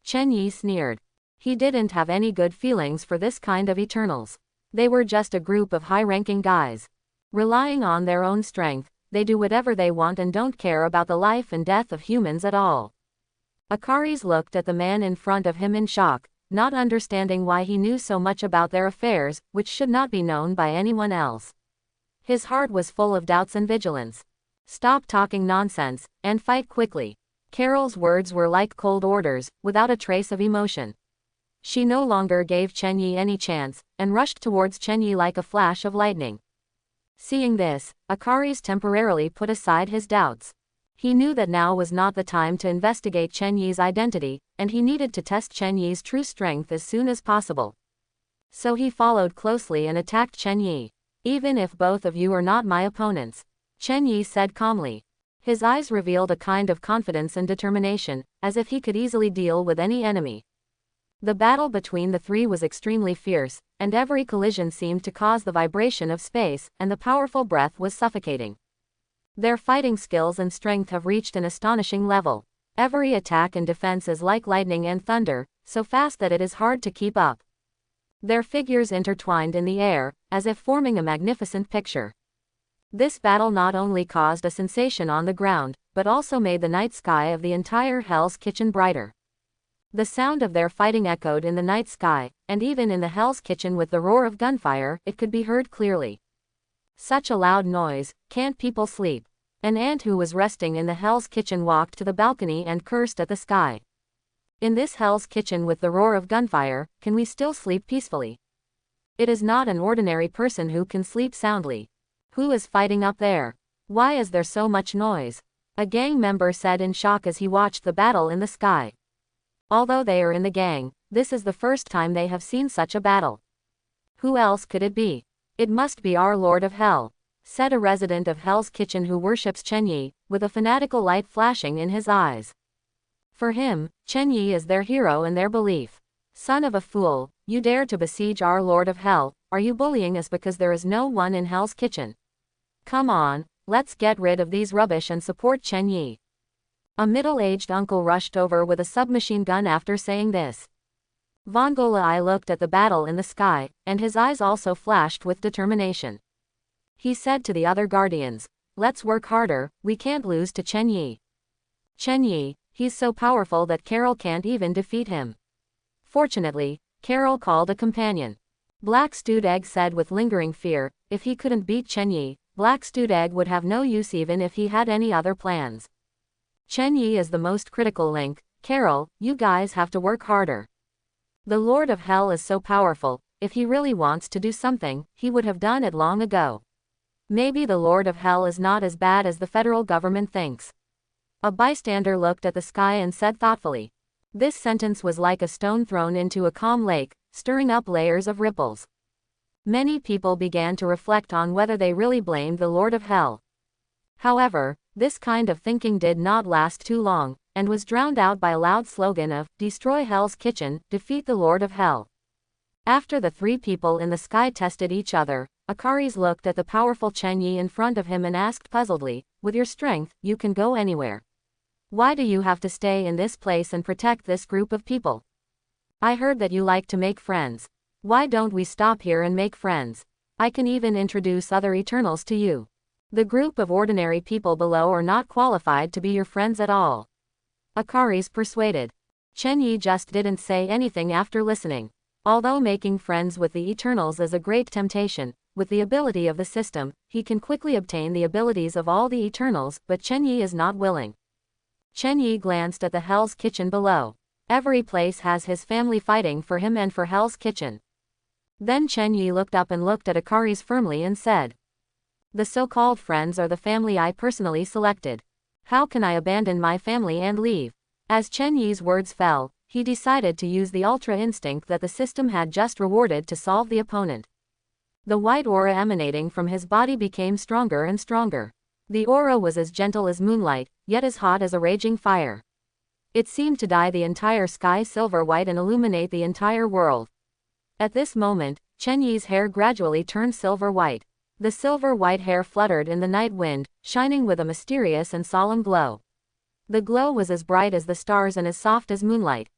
Chen Yi sneered. He didn't have any good feelings for this kind of Eternals. They were just a group of high-ranking guys. Relying on their own strength, they do whatever they want and don't care about the life and death of humans at all. Akaris looked at the man in front of him in shock, not understanding why he knew so much about their affairs, which should not be known by anyone else. His heart was full of doubts and vigilance. "Stop talking nonsense, and fight quickly." Carol's words were like cold orders, without a trace of emotion. She no longer gave Chen Yi any chance, and rushed towards Chen Yi like a flash of lightning. Seeing this, Akaris temporarily put aside his doubts. He knew that now was not the time to investigate Chen Yi's identity, and he needed to test Chen Yi's true strength as soon as possible. So he followed closely and attacked Chen Yi. "Even if both of you are not my opponents," Chen Yi said calmly. His eyes revealed a kind of confidence and determination, as if he could easily deal with any enemy. The battle between the three was extremely fierce, and every collision seemed to cause the vibration of space, and the powerful breath was suffocating. Their fighting skills and strength have reached an astonishing level. Every attack and defense is like lightning and thunder, so fast that it is hard to keep up. Their figures intertwined in the air, as if forming a magnificent picture. This battle not only caused a sensation on the ground, but also made the night sky of the entire Hell's Kitchen brighter. The sound of their fighting echoed in the night sky, and even in the Hell's Kitchen with the roar of gunfire, it could be heard clearly. "Such a loud noise, can't people sleep?" An ant who was resting in the Hell's Kitchen walked to the balcony and cursed at the sky. "In this Hell's Kitchen with the roar of gunfire, can we still sleep peacefully? It is not an ordinary person who can sleep soundly. Who is fighting up there? Why is there so much noise?" A gang member said in shock as he watched the battle in the sky. Although they are in the gang, this is the first time they have seen such a battle. "Who else could it be? It must be our Lord of Hell," said a resident of Hell's Kitchen who worships Chen Yi, with a fanatical light flashing in his eyes. For him, Chen Yi is their hero in their belief. "Son of a fool, you dare to besiege our Lord of Hell, are you bullying us because there is no one in Hell's Kitchen? Come on, let's get rid of these rubbish and support Chen Yi." A middle-aged uncle rushed over with a submachine gun after saying this. Von Golai looked at the battle in the sky, and his eyes also flashed with determination. He said to the other guardians, "Let's work harder, we can't lose to Chen Yi. Chen Yi, he's so powerful that Carol can't even defeat him." Fortunately, Carol called a companion. Black Stewed Egg said with lingering fear, if he couldn't beat Chen Yi, Black Stewed Egg would have no use even if he had any other plans. "Chen Yi is the most critical link. Carol, you guys have to work harder. The Lord of Hell is so powerful, if he really wants to do something, he would have done it long ago. Maybe the Lord of Hell is not as bad as the federal government thinks." A bystander looked at the sky and said thoughtfully. This sentence was like a stone thrown into a calm lake, stirring up layers of ripples. Many people began to reflect on whether they really blamed the Lord of Hell. However, this kind of thinking did not last too long, and was drowned out by a loud slogan of, "Destroy Hell's Kitchen, defeat the Lord of Hell." After the three people in the sky tested each other, Akaris looked at the powerful Chen Yi in front of him and asked puzzledly, "With your strength, you can go anywhere. Why do you have to stay in this place and protect this group of people? I heard that you like to make friends. Why don't we stop here and make friends? I can even introduce other Eternals to you. The group of ordinary people below are not qualified to be your friends at all." Akaris persuaded. Chen Yi just didn't say anything after listening. Although making friends with the Eternals is a great temptation, with the ability of the system, he can quickly obtain the abilities of all the Eternals, but Chen Yi is not willing. Chen Yi glanced at the Hell's Kitchen below. Every place has his family fighting for him and for Hell's Kitchen. Then Chen Yi looked up and looked at Akaris firmly and said, "The so-called friends are the family I personally selected. How can I abandon my family and leave? As Chen Yi's words fell, he decided to use the ultra instinct that the system had just rewarded to solve the opponent. The white aura emanating from his body became stronger and stronger. The aura was as gentle as moonlight, yet as hot as a raging fire. It seemed to dye the entire sky silver white and illuminate the entire world. At this moment, Chen Yi's hair gradually turned silver white. The silver white hair fluttered in the night wind, shining with a mysterious and solemn glow. The glow was as bright as the stars and as soft as moonlight.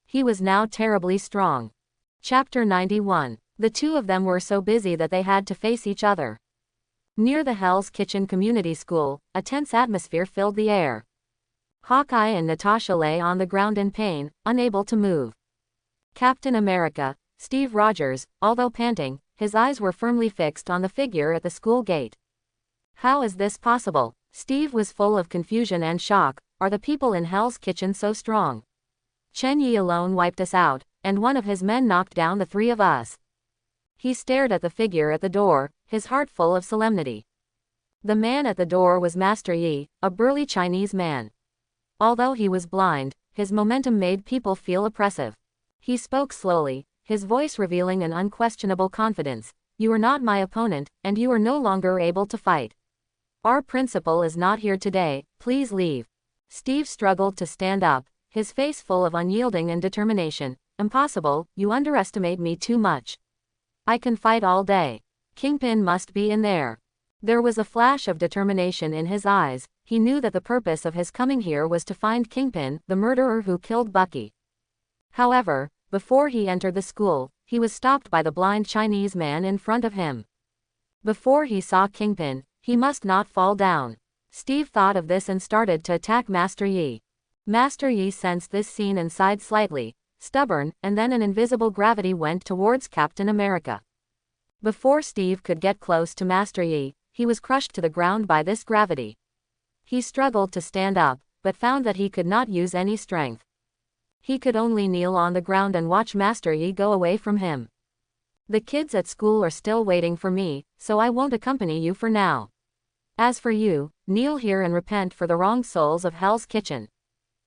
He was now terribly strong. Chapter 91. The two of them were so busy that they had to face each other. Near the Hell's Kitchen Community School, a tense atmosphere filled the air. Hawkeye and Natasha lay on the ground in pain, unable to move. Captain America, Steve Rogers, although panting, his eyes were firmly fixed on the figure at the school gate. How is this possible? Steve was full of confusion and shock. Are the people in Hell's Kitchen so strong? Chen Yi alone wiped us out, and one of his men knocked down the three of us. He stared at the figure at the door, his heart full of solemnity. The man at the door was Master Yi, a burly Chinese man. Although he was blind, his momentum made people feel oppressive. He spoke slowly, his voice revealing an unquestionable confidence. You are not my opponent, and you are no longer able to fight. Our principal is not here today, please leave. Steve struggled to stand up, his face full of unyielding and determination. Impossible, you underestimate me too much. I can fight all day. Kingpin must be in there. There was a flash of determination in his eyes. He knew that the purpose of his coming here was to find Kingpin, the murderer who killed Bucky. However, before he entered the school, he was stopped by the blind Chinese man in front of him. Before he saw Kingpin, he must not fall down. Steve thought of this and started to attack Master Yi. Master Yi sensed this scene and sighed slightly, stubborn, and then an invisible gravity went towards Captain America. Before Steve could get close to Master Yi, he was crushed to the ground by this gravity. He struggled to stand up, but found that he could not use any strength. He could only kneel on the ground and watch Master Yi go away from him. The kids at school are still waiting for me, so I won't accompany you for now. As for you, kneel here and repent for the wrong souls of Hell's Kitchen.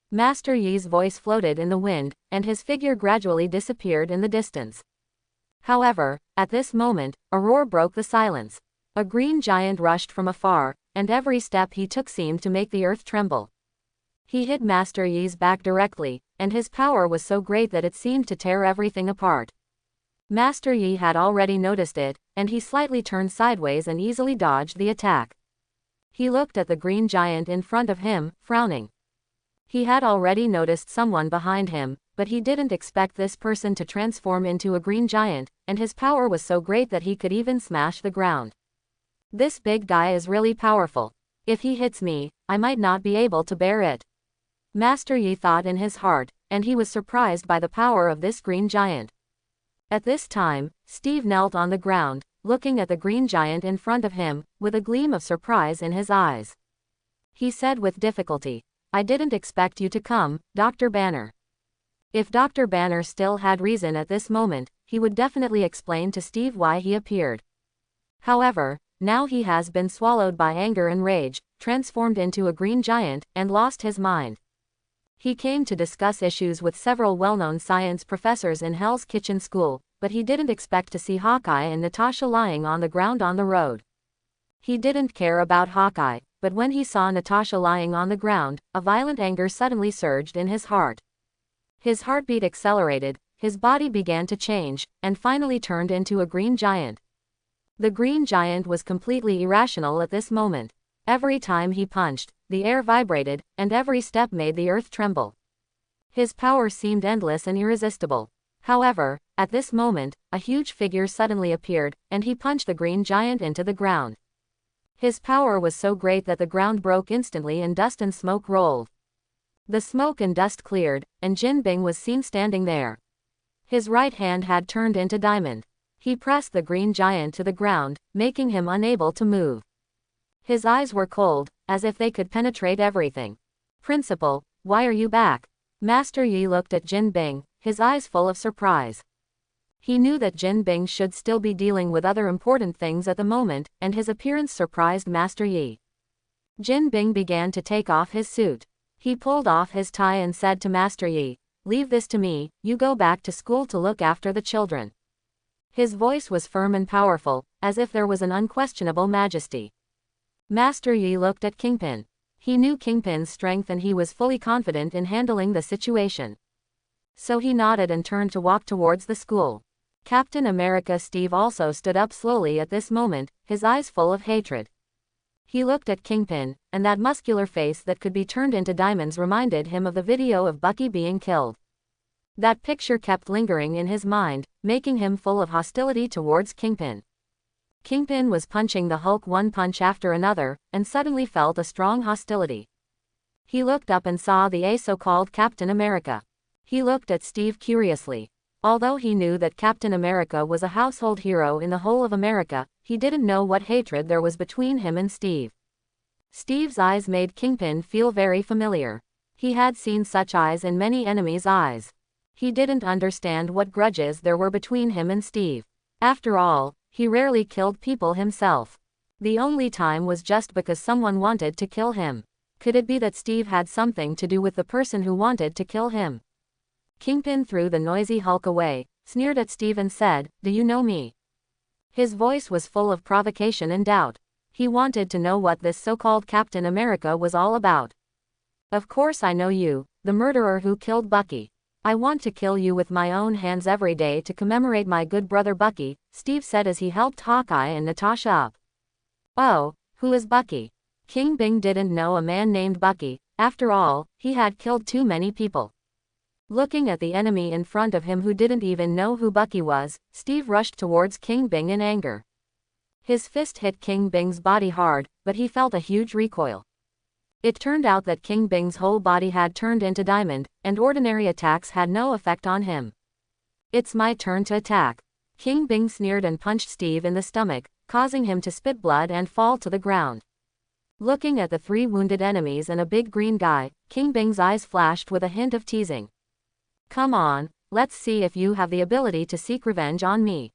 Master Yi's voice floated in the wind, and his figure gradually disappeared in the distance. However, at this moment, a roar broke the silence. A green giant rushed from afar, and every step he took seemed to make the earth tremble. He hit Master Yi's back directly, and his power was so great that it seemed to tear everything apart. Master Yi had already noticed it, and he slightly turned sideways and easily dodged the attack. He looked at the green giant in front of him, frowning. He had already noticed someone behind him, but he didn't expect this person to transform into a green giant, and his power was so great that he could even smash the ground. This big guy is really powerful. If he hits me, I might not be able to bear it. Master Yi thought in his heart, and he was surprised by the power of this green giant. At this time, Steve knelt on the ground, looking at the green giant in front of him, with a gleam of surprise in his eyes. He said with difficulty, I didn't expect you to come, Dr. Banner. If Dr. Banner still had reason at this moment, he would definitely explain to Steve why he appeared. However, now he has been swallowed by anger and rage, transformed into a green giant, and lost his mind. He came to discuss issues with several well-known science professors in Hell's Kitchen School, but he didn't expect to see Hawkeye and Natasha lying on the ground on the road. He didn't care about Hawkeye, but when he saw Natasha lying on the ground, a violent anger suddenly surged in his heart. His heartbeat accelerated, his body began to change, and finally turned into a green giant. The green giant was completely irrational at this moment. Every time he punched, the air vibrated, and every step made the earth tremble. His power seemed endless and irresistible. However, at this moment, a huge figure suddenly appeared, and he punched the green giant into the ground. His power was so great that the ground broke instantly and dust and smoke rolled. The smoke and dust cleared, and Jin Bing was seen standing there. His right hand had turned into diamond. He pressed the green giant to the ground, making him unable to move. His eyes were cold, as if they could penetrate everything. Principal, why are you back? Master Yi looked at Jin Bing, his eyes full of surprise. He knew that Jin Bing should still be dealing with other important things at the moment, and his appearance surprised Master Yi. Jin Bing began to take off his suit. He pulled off his tie and said to Master Yi, "Leave this to me, you go back to school to look after the children." His voice was firm and powerful, as if there was an unquestionable majesty. Master Yi looked at Kingpin. He knew Kingpin's strength and he was fully confident in handling the situation. So he nodded and turned to walk towards the school. Captain America Steve also stood up slowly at this moment, his eyes full of hatred. He looked at Kingpin, and that muscular face that could be turned into diamonds reminded him of the video of Bucky being killed. That picture kept lingering in his mind, making him full of hostility towards Kingpin. Kingpin was punching the Hulk one punch after another, and suddenly felt a strong hostility. He looked up and saw the so-called Captain America. He looked at Steve curiously. Although he knew that Captain America was a household hero in the whole of America, he didn't know what hatred there was between him and Steve. Steve's eyes made Kingpin feel very familiar. He had seen such eyes in many enemies' eyes. He didn't understand what grudges there were between him and Steve. After all, he rarely killed people himself. The only time was just because someone wanted to kill him. Could it be that Steve had something to do with the person who wanted to kill him? Kingpin threw the noisy Hulk away, sneered at Steve and said, "Do you know me?" His voice was full of provocation and doubt. He wanted to know what this so-called Captain America was all about. "Of course I know you, the murderer who killed Bucky. I want to kill you with my own hands every day to commemorate my good brother Bucky," Steve said as he helped Hawkeye and Natasha up. "Oh, who is Bucky?" King Bing didn't know a man named Bucky. After all, he had killed too many people. Looking at the enemy in front of him who didn't even know who Bucky was, Steve rushed towards King Bing in anger. His fist hit King Bing's body hard, but he felt a huge recoil. It turned out that King Bing's whole body had turned into diamond, and ordinary attacks had no effect on him. "It's my turn to attack." King Bing sneered and punched Steve in the stomach, causing him to spit blood and fall to the ground. Looking at the three wounded enemies and a big green guy, King Bing's eyes flashed with a hint of teasing. "Come on, let's see if you have the ability to seek revenge on me.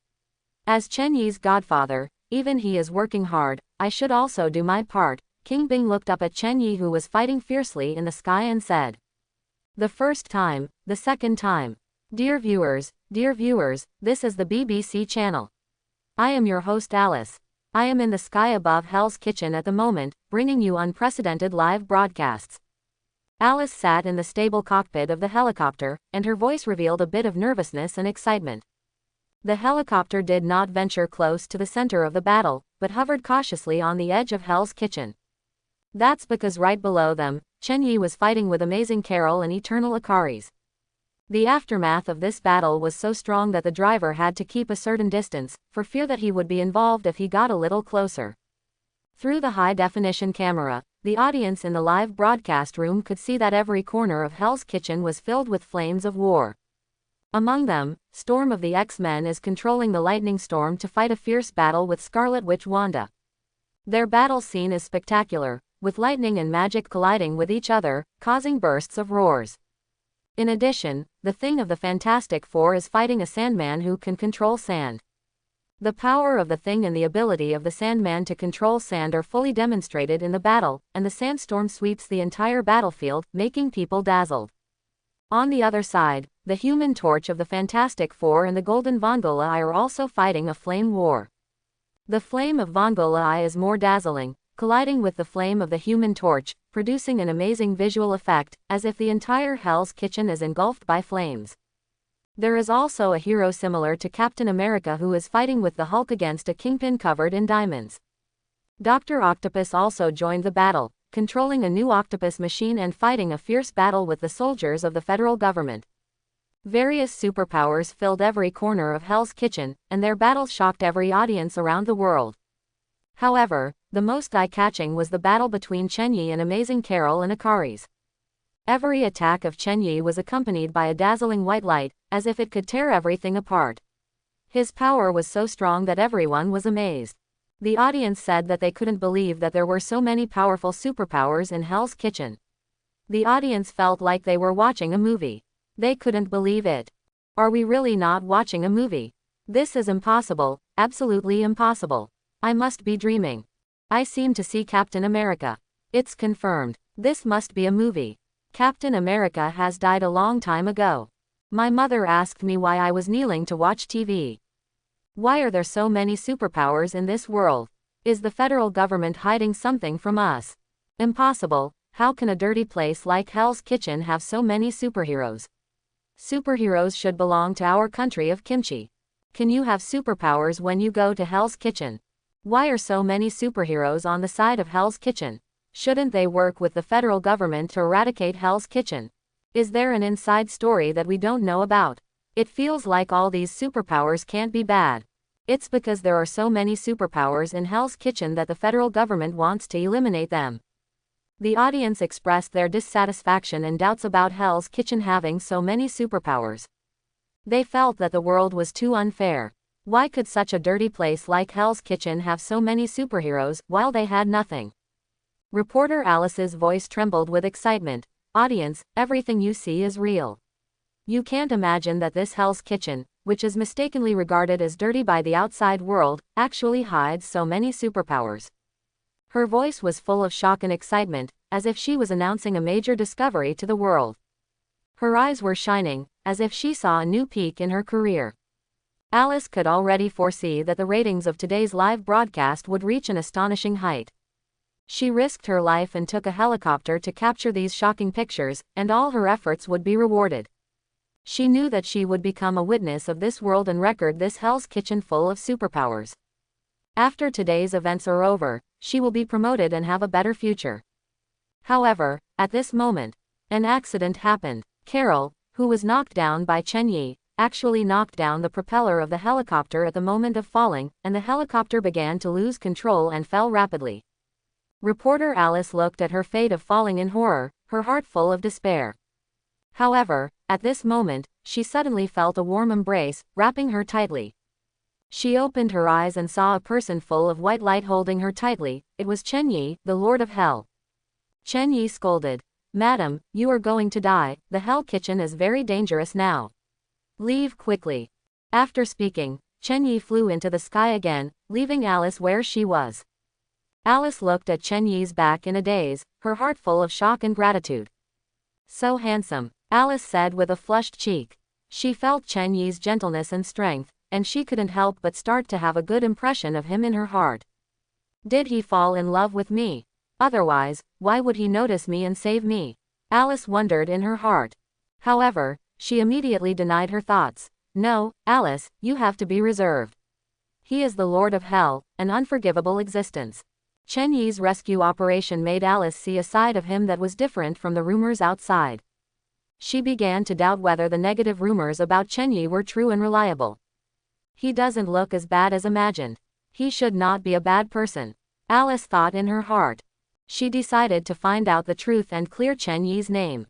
As Chen Yi's godfather, even he is working hard, I should also do my part." King Bing looked up at Chen Yi who was fighting fiercely in the sky and said. "The first time, the second time. Dear viewers, this is the BBC channel. I am your host Alice. I am in the sky above Hell's Kitchen at the moment, bringing you unprecedented live broadcasts." Alice sat in the stable cockpit of the helicopter, and her voice revealed a bit of nervousness and excitement. The helicopter did not venture close to the center of the battle, but hovered cautiously on the edge of Hell's Kitchen. That's because right below them, Chen Yi was fighting with Amazing Carol and Eternal Ikaris. The aftermath of this battle was so strong that the driver had to keep a certain distance, for fear that he would be involved if he got a little closer. Through the high-definition camera, the audience in the live broadcast room could see that every corner of Hell's Kitchen was filled with flames of war. Among them, Storm of the X-Men is controlling the lightning storm to fight a fierce battle with Scarlet Witch Wanda. Their battle scene is spectacular, with lightning and magic colliding with each other, causing bursts of roars. In addition, the Thing of the Fantastic Four is fighting a Sandman who can control sand. The power of the Thing and the ability of the Sandman to control sand are fully demonstrated in the battle, and the sandstorm sweeps the entire battlefield, making people dazzled. On the other side, the Human Torch of the Fantastic Four and the Golden Vongola Eye are also fighting a flame war. The flame of Vongola Eye is more dazzling, colliding with the flame of the Human Torch, producing an amazing visual effect, as if the entire Hell's Kitchen is engulfed by flames. There is also a hero similar to Captain America who is fighting with the Hulk against a Kingpin covered in diamonds. Dr. Octopus also joined the battle, controlling a new octopus machine and fighting a fierce battle with the soldiers of the federal government. Various superpowers filled every corner of Hell's Kitchen, and their battles shocked every audience around the world. However, the most eye-catching was the battle between Chen Yi and Amazing Carol and Ikaris. Every attack of Chen Yi was accompanied by a dazzling white light, as if it could tear everything apart. His power was so strong that everyone was amazed. The audience said that they couldn't believe that there were so many powerful superpowers in Hell's Kitchen. The audience felt like they were watching a movie. They couldn't believe it. Are we really not watching a movie? This is impossible, absolutely impossible. I must be dreaming. I seem to see Captain America. It's confirmed. This must be a movie. Captain America has died a long time ago. My mother asked me why I was kneeling to watch TV. Why are there so many superpowers in this world? Is the federal government hiding something from us? Impossible. How can a dirty place like Hell's Kitchen have so many superheroes? Superheroes should belong to our country of kimchi. Can you have superpowers when you go to Hell's Kitchen? Why are so many superheroes on the side of Hell's Kitchen? Shouldn't they work with the federal government to eradicate Hell's Kitchen? Is there an inside story that we don't know about? It feels like all these superpowers can't be bad. It's because there are so many superpowers in Hell's Kitchen that the federal government wants to eliminate them. The audience expressed their dissatisfaction and doubts about Hell's Kitchen having so many superpowers. They felt that the world was too unfair. Why could such a dirty place like Hell's Kitchen have so many superheroes while they had nothing? Reporter Alice's voice trembled with excitement. Audience, everything you see is real. You can't imagine that this Hell's Kitchen, which is mistakenly regarded as dirty by the outside world, actually hides so many superpowers. Her voice was full of shock and excitement, as if she was announcing a major discovery to the world. Her eyes were shining, as if she saw a new peak in her career. Alice could already foresee that the ratings of today's live broadcast would reach an astonishing height. She risked her life and took a helicopter to capture these shocking pictures, and all her efforts would be rewarded. She knew that she would become a witness of this world and record this Hell's Kitchen full of superpowers. After today's events are over, she will be promoted and have a better future. However, at this moment, an accident happened. Carol, who was knocked down by Chen Yi, actually knocked down the propeller of the helicopter at the moment of falling, and the helicopter began to lose control and fell rapidly. Reporter Alice looked at her fate of falling in horror, her heart full of despair. However, at this moment, she suddenly felt a warm embrace, wrapping her tightly. She opened her eyes and saw a person full of white light holding her tightly. It was Chen Yi, the Lord of Hell. Chen Yi scolded. Madam, you are going to die, the Hell Kitchen is very dangerous now. Leave quickly. After speaking, Chen Yi flew into the sky again, leaving Alice where she was. Alice looked at Chen Yi's back in a daze, her heart full of shock and gratitude. So handsome, Alice said with a flushed cheek. She felt Chen Yi's gentleness and strength, and she couldn't help but start to have a good impression of him in her heart. Did he fall in love with me? Otherwise, why would he notice me and save me? Alice wondered in her heart. However, she immediately denied her thoughts. No, Alice, you have to be reserved. He is the Lord of Hell, an unforgivable existence. Chen Yi's rescue operation made Alice see a side of him that was different from the rumors outside. She began to doubt whether the negative rumors about Chen Yi were true and reliable. He doesn't look as bad as imagined. He should not be a bad person, Alice thought in her heart. She decided to find out the truth and clear Chen Yi's name.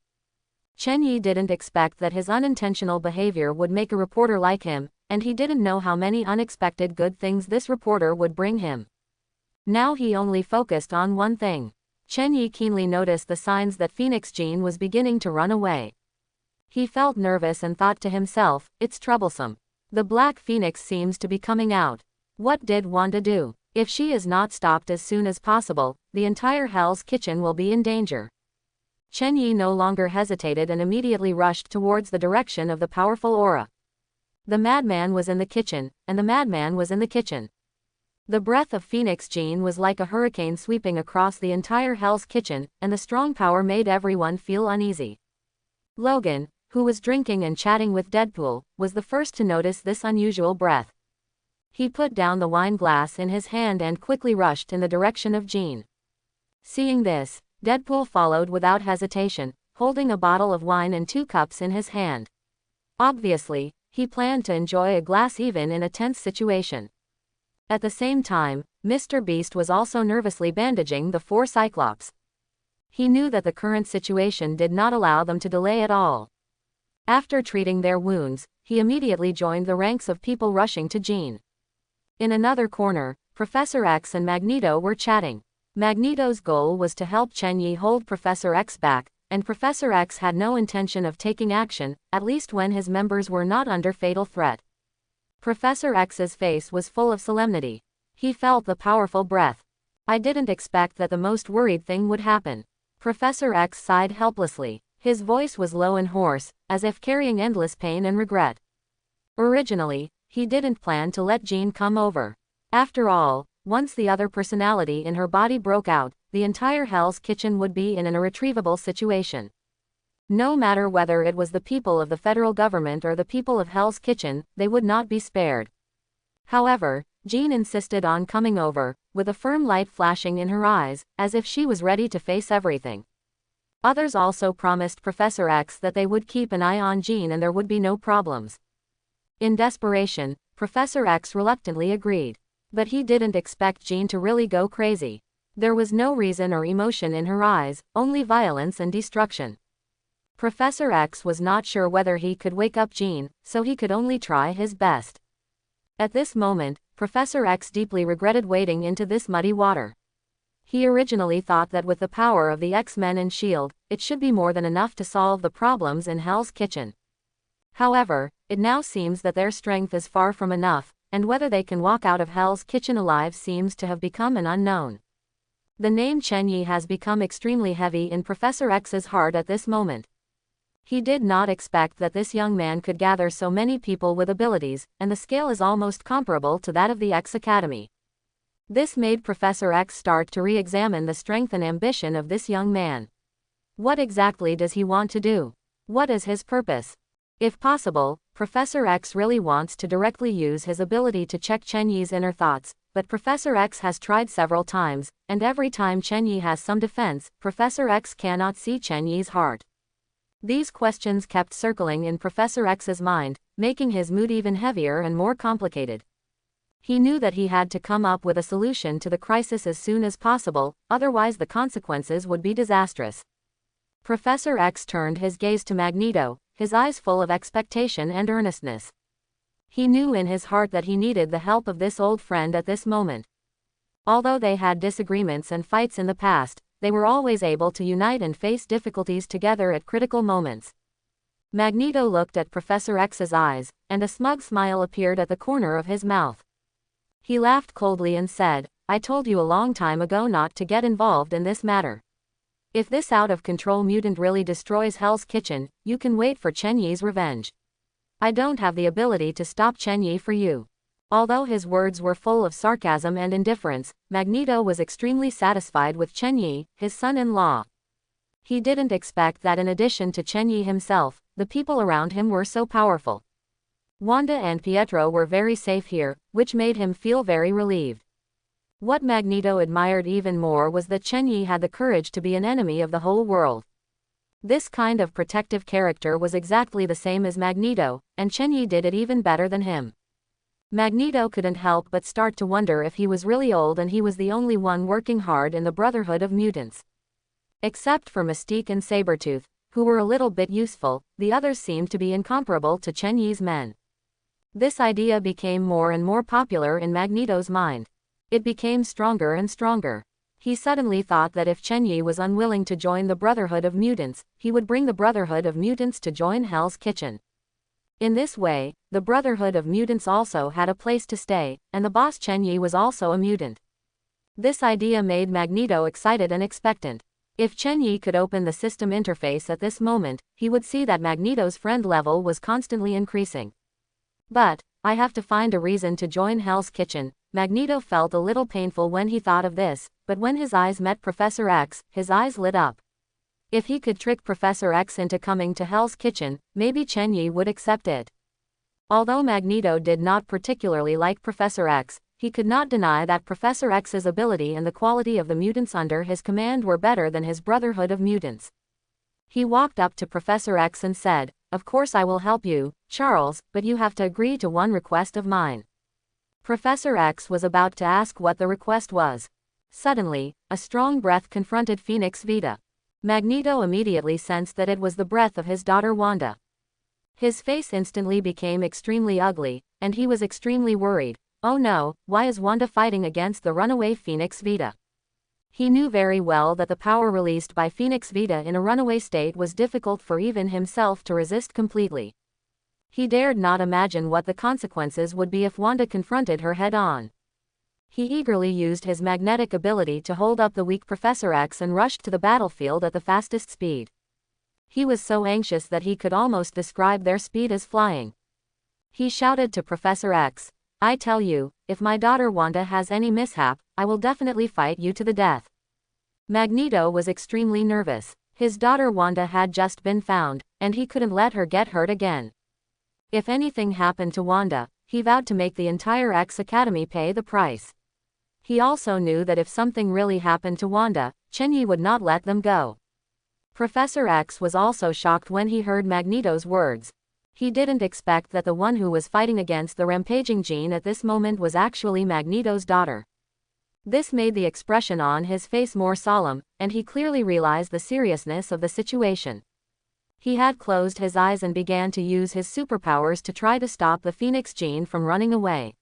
Chen Yi didn't expect that his unintentional behavior would make a reporter like him, and he didn't know how many unexpected good things this reporter would bring him. Now he only focused on one thing. Chen Yi keenly noticed the signs that Phoenix Jean was beginning to run away. He felt nervous and thought to himself, it's troublesome. The Black Phoenix seems to be coming out. What did Wanda do? If she is not stopped as soon as possible, the entire Hell's Kitchen will be in danger. Chen Yi no longer hesitated and immediately rushed towards the direction of the powerful aura. The madman was in the kitchen, and the madman was in the kitchen. The breath of Phoenix Jean was like a hurricane sweeping across the entire Hell's Kitchen, and the strong power made everyone feel uneasy. Logan, who was drinking and chatting with Deadpool, was the first to notice this unusual breath. He put down the wine glass in his hand and quickly rushed in the direction of Jean. Seeing this, Deadpool followed without hesitation, holding a bottle of wine and 2 cups in his hand. Obviously, he planned to enjoy a glass even in a tense situation. At the same time, Mr. Beast was also nervously bandaging the 4 Cyclops. He knew that the current situation did not allow them to delay at all. After treating their wounds, he immediately joined the ranks of people rushing to Jean. In another corner, Professor X and Magneto were chatting. Magneto's goal was to help Chen Yi hold Professor X back, and Professor X had no intention of taking action, at least when his members were not under fatal threat. Professor X's face was full of solemnity. He felt the powerful breath. I didn't expect that the most worried thing would happen. Professor X sighed helplessly. His voice was low and hoarse, as if carrying endless pain and regret. Originally, he didn't plan to let Jean come over. After all, once the other personality in her body broke out, the entire Hell's Kitchen would be in an irretrievable situation. No matter whether it was the people of the federal government or the people of Hell's Kitchen, they would not be spared. However, Jean insisted on coming over, with a firm light flashing in her eyes, as if she was ready to face everything. Others also promised Professor X that they would keep an eye on Jean and there would be no problems. In desperation, Professor X reluctantly agreed. But he didn't expect Jean to really go crazy. There was no reason or emotion in her eyes, only violence and destruction. Professor X was not sure whether he could wake up Jean, so he could only try his best. At this moment, Professor X deeply regretted wading into this muddy water. He originally thought that with the power of the X-Men and S.H.I.E.L.D., it should be more than enough to solve the problems in Hell's Kitchen. However, it now seems that their strength is far from enough, and whether they can walk out of Hell's Kitchen alive seems to have become an unknown. The name Chen Yi has become extremely heavy in Professor X's heart at this moment. He did not expect that this young man could gather so many people with abilities, and the scale is almost comparable to that of the X Academy. This made Professor X start to re-examine the strength and ambition of this young man. What exactly does he want to do? What is his purpose? If possible, Professor X really wants to directly use his ability to check Chen Yi's inner thoughts, but Professor X has tried several times, and every time Chen Yi has some defense, Professor X cannot see Chen Yi's heart. These questions kept circling in Professor X's mind, making his mood even heavier and more complicated. He knew that he had to come up with a solution to the crisis as soon as possible, otherwise the consequences would be disastrous. Professor X turned his gaze to Magneto, his eyes full of expectation and earnestness. He knew in his heart that he needed the help of this old friend at this moment. Although they had disagreements and fights in the past, they were always able to unite and face difficulties together at critical moments. Magneto looked at Professor X's eyes, and a smug smile appeared at the corner of his mouth. He laughed coldly and said, "I told you a long time ago not to get involved in this matter. If this out-of-control mutant really destroys Hell's Kitchen, you can wait for Chen Yi's revenge. I don't have the ability to stop Chen Yi for you." Although his words were full of sarcasm and indifference, Magneto was extremely satisfied with Chen Yi, his son-in-law. He didn't expect that in addition to Chen Yi himself, the people around him were so powerful. Wanda and Pietro were very safe here, which made him feel very relieved. What Magneto admired even more was that Chen Yi had the courage to be an enemy of the whole world. This kind of protective character was exactly the same as Magneto, and Chen Yi did it even better than him. Magneto couldn't help but start to wonder if he was really old and he was the only one working hard in the Brotherhood of Mutants. Except for Mystique and Sabretooth, who were a little bit useful, the others seemed to be incomparable to Chen Yi's men. This idea became more and more popular in Magneto's mind. It became stronger and stronger. He suddenly thought that if Chen Yi was unwilling to join the Brotherhood of Mutants, he would bring the Brotherhood of Mutants to join Hell's Kitchen. In this way, the Brotherhood of Mutants also had a place to stay, and the boss Chen Yi was also a mutant. This idea made Magneto excited and expectant. If Chen Yi could open the system interface at this moment, he would see that Magneto's friend level was constantly increasing. But, I have to find a reason to join Hell's Kitchen. Magneto felt a little painful when he thought of this, but when his eyes met Professor X, his eyes lit up. If he could trick Professor X into coming to Hell's Kitchen, maybe Chen Yi would accept it. Although Magneto did not particularly like Professor X, he could not deny that Professor X's ability and the quality of the mutants under his command were better than his Brotherhood of Mutants. He walked up to Professor X and said, "Of course I will help you, Charles, but you have to agree to one request of mine." Professor X was about to ask what the request was. Suddenly, a strong breath confronted Phoenix Vita. Magneto immediately sensed that it was the breath of his daughter Wanda. His face instantly became extremely ugly, and he was extremely worried. Oh no, why is Wanda fighting against the runaway Phoenix Vita? He knew very well that the power released by Phoenix Vita in a runaway state was difficult for even himself to resist completely. He dared not imagine what the consequences would be if Wanda confronted her head-on. He eagerly used his magnetic ability to hold up the weak Professor X and rushed to the battlefield at the fastest speed. He was so anxious that he could almost describe their speed as flying. He shouted to Professor X, "I tell you, if my daughter Wanda has any mishap, I will definitely fight you to the death." Magneto was extremely nervous. His daughter Wanda had just been found, and he couldn't let her get hurt again. If anything happened to Wanda, he vowed to make the entire X Academy pay the price. He also knew that if something really happened to Wanda, Chen-Yi would not let them go. Professor X was also shocked when he heard Magneto's words. He didn't expect that the one who was fighting against the rampaging Jean at this moment was actually Magneto's daughter. This made the expression on his face more solemn, and he clearly realized the seriousness of the situation. He had closed his eyes and began to use his superpowers to try to stop the Phoenix Jean from running away.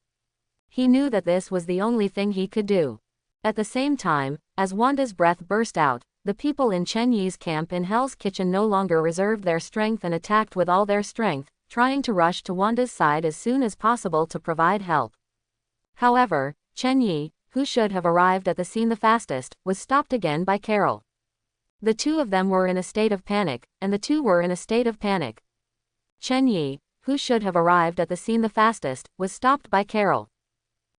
He knew that this was the only thing he could do. At the same time, as Wanda's breath burst out, the people in Chen-Yi's camp in Hell's Kitchen no longer reserved their strength and attacked with all their strength, trying to rush to Wanda's side as soon as possible to provide help. However, Chen-Yi, who should have arrived at the scene the fastest, was stopped again by Carol. The two of them were in a state of panic, and the two were in a state of panic. Chen-Yi, who should have arrived at the scene the fastest, was stopped by Carol.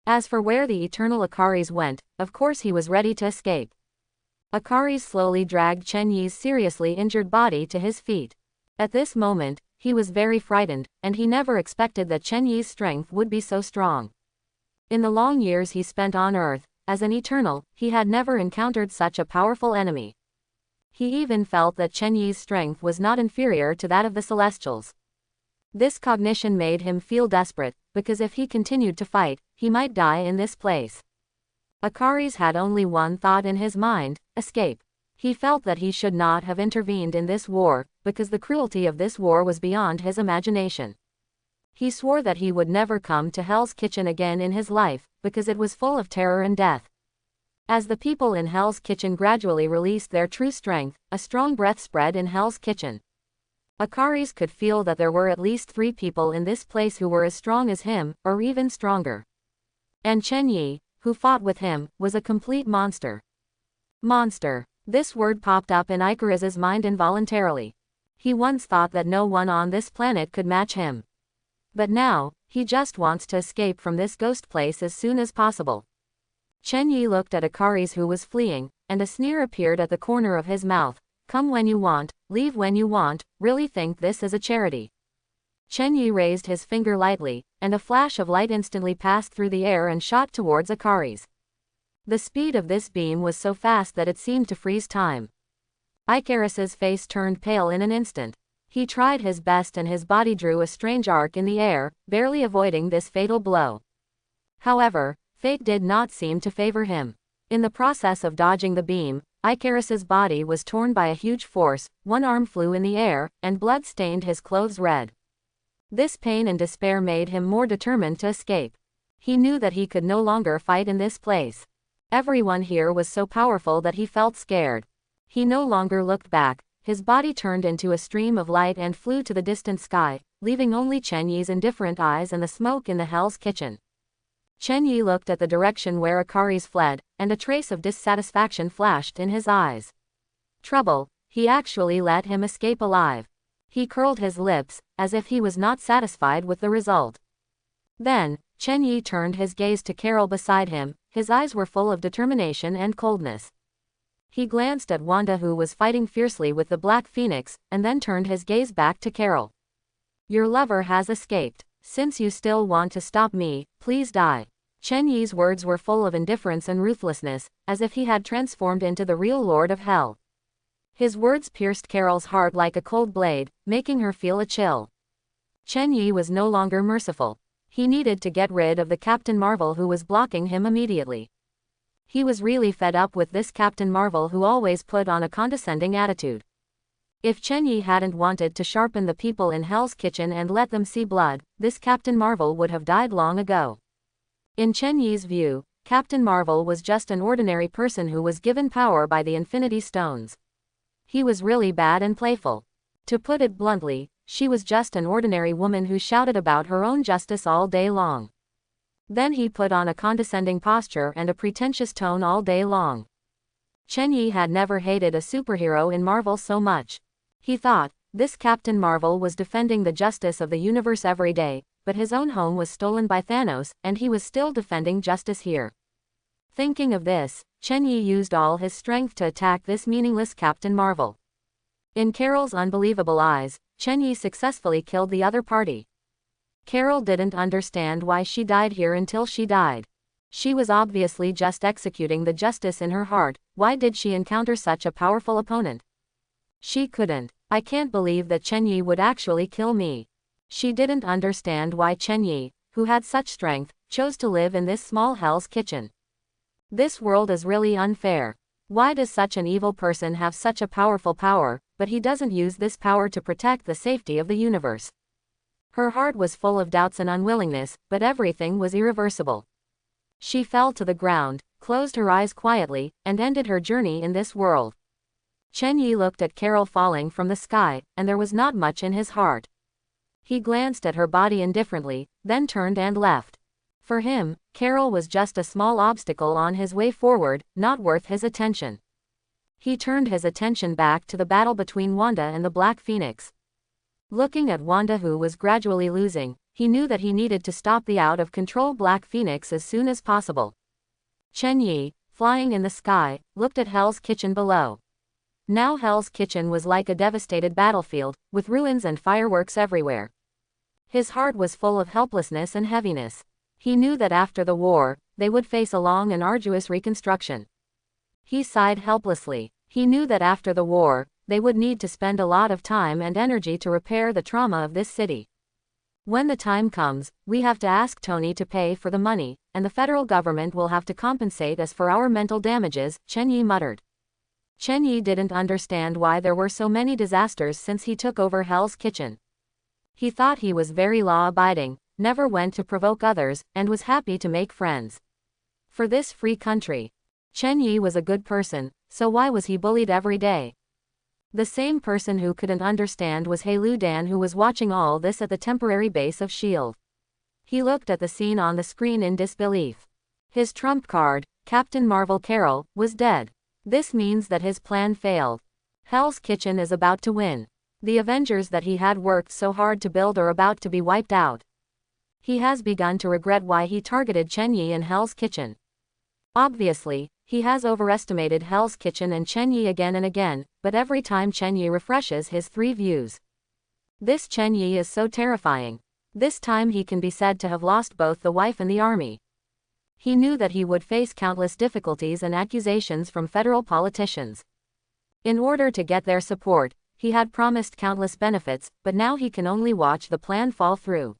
As for where the eternal Akaris went, of course he was ready to escape. Akaris slowly dragged Chen-Yi's seriously injured body to his feet. At this moment, he was very frightened, and he never expected that Chen-Yi's strength would be so strong. In the long years he spent on Earth, as an Eternal, he had never encountered such a powerful enemy. He even felt that Chen-Yi's strength was not inferior to that of the Celestials. This cognition made him feel desperate, because if he continued to fight, he might die in this place. Akaris had only one thought in his mind: escape. He felt that he should not have intervened in this war, because the cruelty of this war was beyond his imagination. He swore that he would never come to Hell's Kitchen again in his life, because it was full of terror and death. As the people in Hell's Kitchen gradually released their true strength, a strong breath spread in Hell's Kitchen. Akaris could feel that there were at least 3 people in this place who were as strong as him, or even stronger. And Chen-Yi, who fought with him, was a complete monster. Monster. This word popped up in Icarus's mind involuntarily. He once thought that no one on this planet could match him. But now, he just wants to escape from this ghost place as soon as possible. Chen-Yi looked at Akaris who was fleeing, and a sneer appeared at the corner of his mouth. Come when you want, leave when you want, really think this is a charity. Chen-Yi raised his finger lightly, and a flash of light instantly passed through the air and shot towards Akaris. The speed of this beam was so fast that it seemed to freeze time. Icarus's face turned pale in an instant. He tried his best and his body drew a strange arc in the air, barely avoiding this fatal blow. However, fate did not seem to favor him. In the process of dodging the beam, Icarus's body was torn by a huge force, one arm flew in the air, and blood stained his clothes red. This pain and despair made him more determined to escape. He knew that he could no longer fight in this place. Everyone here was so powerful that he felt scared. He no longer looked back. His body turned into a stream of light and flew to the distant sky, leaving only Chen-Yi's indifferent eyes and the smoke in the Hell's Kitchen. Chen-Yi looked at the direction where Akaris fled, and a trace of dissatisfaction flashed in his eyes. Trouble, he actually let him escape alive. He curled his lips, as if he was not satisfied with the result. Then, Chen-Yi turned his gaze to Carol beside him. His eyes were full of determination and coldness. He glanced at Wanda who was fighting fiercely with the Black Phoenix, and then turned his gaze back to Carol. Your lover has escaped. Since you still want to stop me, please die. Chen-Yi's words were full of indifference and ruthlessness, as if he had transformed into the real Lord of Hell. His words pierced Carol's heart like a cold blade, making her feel a chill. Chen-Yi was no longer merciful. He needed to get rid of the Captain Marvel who was blocking him immediately. He was really fed up with this Captain Marvel who always put on a condescending attitude. If Chen-Yi hadn't wanted to sharpen the people in Hell's Kitchen and let them see blood, this Captain Marvel would have died long ago. In Chen-Yi's view, Captain Marvel was just an ordinary person who was given power by the Infinity Stones. He was really bad and playful. To put it bluntly, she was just an ordinary woman who shouted about her own justice all day long. Then he put on a condescending posture and a pretentious tone all day long. Chen-Yi had never hated a superhero in Marvel so much. He thought, this Captain Marvel was defending the justice of the universe every day, but his own home was stolen by Thanos, and he was still defending justice here. Thinking of this, Chen Yi used all his strength to attack this meaningless Captain Marvel. In Carol's unbelievable eyes, Chen Yi successfully killed the other party. Carol didn't understand why she died here until she died. She was obviously just executing the justice in her heart. Why did she encounter such a powerful opponent? She couldn't. I can't believe that Chen Yi would actually kill me. She didn't understand why Chen Yi, who had such strength, chose to live in this small Hell's Kitchen. This world is really unfair. Why does such an evil person have such a powerful power, but he doesn't use this power to protect the safety of the universe? Her heart was full of doubts and unwillingness, but everything was irreversible. She fell to the ground, closed her eyes quietly, and ended her journey in this world. Chen Yi looked at Carol falling from the sky, and there was not much in his heart. He glanced at her body indifferently, then turned and left. For him, Carol was just a small obstacle on his way forward, not worth his attention. He turned his attention back to the battle between Wanda and the Black Phoenix. Looking at Wanda, who was gradually losing, he knew that he needed to stop the out-of-control Black Phoenix as soon as possible. Chen Yi, flying in the sky, looked at Hell's Kitchen below. Now Hell's Kitchen was like a devastated battlefield, with ruins and fireworks everywhere. His heart was full of helplessness and heaviness. He knew that after the war, they would face a long and arduous reconstruction. He sighed helplessly. He knew that after the war, they would need to spend a lot of time and energy to repair the trauma of this city. When the time comes, we have to ask Tony to pay for the money, and the federal government will have to compensate us for our mental damages, Chen Yi muttered. Chen Yi didn't understand why there were so many disasters since he took over Hell's Kitchen. He thought he was very law-abiding, never went to provoke others, and was happy to make friends. For this free country, Chen Yi was a good person, so why was he bullied every day? The same person who couldn't understand was He Lu Dan, who was watching all this at the temporary base of S.H.I.E.L.D. He looked at the scene on the screen in disbelief. His trump card, Captain Marvel Carol, was dead. This means that his plan failed. Hell's Kitchen is about to win. The Avengers that he had worked so hard to build are about to be wiped out. He has begun to regret why he targeted Chen Yi in Hell's Kitchen. Obviously, he has overestimated Hell's Kitchen and Chen Yi again and again, but every time Chen Yi refreshes his 3 views. This Chen Yi is so terrifying. This time he can be said to have lost both the wife and the army. He knew that he would face countless difficulties and accusations from federal politicians. In order to get their support, he had promised countless benefits, but now he can only watch the plan fall through.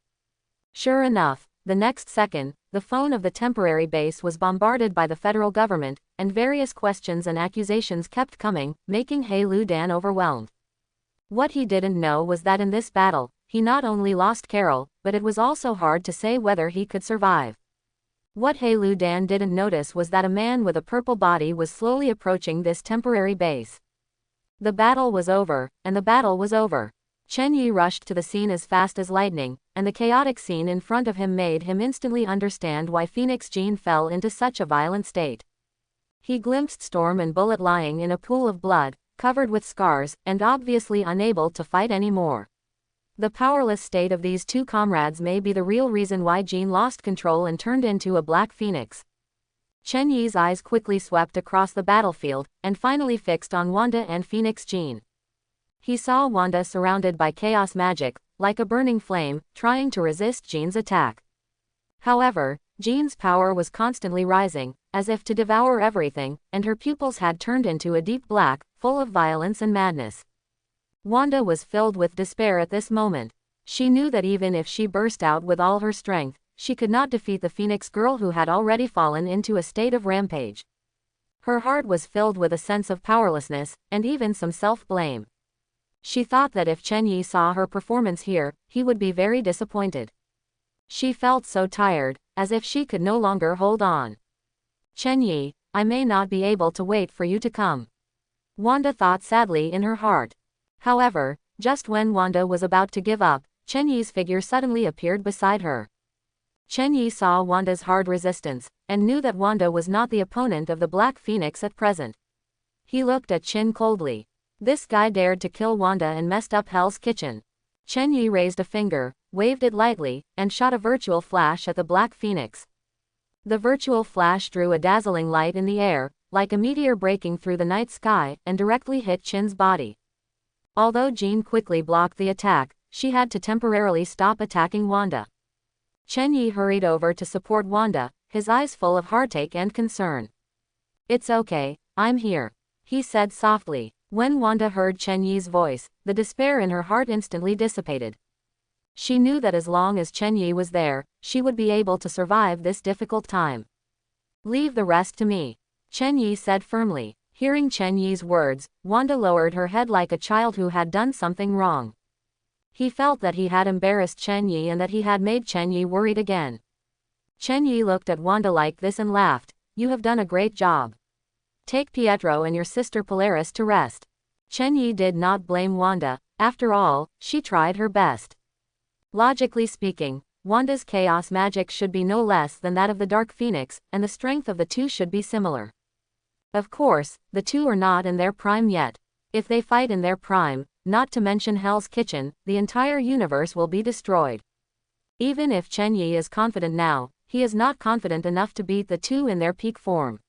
Sure enough, the next second, the phone of the temporary base was bombarded by the federal government, and various questions and accusations kept coming, making He Lu Dan overwhelmed. What he didn't know was that in this battle, he not only lost Carol, but it was also hard to say whether he could survive. What He Lu Dan didn't notice was that a man with a purple body was slowly approaching this temporary base. The battle was over, and the battle was over. Chen Yi rushed to the scene as fast as lightning, and the chaotic scene in front of him made him instantly understand why Phoenix Jean fell into such a violent state. He glimpsed Storm and Bullet lying in a pool of blood, covered with scars, and obviously unable to fight anymore. The powerless state of these 2 comrades may be the real reason why Jean lost control and turned into a Black Phoenix. Chen Yi's eyes quickly swept across the battlefield, and finally fixed on Wanda and Phoenix Jean. He saw Wanda surrounded by chaos magic, like a burning flame, trying to resist Jean's attack. However, Jean's power was constantly rising, as if to devour everything, and her pupils had turned into a deep black, full of violence and madness. Wanda was filled with despair at this moment. She knew that even if she burst out with all her strength, she could not defeat the Phoenix girl who had already fallen into a state of rampage. Her heart was filled with a sense of powerlessness, and even some self-blame. She thought that if Chen Yi saw her performance here, he would be very disappointed. She felt so tired, as if she could no longer hold on. Chen Yi, I may not be able to wait for you to come. Wanda thought sadly in her heart. However, just when Wanda was about to give up, Chen Yi's figure suddenly appeared beside her. Chen Yi saw Wanda's hard resistance, and knew that Wanda was not the opponent of the Black Phoenix at present. He looked at Chen coldly. This guy dared to kill Wanda and messed up Hell's Kitchen. Chen Yi raised a finger, waved it lightly, and shot a virtual flash at the Black Phoenix. The virtual flash drew a dazzling light in the air, like a meteor breaking through the night sky, and directly hit Chen's body. Although Jean quickly blocked the attack, she had to temporarily stop attacking Wanda. Chen Yi hurried over to support Wanda, his eyes full of heartache and concern. "It's okay, I'm here," he said softly. When Wanda heard Chen Yi's voice, the despair in her heart instantly dissipated. She knew that as long as Chen Yi was there, she would be able to survive this difficult time. "Leave the rest to me," Chen Yi said firmly. Hearing Chen Yi's words, Wanda lowered her head like a child who had done something wrong. He felt that he had embarrassed Chen Yi and that he had made Chen Yi worried again. Chen Yi looked at Wanda like this and laughed. "You have done a great job. Take Pietro and your sister Polaris to rest." Chen Yi did not blame Wanda. After all, she tried her best. Logically speaking, Wanda's chaos magic should be no less than that of the Dark Phoenix, and the strength of the two should be similar. Of course, the two are not in their prime yet. If they fight in their prime, not to mention Hell's Kitchen, the entire universe will be destroyed. Even if Chen Yi is confident now, he is not confident enough to beat the two in their peak form.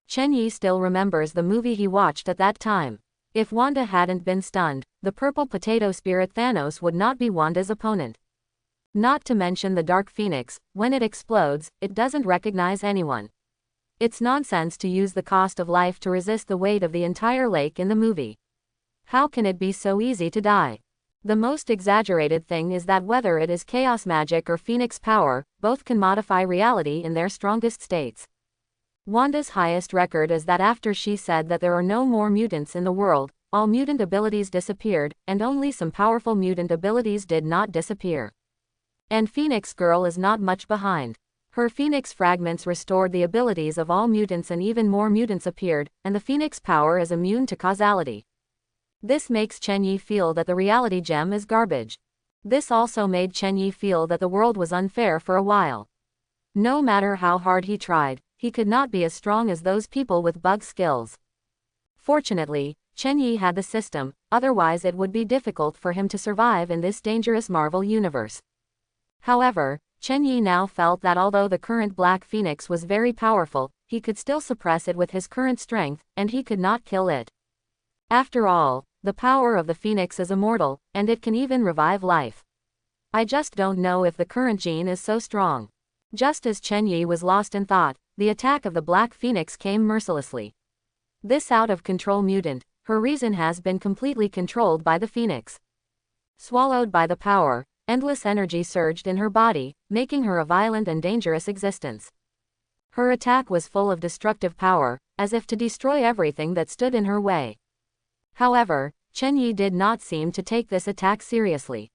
Chen Yi still remembers the movie he watched at that time. If Wanda hadn't been stunned, the purple potato spirit Thanos would not be Wanda's opponent. Not to mention the Dark Phoenix, when it explodes, it doesn't recognize anyone. It's nonsense to use the cost of life to resist the weight of the entire lake in the movie. How can it be so easy to die? The most exaggerated thing is that whether it is chaos magic or phoenix power, both can modify reality in their strongest states. Wanda's highest record is that after she said that there are no more mutants in the world, all mutant abilities disappeared, and only some powerful mutant abilities did not disappear. And Phoenix Girl is not much behind. Her Phoenix fragments restored the abilities of all mutants and even more mutants appeared, and the Phoenix power is immune to causality. This makes Chen Yi feel that the reality gem is garbage. This also made Chen Yi feel that the world was unfair for a while. No matter how hard he tried, he could not be as strong as those people with bug skills. Fortunately, Chen Yi had the system, otherwise it would be difficult for him to survive in this dangerous Marvel universe. However, Chen Yi now felt that although the current Black Phoenix was very powerful, he could still suppress it with his current strength, and he could not kill it. After all, the power of the Phoenix is immortal, and it can even revive life. I just don't know if the current gene is so strong. Just as Chen Yi was lost in thought, the attack of the Black Phoenix came mercilessly. This out-of-control mutant, her reason has been completely controlled by the Phoenix. Swallowed by the power, endless energy surged in her body, making her a violent and dangerous existence. Her attack was full of destructive power, as if to destroy everything that stood in her way. However, Chen Yi did not seem to take this attack seriously.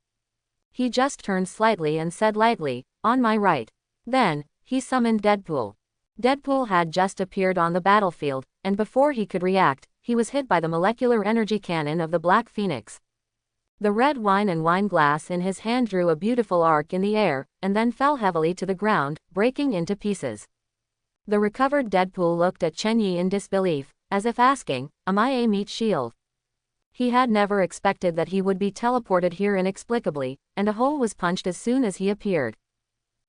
He just turned slightly and said lightly, "On my right." Then, he summoned Deadpool. Deadpool had just appeared on the battlefield, and before he could react, he was hit by the molecular energy cannon of the Black Phoenix. The red wine and wine glass in his hand drew a beautiful arc in the air, and then fell heavily to the ground, breaking into pieces. The recovered Deadpool looked at Chen Yi in disbelief, as if asking, "Am I a meat shield?" He had never expected that he would be teleported here inexplicably, and a hole was punched as soon as he appeared.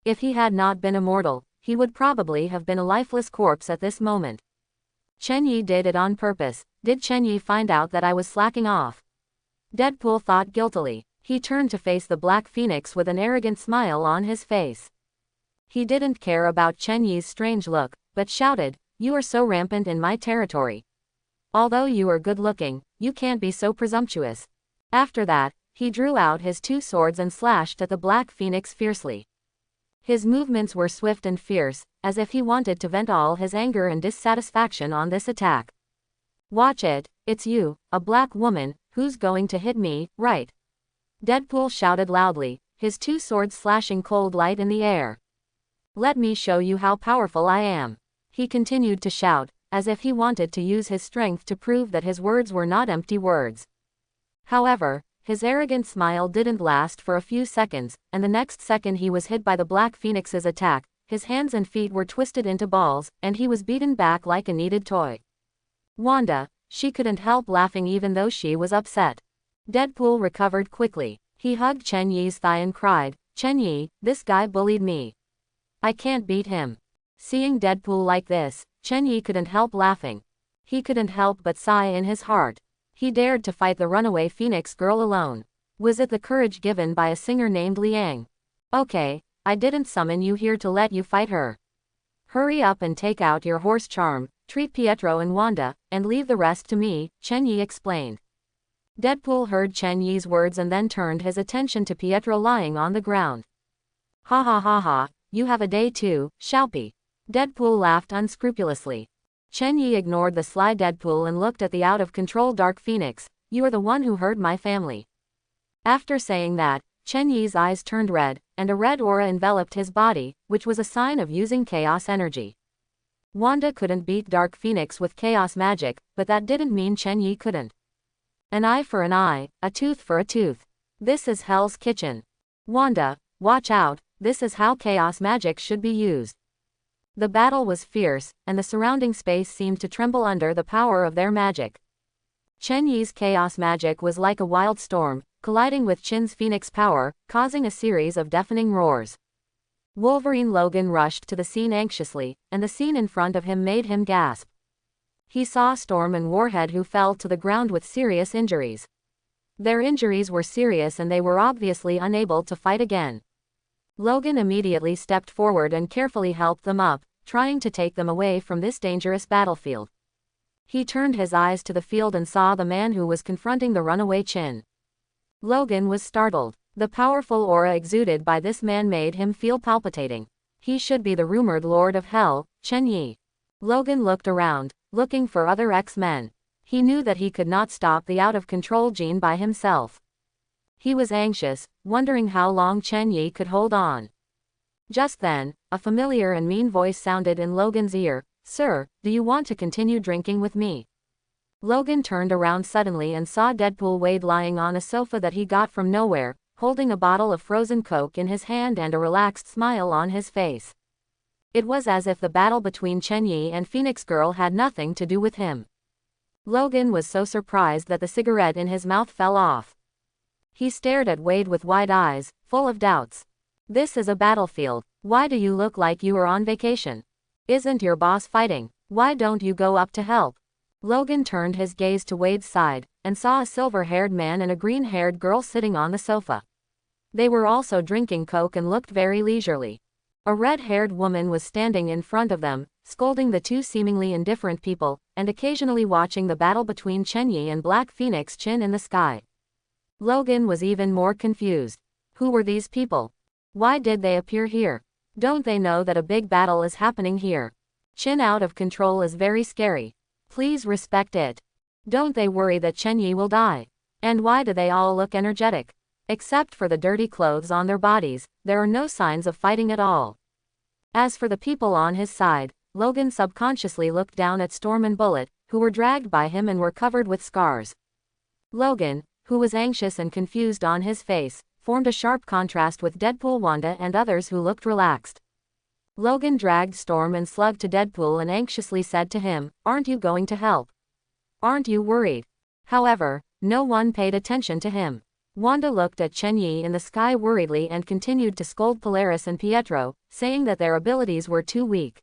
If he had not been immortal, he would probably have been a lifeless corpse at this moment. Chen Yi did it on purpose. Did Chen Yi find out that I was slacking off? Deadpool thought guiltily. He turned to face the Black Phoenix with an arrogant smile on his face. He didn't care about Chen Yi's strange look, but shouted, "You are so rampant in my territory. Although you are good-looking, you can't be so presumptuous." After that, he drew out his two swords and slashed at the Black Phoenix fiercely. His movements were swift and fierce, as if he wanted to vent all his anger and dissatisfaction on this attack. "Watch it, it's you, a black woman, who's going to hit me, right?" Deadpool shouted loudly, his two swords slashing cold light in the air. "Let me show you how powerful I am." He continued to shout, as if he wanted to use his strength to prove that his words were not empty words. However, his arrogant smile didn't last for a few seconds, and the next second he was hit by the Black Phoenix's attack, his hands and feet were twisted into balls, and he was beaten back like a kneaded toy. "Wanda," She couldn't help laughing even though she was upset. Deadpool recovered quickly. He hugged Chen Yi's thigh and cried, "Chen Yi, this guy bullied me. I can't beat him." Seeing Deadpool like this, Chen Yi couldn't help laughing. He couldn't help but sigh in his heart. He dared to fight the runaway Phoenix girl alone. Was it the courage given by a singer named Liang? Okay, I didn't summon you here to let you fight her. Hurry up and take out your horse charm, treat Pietro and Wanda, and leave the rest to me, Chen Yi explained. Deadpool heard Chen Yi's words and then turned his attention to Pietro lying on the ground. Ha ha ha ha, you have a day too, Xiaopi. Deadpool laughed unscrupulously. Chen Yi ignored the sly Deadpool and looked at the out-of-control Dark Phoenix. You are the one who hurt my family. After saying that, Chen Yi's eyes turned red, and a red aura enveloped his body, which was a sign of using chaos energy. Wanda couldn't beat Dark Phoenix with chaos magic, but that didn't mean Chen Yi couldn't. An eye for an eye, a tooth for a tooth. This is Hell's Kitchen. Wanda, watch out, this is how chaos magic should be used. The battle was fierce, and the surrounding space seemed to tremble under the power of their magic. Chen Yi's chaos magic was like a wild storm, colliding with Chin's phoenix power, causing a series of deafening roars. Wolverine Logan rushed to the scene anxiously, and the scene in front of him made him gasp. He saw Storm and Warhead who fell to the ground with serious injuries. Their injuries were serious and they were obviously unable to fight again. Logan immediately stepped forward and carefully helped them up, trying to take them away from this dangerous battlefield. He turned his eyes to the field and saw the man who was confronting the runaway Chin. Logan was startled. The powerful aura exuded by this man made him feel palpitating. He should be the rumored Lord of Hell, Chen Yi. Logan looked around, looking for other X-Men. He knew that he could not stop the out-of-control gene by himself. He was anxious, wondering how long Chen Yi could hold on. Just then, a familiar and mean voice sounded in Logan's ear. "Sir, do you want to continue drinking with me?" Logan turned around suddenly and saw Deadpool Wade lying on a sofa that he got from nowhere, holding a bottle of frozen Coke in his hand and a relaxed smile on his face. It was as if the battle between Chen Yi and Phoenix Girl had nothing to do with him. Logan was so surprised that the cigarette in his mouth fell off. He stared at Wade with wide eyes, full of doubts. "This is a battlefield. Why do you look like you are on vacation? Isn't your boss fighting? Why don't you go up to help?" Logan turned his gaze to Wade's side, and saw a silver-haired man and a green-haired girl sitting on the sofa. They were also drinking Coke and looked very leisurely. A red-haired woman was standing in front of them, scolding the two seemingly indifferent people, and occasionally watching the battle between Chen Yi and Black Phoenix Chin in the sky. Logan was even more confused. Who were these people? Why did they appear here? Don't they know that a big battle is happening here? Chin out of control is very scary. Please respect it. Don't they worry that Chen Yi will die? And why do they all look energetic? Except for the dirty clothes on their bodies, there are no signs of fighting at all. As for the people on his side, Logan subconsciously looked down at Storm and Bullet, who were dragged by him and were covered with scars. Logan, who was anxious and confused on his face, formed a sharp contrast with Deadpool, Wanda and others who looked relaxed. Logan dragged Storm and Slug to Deadpool and anxiously said to him, "Aren't you going to help? Aren't you worried?" However, no one paid attention to him. Wanda looked at Chen Yi in the sky worriedly and continued to scold Polaris and Pietro, saying that their abilities were too weak.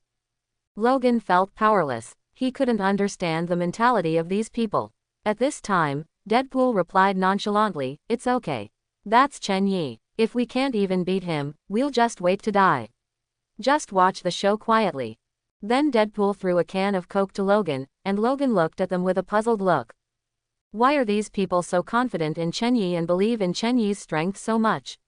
Logan felt powerless. He couldn't understand the mentality of these people. At this time, Deadpool replied nonchalantly, "It's okay. That's Chen Yi. If we can't even beat him, we'll just wait to die. Just watch the show quietly." Then Deadpool threw a can of Coke to Logan, and Logan looked at them with a puzzled look. Why are these people so confident in Chen Yi and believe in Chen Yi's strength so much?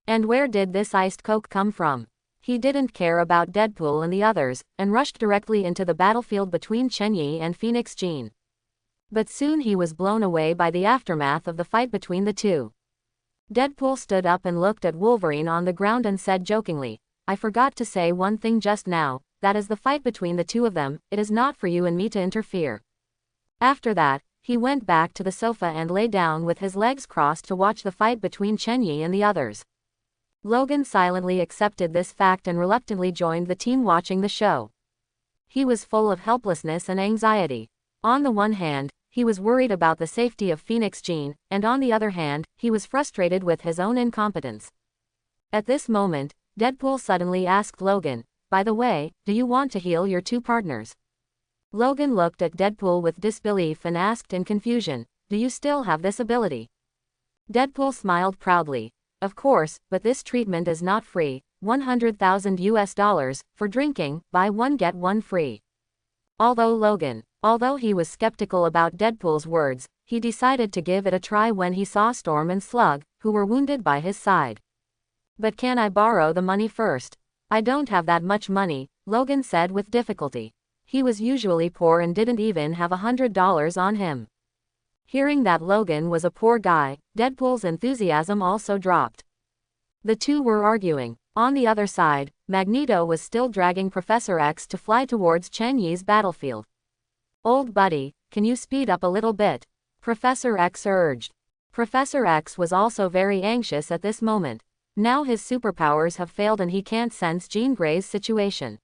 And where did this iced Coke come from? He didn't care about Deadpool and the others, and rushed directly into the battlefield between Chen Yi and Phoenix Jean. But soon he was blown away by the aftermath of the fight between the two. Deadpool stood up and looked at Wolverine on the ground and said jokingly, "I forgot to say one thing just now, that is the fight between the two of them, it is not for you and me to interfere." After that, he went back to the sofa and lay down with his legs crossed to watch the fight between Chen Yi and the others. Logan silently accepted this fact and reluctantly joined the team watching the show. He was full of helplessness and anxiety. On the one hand, he was worried about the safety of Phoenix Jean, and on the other hand, he was frustrated with his own incompetence. At this moment, Deadpool suddenly asked Logan, "By the way, do you want to heal your two partners?" Logan looked at Deadpool with disbelief and asked in confusion, "Do you still have this ability?" Deadpool smiled proudly. "Of course, but this treatment is not free. $100,000 for drinking, buy one get one free." Although he was skeptical about Deadpool's words, he decided to give it a try when he saw Storm and Slug, who were wounded by his side. "But can I borrow the money first?" "I don't have that much money," Logan said with difficulty. He was usually poor and didn't even have $100 on him. Hearing that Logan was a poor guy, Deadpool's enthusiasm also dropped. The two were arguing. On the other side, Magneto was still dragging Professor X to fly towards Chen Yi's battlefield. "Old buddy, can you speed up a little bit?" Professor X urged. Professor X was also very anxious at this moment. Now his superpowers have failed and he can't sense Jean Grey's situation.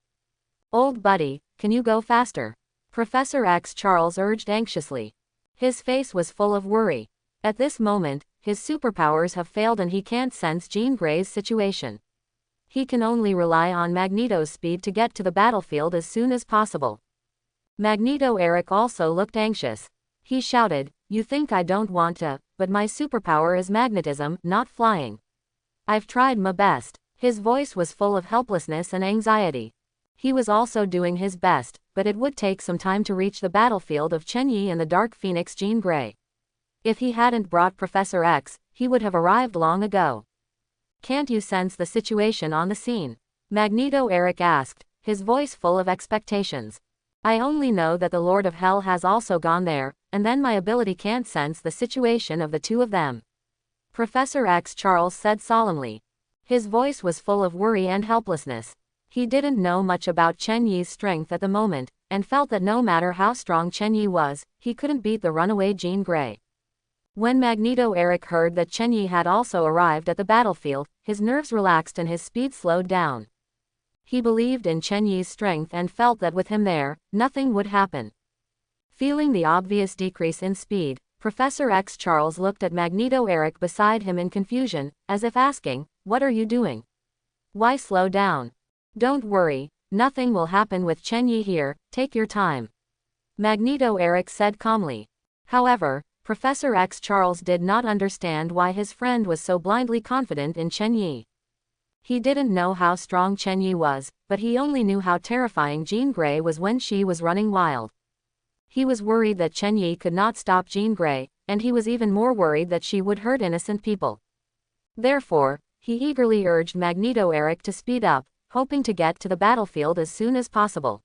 "Old buddy, can you go faster?" Professor X Charles urged anxiously. His face was full of worry. At this moment, his superpowers have failed and he can't sense Jean Grey's situation. He can only rely on Magneto's speed to get to the battlefield as soon as possible. Magneto Eric also looked anxious. He shouted, "You think I don't want to, but my superpower is magnetism, not flying. I've tried my best." His voice was full of helplessness and anxiety. He was also doing his best, but it would take some time to reach the battlefield of Chen Yi and the Dark Phoenix Jean Grey. If he hadn't brought Professor X, he would have arrived long ago. "Can't you sense the situation on the scene?" Magneto Eric asked, his voice full of expectations. "I only know that the Lord of Hell has also gone there, and then my ability can't sense the situation of the two of them," Professor X Charles said solemnly. His voice was full of worry and helplessness. He didn't know much about Chen Yi's strength at the moment, and felt that no matter how strong Chen Yi was, he couldn't beat the runaway Jean Grey. When Magneto Eric heard that Chen Yi had also arrived at the battlefield, his nerves relaxed and his speed slowed down. He believed in Chen Yi's strength and felt that with him there, nothing would happen. Feeling the obvious decrease in speed, Professor X Charles looked at Magneto Eric beside him in confusion, as if asking, "What are you doing? Why slow down?" "Don't worry, nothing will happen with Chen Yi here, take your time," Magneto Eric said calmly. However, Professor X Charles did not understand why his friend was so blindly confident in Chen Yi. He didn't know how strong Chen Yi was, but he only knew how terrifying Jean Grey was when she was running wild. He was worried that Chen Yi could not stop Jean Grey, and he was even more worried that she would hurt innocent people. Therefore, he eagerly urged Magneto Eric to speed up, hoping to get to the battlefield as soon as possible.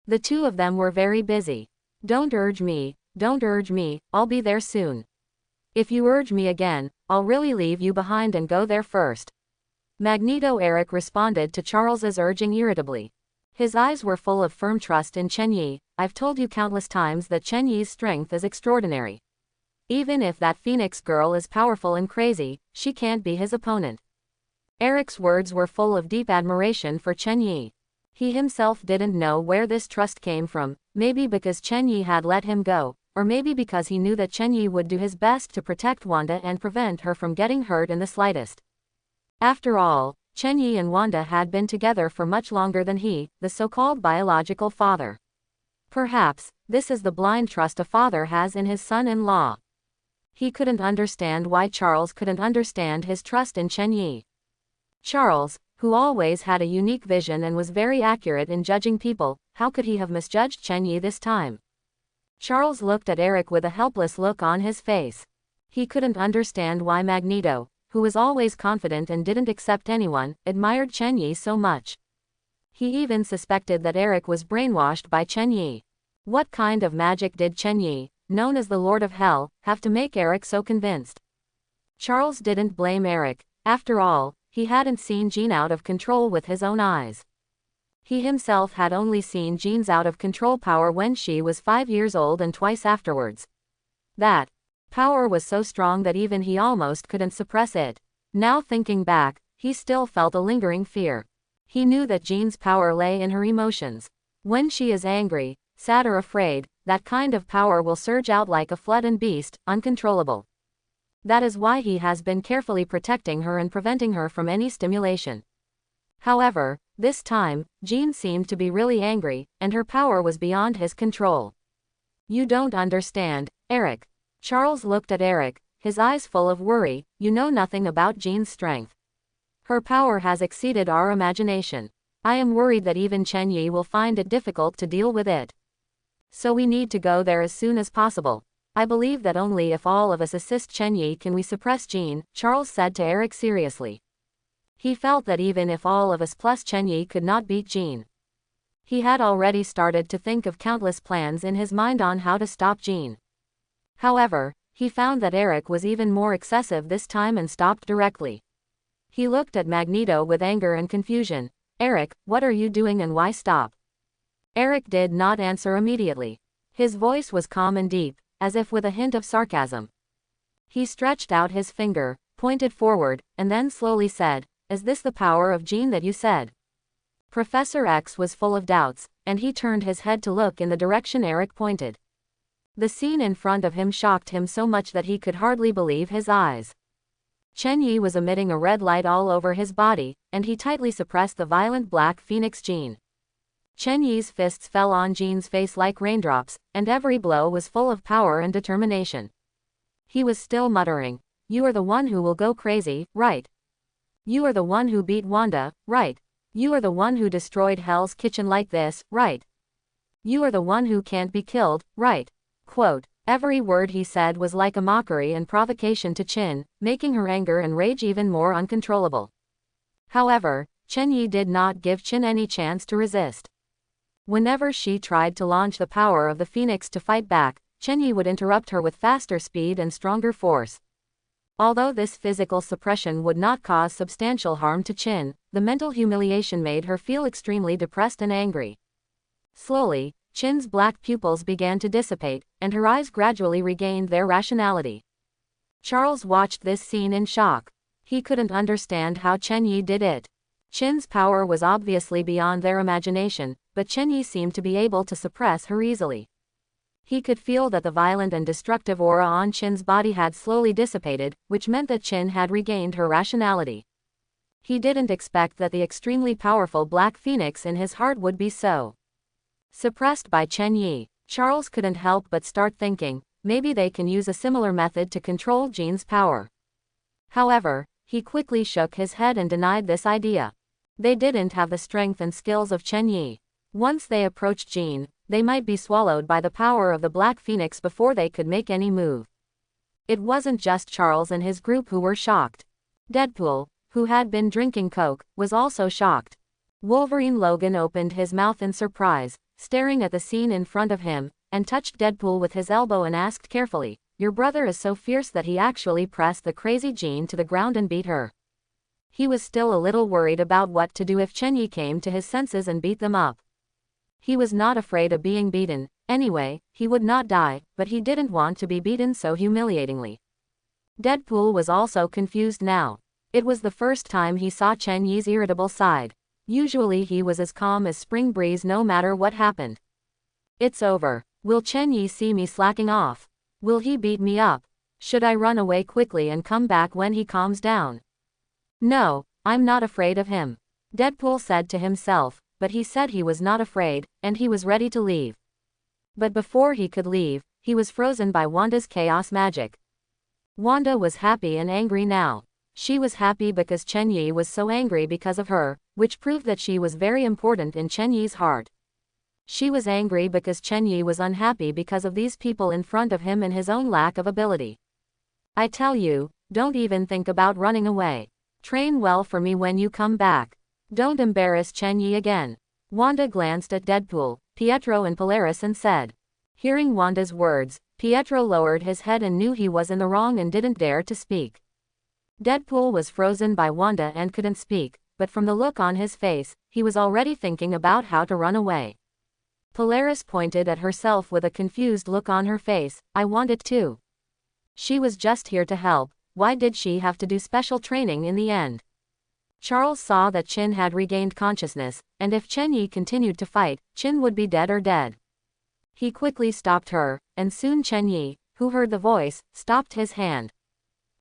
The two of them were very busy. Don't urge me, I'll be there soon. If you urge me again, I'll really leave you behind and go there first," Magneto Eric responded to Charles's urging irritably. His eyes were full of firm trust in Chen Yi. "I've told you countless times that Chen Yi's strength is extraordinary. Even if that Phoenix girl is powerful and crazy, she can't be his opponent." Eric's words were full of deep admiration for Chen Yi. He himself didn't know where this trust came from, maybe because Chen Yi had let him go, or maybe because he knew that Chen Yi would do his best to protect Wanda and prevent her from getting hurt in the slightest. After all, Chen Yi and Wanda had been together for much longer than he, the so-called biological father. Perhaps, this is the blind trust a father has in his son-in-law. He couldn't understand why Charles couldn't understand his trust in Chen Yi. Charles, who always had a unique vision and was very accurate in judging people, how could he have misjudged Chen Yi this time? Charles looked at Eric with a helpless look on his face. He couldn't understand why Magneto, who was always confident and didn't accept anyone, admired Chen Yi so much. He even suspected that Eric was brainwashed by Chen Yi. What kind of magic did Chen Yi, known as the Lord of Hell, have to make Eric so convinced? Charles didn't blame Eric. After all, he hadn't seen Jean out of control with his own eyes. He himself had only seen Jean's out-of-control power when she was 5 years old and twice afterwards. That power was so strong that even he almost couldn't suppress it. Now thinking back, he still felt a lingering fear. He knew that Jean's power lay in her emotions. When she is angry, sad or afraid, that kind of power will surge out like a flood and beast, uncontrollable. That is why he has been carefully protecting her and preventing her from any stimulation. However, this time, Jean seemed to be really angry, and her power was beyond his control. You don't understand, Eric. Charles looked at Eric, his eyes full of worry. You know nothing about Jean's strength. Her power has exceeded our imagination. I am worried that even Chen Yi will find it difficult to deal with it. So we need to go there as soon as possible. I believe that only if all of us assist Chen Yi can we suppress Jean, Charles said to Eric seriously. He felt that even if all of us plus Chen Yi could not beat Jean. He had already started to think of countless plans in his mind on how to stop Jean. However, he found that Eric was even more excessive this time and stopped directly. He looked at Magneto with anger and confusion. Eric, what are you doing and why stop? Eric did not answer immediately. His voice was calm and deep, as if with a hint of sarcasm. He stretched out his finger, pointed forward, and then slowly said, Is this the power of Jean that you said? Professor X was full of doubts, and he turned his head to look in the direction Eric pointed. The scene in front of him shocked him so much that he could hardly believe his eyes. Chen Yi was emitting a red light all over his body, and he tightly suppressed the violent black phoenix Jean. Chen Yi's fists fell on Jean's face like raindrops, and every blow was full of power and determination. He was still muttering, You are the one who will go crazy, right? You are the one who beat Wanda, right? You are the one who destroyed Hell's Kitchen like this, right? You are the one who can't be killed, right? Quote, every word he said was like a mockery and provocation to Qin, making her anger and rage even more uncontrollable. However, Chen Yi did not give Qin any chance to resist. Whenever she tried to launch the power of the Phoenix to fight back, Chen Yi would interrupt her with faster speed and stronger force. Although this physical suppression would not cause substantial harm to Qin, the mental humiliation made her feel extremely depressed and angry. Slowly, Qin's black pupils began to dissipate, and her eyes gradually regained their rationality. Charles watched this scene in shock. He couldn't understand how Chen Yi did it. Qin's power was obviously beyond their imagination, but Chen Yi seemed to be able to suppress her easily. He could feel that the violent and destructive aura on Qin's body had slowly dissipated, which meant that Qin had regained her rationality. He didn't expect that the extremely powerful Black Phoenix in his heart would be so suppressed by Chen Yi. Charles couldn't help but start thinking, maybe they can use a similar method to control Jean's power. However, he quickly shook his head and denied this idea. They didn't have the strength and skills of Chen Yi. Once they approached Jean, they might be swallowed by the power of the Black Phoenix before they could make any move. It wasn't just Charles and his group who were shocked. Deadpool, who had been drinking Coke, was also shocked. Wolverine Logan opened his mouth in surprise, staring at the scene in front of him, and touched Deadpool with his elbow and asked carefully, Your brother is so fierce that he actually pressed the crazy Jean to the ground and beat her. He was still a little worried about what to do if Chen Yi came to his senses and beat them up. He was not afraid of being beaten. Anyway, he would not die, but he didn't want to be beaten so humiliatingly. Deadpool was also confused now. It was the first time he saw Chen Yi's irritable side. Usually he was as calm as spring breeze no matter what happened. It's over. Will Chen Yi see me slacking off? Will he beat me up? Should I run away quickly and come back when he calms down? No, I'm not afraid of him. Deadpool said to himself, but he said he was not afraid, and he was ready to leave. But before he could leave, he was frozen by Wanda's chaos magic. Wanda was happy and angry now. She was happy because Chen Yi was so angry because of her, which proved that she was very important in Chen Yi's heart. She was angry because Chen Yi was unhappy because of these people in front of him and his own lack of ability. I tell you, don't even think about running away. Train well for me when you come back. Don't embarrass Chen Yi again. Wanda glanced at Deadpool, Pietro and Polaris and said. Hearing Wanda's words, Pietro lowered his head and knew he was in the wrong and didn't dare to speak. Deadpool was frozen by Wanda and couldn't speak, but from the look on his face, he was already thinking about how to run away. Polaris pointed at herself with a confused look on her face. I want it too. She was just here to help. Why did she have to do special training in the end? Charles saw that Qin had regained consciousness, and if Chen Yi continued to fight, Qin would be dead or dead. He quickly stopped her, and soon Chen Yi, who heard the voice, stopped his hand.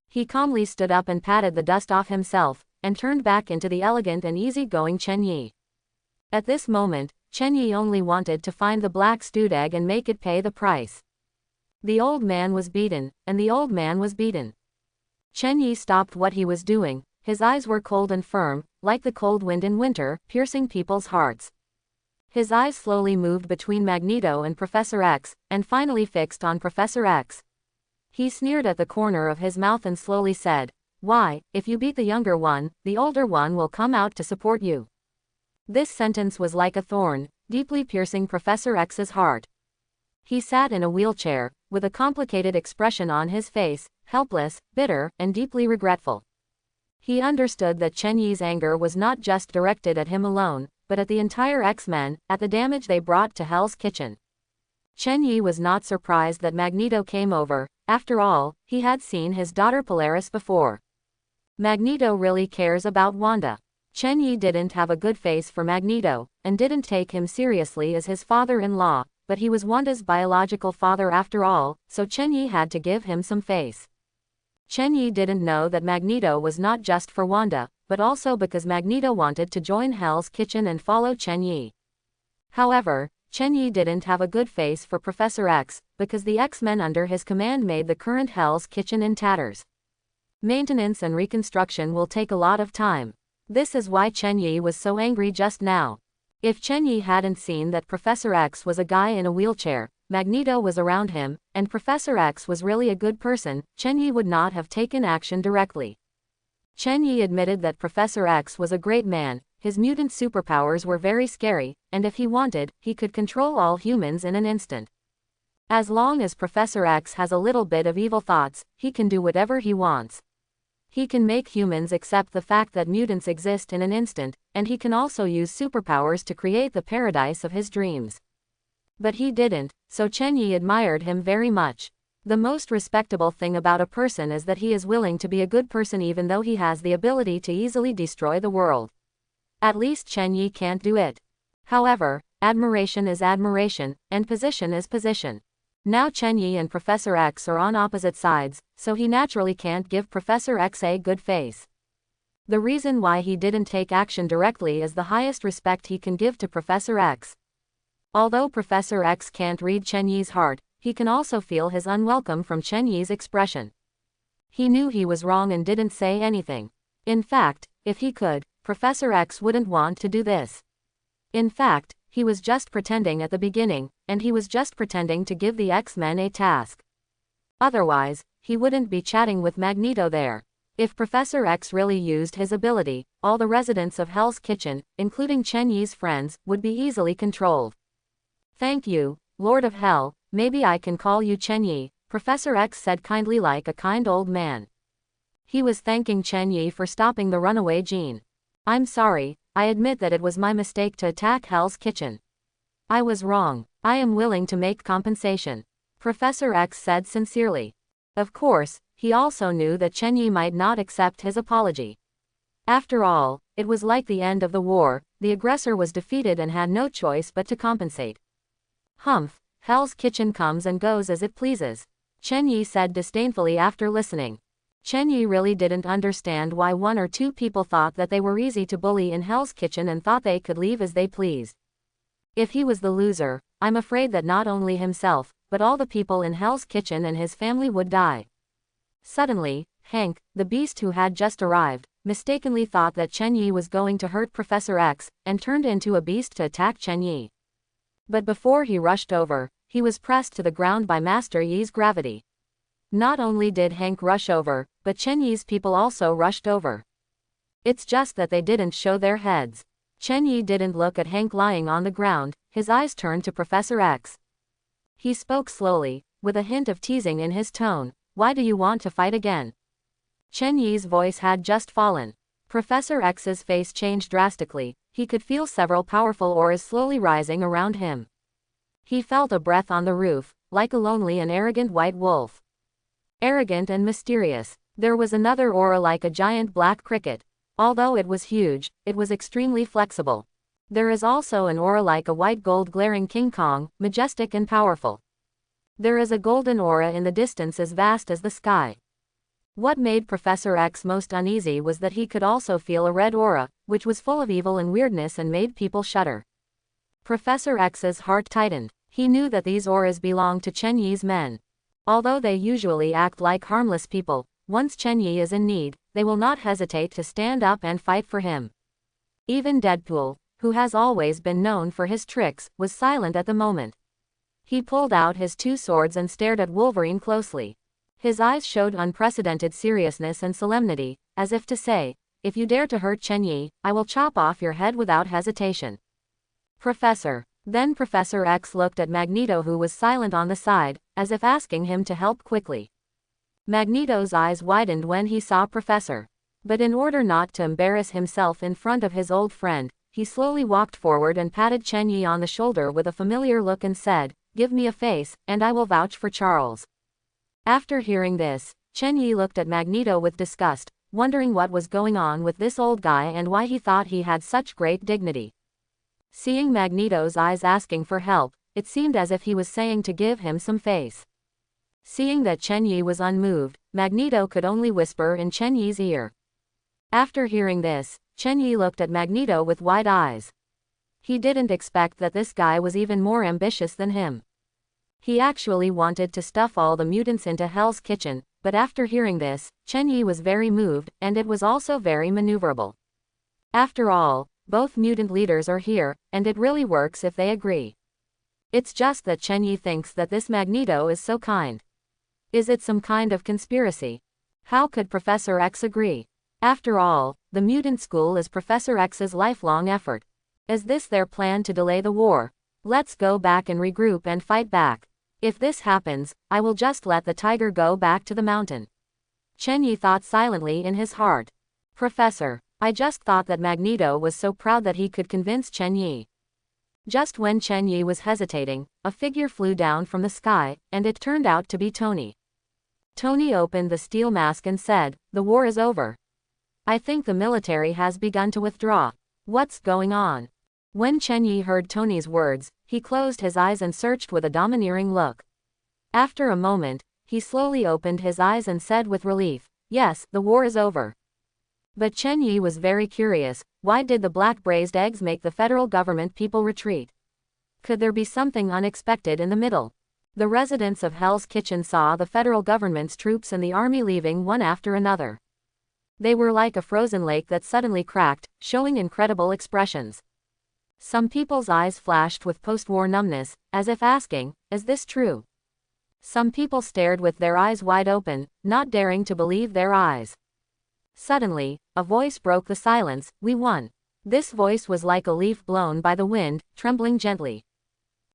He calmly stood up and patted the dust off himself, and turned back into the elegant and easy-going Chen Yi. At this moment, Chen Yi only wanted to find the black stewed egg and make it pay the price. The old man was beaten, and the old man was beaten. Chen Yi stopped what he was doing. His eyes were cold and firm, like the cold wind in winter, piercing people's hearts. His eyes slowly moved between Magneto and Professor X, and finally fixed on Professor X. He sneered at the corner of his mouth and slowly said, "Why, if you beat the younger one, the older one will come out to support you." This sentence was like a thorn, deeply piercing Professor X's heart. He sat in a wheelchair, with a complicated expression on his face, helpless, bitter, and deeply regretful. He understood that Chen Yi's anger was not just directed at him alone, but at the entire X-Men, at the damage they brought to Hell's Kitchen. Chen Yi was not surprised that Magneto came over. After all, he had seen his daughter Polaris before. Magneto really cares about Wanda. Chen Yi didn't have a good face for Magneto, and didn't take him seriously as his father-in-law, but he was Wanda's biological father after all, so Chen Yi had to give him some face. Chen Yi didn't know that Magneto was not just for Wanda, but also because Magneto wanted to join Hell's Kitchen and follow Chen Yi. However, Chen Yi didn't have a good face for Professor X, because the X-Men under his command made the current Hell's Kitchen in tatters. Maintenance and reconstruction will take a lot of time. This is why Chen Yi was so angry just now. If Chen Yi hadn't seen that Professor X was a guy in a wheelchair, Magneto was around him, and Professor X was really a good person, Chen Yi would not have taken action directly. Chen Yi admitted that Professor X was a great man, his mutant superpowers were very scary, and if he wanted, he could control all humans in an instant. As long as Professor X has a little bit of evil thoughts, he can do whatever he wants. He can make humans accept the fact that mutants exist in an instant, and he can also use superpowers to create the paradise of his dreams. But he didn't, so Chen Yi admired him very much. The most respectable thing about a person is that he is willing to be a good person even though he has the ability to easily destroy the world. At least Chen Yi can't do it. However, admiration is admiration, and position is position. Now Chen Yi and Professor X are on opposite sides, so he naturally can't give Professor X a good face. The reason why he didn't take action directly is the highest respect he can give to Professor X. Although Professor X can't read Chen Yi's heart, he can also feel his unwelcome from Chen Yi's expression. He knew he was wrong and didn't say anything. In fact, if he could, Professor X wouldn't want to do this. In fact, he was just pretending at the beginning, and he was just pretending to give the X-Men a task. Otherwise, he wouldn't be chatting with Magneto there. If Professor X really used his ability, all the residents of Hell's Kitchen, including Chen Yi's friends, would be easily controlled. "Thank you, Lord of Hell, maybe I can call you Chen Yi," Professor X said kindly like a kind old man. He was thanking Chen Yi for stopping the runaway gene. "I'm sorry, I admit that it was my mistake to attack Hell's Kitchen. I was wrong. I am willing to make compensation," Professor X said sincerely. Of course, he also knew that Chen Yi might not accept his apology. After all, it was like the end of the war, the aggressor was defeated and had no choice but to compensate. "Humph, Hell's Kitchen comes and goes as it pleases," Chen Yi said disdainfully after listening. Chen Yi really didn't understand why one or two people thought that they were easy to bully in Hell's Kitchen and thought they could leave as they pleased. If he was the loser, I'm afraid that not only himself, but all the people in Hell's Kitchen and his family would die. Suddenly, Hank, the beast who had just arrived, mistakenly thought that Chen Yi was going to hurt Professor X, and turned into a beast to attack Chen Yi. But before he rushed over, he was pressed to the ground by Master Yi's gravity. Not only did Hank rush over, but Chen Yi's people also rushed over. It's just that they didn't show their heads. Chen Yi didn't look at Hank lying on the ground, his eyes turned to Professor X. He spoke slowly, with a hint of teasing in his tone. "Why do you want to fight again?" Chen Yi's voice had just fallen. Professor X's face changed drastically, he could feel several powerful auras slowly rising around him. He felt a breath on the roof, like a lonely and arrogant white wolf. Arrogant and mysterious. There was another aura like a giant black cricket. Although it was huge, it was extremely flexible. There is also an aura like a white gold glaring King Kong, majestic and powerful. There is a golden aura in the distance as vast as the sky. What made Professor X most uneasy was that he could also feel a red aura, which was full of evil and weirdness and made people shudder. Professor X's heart tightened. He knew that these auras belonged to Chen Yi's men. Although they usually act like harmless people, once Chen Yi is in need, they will not hesitate to stand up and fight for him. Even Deadpool, who has always been known for his tricks, was silent at the moment. He pulled out his two swords and stared at Wolverine closely. His eyes showed unprecedented seriousness and solemnity, as if to say, if you dare to hurt Chen Yi, I will chop off your head without hesitation. Professor. Then Professor X looked at Magneto, who was silent on the side, as if asking him to help quickly. Magneto's eyes widened when he saw Professor. But in order not to embarrass himself in front of his old friend, he slowly walked forward and patted Chen Yi on the shoulder with a familiar look and said, "Give me a face, and I will vouch for Charles." After hearing this, Chen Yi looked at Magneto with disgust, wondering what was going on with this old guy and why he thought he had such great dignity. Seeing Magneto's eyes asking for help, it seemed as if he was saying to give him some face. Seeing that Chen Yi was unmoved, Magneto could only whisper in Chen Yi's ear. After hearing this, Chen Yi looked at Magneto with wide eyes. He didn't expect that this guy was even more ambitious than him. He actually wanted to stuff all the mutants into Hell's Kitchen, but after hearing this, Chen Yi was very moved, and it was also very maneuverable. After all, both mutant leaders are here, and it really works if they agree. It's just that Chen Yi thinks that this Magneto is so kind. Is it some kind of conspiracy? How could Professor X agree? After all, the mutant school is Professor X's lifelong effort. Is this their plan to delay the war? Let's go back and regroup and fight back. If this happens, I will just let the tiger go back to the mountain. Chen Yi thought silently in his heart. Professor, I just thought that Magneto was so proud that he could convince Chen Yi. Just when Chen Yi was hesitating, a figure flew down from the sky, and it turned out to be Tony. Tony opened the steel mask and said, "The war is over. I think the military has begun to withdraw. What's going on?" When Chen Yi heard Tony's words, he closed his eyes and searched with a domineering look. After a moment, he slowly opened his eyes and said with relief, "Yes, the war is over." But Chen Yi was very curious. Why did the black braised eggs make the federal government people retreat? Could there be something unexpected in the middle? The residents of Hell's Kitchen saw the federal government's troops and the army leaving one after another. They were like a frozen lake that suddenly cracked, showing incredible expressions. Some people's eyes flashed with post-war numbness, as if asking, "Is this true?" Some people stared with their eyes wide open, not daring to believe their eyes. Suddenly, a voice broke the silence, "We won." This voice was like a leaf blown by the wind, trembling gently.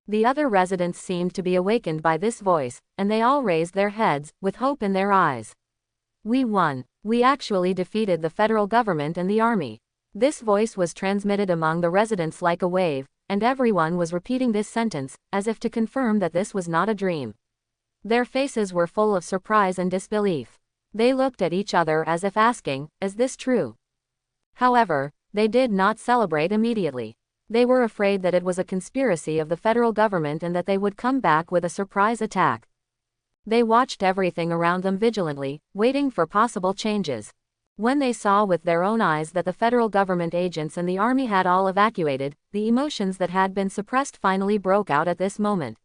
The other residents seemed to be awakened by this voice, and they all raised their heads, with hope in their eyes. "We won. We actually defeated the federal government and the army." This voice was transmitted among the residents like a wave, and everyone was repeating this sentence, as if to confirm that this was not a dream. Their faces were full of surprise and disbelief. They looked at each other as if asking, "Is this true?" However, they did not celebrate immediately. They were afraid that it was a conspiracy of the federal government and that they would come back with a surprise attack. They watched everything around them vigilantly, waiting for possible changes. When they saw with their own eyes that the federal government agents and the army had all evacuated, the emotions that had been suppressed finally broke out at this moment.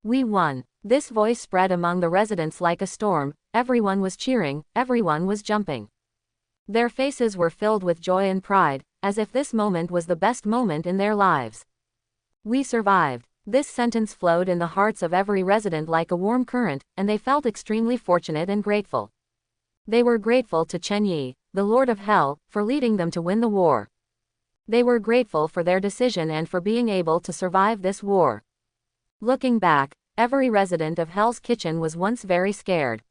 "We won." This voice spread among the residents like a storm. Everyone was cheering, everyone was jumping. Their faces were filled with joy and pride, as if this moment was the best moment in their lives. "We survived." This sentence flowed in the hearts of every resident like a warm current, and they felt extremely fortunate and grateful. They were grateful to Chen Yi, the Lord of Hell, for leading them to win the war. They were grateful for their decision and for being able to survive this war. Looking back, every resident of Hell's Kitchen was once very scared.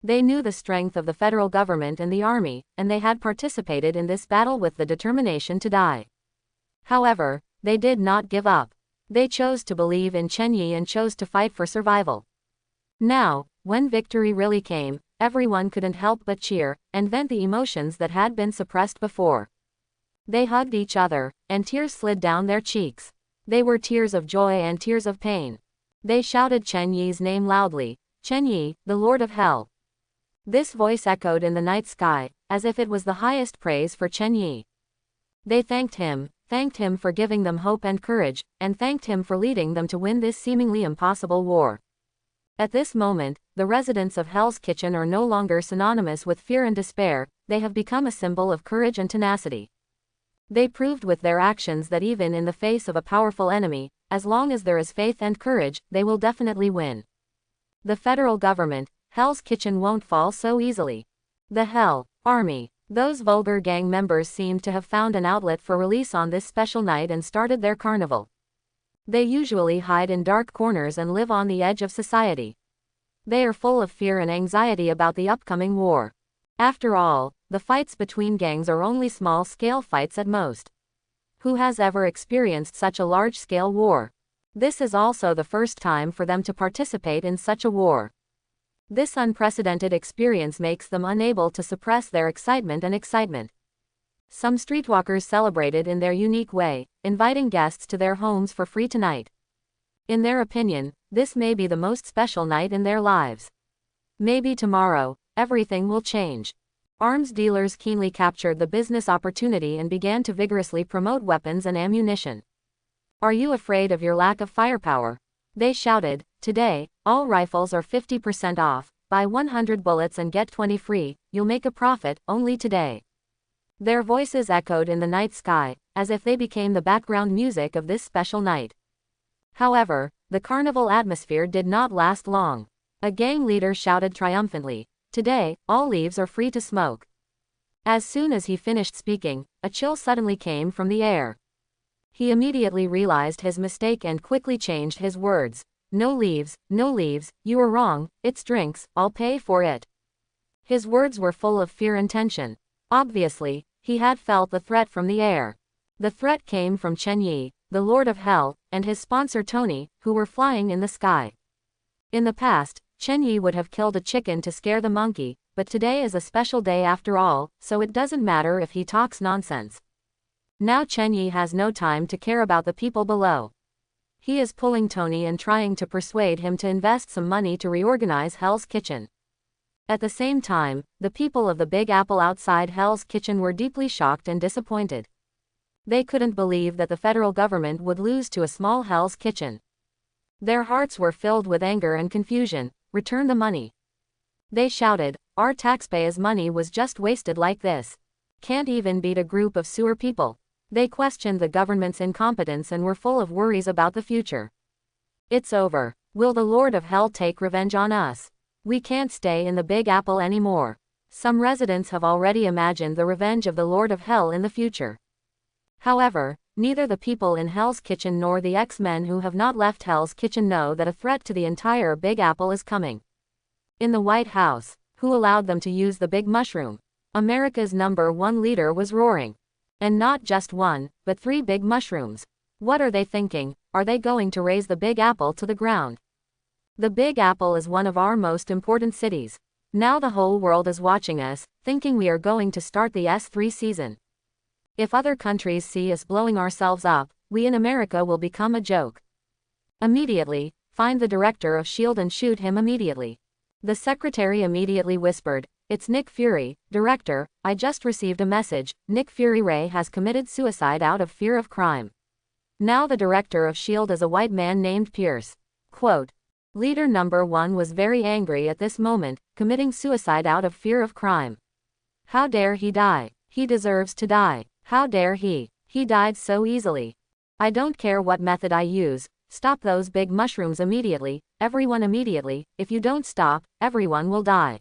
They knew the strength of the federal government and the army, and they had participated in this battle with the determination to die. However, they did not give up. They chose to believe in Chen Yi and chose to fight for survival. Now, when victory really came, everyone couldn't help but cheer, and vent the emotions that had been suppressed before. They hugged each other, and tears slid down their cheeks. They were tears of joy and tears of pain. They shouted Chen Yi's name loudly. Chen Yi, the Lord of Hell. This voice echoed in the night sky, as if it was the highest praise for Chen Yi. They thanked him for giving them hope and courage, and thanked him for leading them to win this seemingly impossible war. At this moment, the residents of Hell's Kitchen are no longer synonymous with fear and despair, they have become a symbol of courage and tenacity. They proved with their actions that even in the face of a powerful enemy, as long as there is faith and courage, they will definitely win. The federal government, Hell's Kitchen won't fall so easily. The Hell Army. Those vulgar gang members seemed to have found an outlet for release on this special night and started their carnival. They usually hide in dark corners and live on the edge of society. They are full of fear and anxiety about the upcoming war. After all, the fights between gangs are only small-scale fights at most. Who has ever experienced such a large-scale war? This is also the first time for them to participate in such a war. This unprecedented experience makes them unable to suppress their excitement. Some streetwalkers celebrated in their unique way, inviting guests to their homes for free tonight. In their opinion, this may be the most special night in their lives. Maybe tomorrow, everything will change. Arms dealers keenly captured the business opportunity and began to vigorously promote weapons and ammunition. Are you afraid of your lack of firepower? They shouted. Today, all rifles are 50% off, buy 100 bullets and get 20 free, you'll make a profit, only today. Their voices echoed in the night sky, as if they became the background music of this special night. However, the carnival atmosphere did not last long. A gang leader shouted triumphantly, "Today, all leaves are free to smoke." As soon as he finished speaking, a chill suddenly came from the air. He immediately realized his mistake and quickly changed his words. No leaves, you were wrong, it's drinks, I'll pay for it." His words were full of fear and tension. Obviously, he had felt the threat from the air. The threat came from Chen Yi, the Lord of Hell, and his sponsor Tony, who were flying in the sky. In the past, Chen Yi would have killed a chicken to scare the monkey, but today is a special day after all, so it doesn't matter if he talks nonsense. Now Chen Yi has no time to care about the people below. He is pulling Tony and trying to persuade him to invest some money to reorganize Hell's Kitchen. At the same time, the people of the Big Apple outside Hell's Kitchen were deeply shocked and disappointed. They couldn't believe that the federal government would lose to a small Hell's Kitchen. Their hearts were filled with anger and confusion. Return the money. They shouted, our taxpayers' money was just wasted like this. Can't even beat a group of sewer people. They questioned the government's incompetence and were full of worries about the future. It's over. Will the Lord of Hell take revenge on us? We can't stay in the Big Apple anymore. Some residents have already imagined the revenge of the Lord of Hell in the future. However, neither the people in Hell's Kitchen nor the X-Men who have not left Hell's Kitchen know that a threat to the entire Big Apple is coming. In the White House, who allowed them to use the big mushroom? America's #1 leader was roaring. And not just one, but 3 big mushrooms. What are they thinking? Are they going to raise the Big Apple to the ground? The Big Apple is one of our most important cities. Now the whole world is watching us, thinking we are going to start the S3 season. If other countries see us blowing ourselves up, we in America will become a joke. Immediately, find the director of S.H.I.E.L.D. and shoot him immediately. The secretary immediately whispered, it's Nick Fury, director, I just received a message, Nick Fury Ray has committed suicide out of fear of crime. Now the director of S.H.I.E.L.D. is a white man named Pierce. Quote, Leader #1 was very angry at this moment, committing suicide out of fear of crime. How dare he die? He deserves to die. How dare he? He died so easily. I don't care what method I use, stop those big mushrooms immediately, everyone immediately, if you don't stop, everyone will die.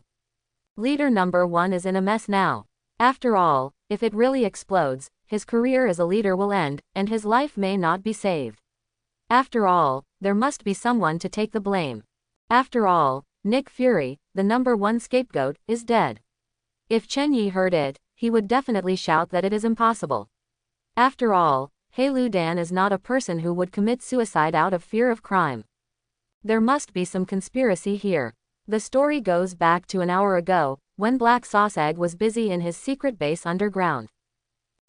Leader #1 is in a mess now. After all, if it really explodes, his career as a leader will end, and his life may not be saved. After all, there must be someone to take the blame. After all, Nick Fury, the #1 scapegoat, is dead. If Chen Yi heard it, he would definitely shout that it is impossible. After all, He Lu Dan is not a person who would commit suicide out of fear of crime. There must be some conspiracy here. The story goes back to an hour ago, when Black Sauce Egg was busy in his secret base underground.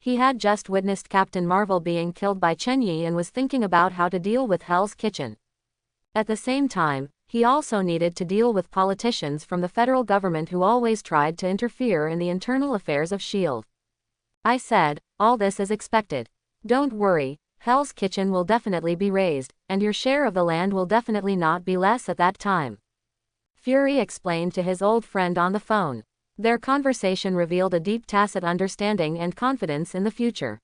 He had just witnessed Captain Marvel being killed by Chen Yi and was thinking about how to deal with Hell's Kitchen. At the same time, he also needed to deal with politicians from the federal government who always tried to interfere in the internal affairs of S.H.I.E.L.D. I said, all this is expected. Don't worry, Hell's Kitchen will definitely be raised, and your share of the land will definitely not be less at that time. Fury explained to his old friend on the phone. Their conversation revealed a deep tacit understanding and confidence in the future.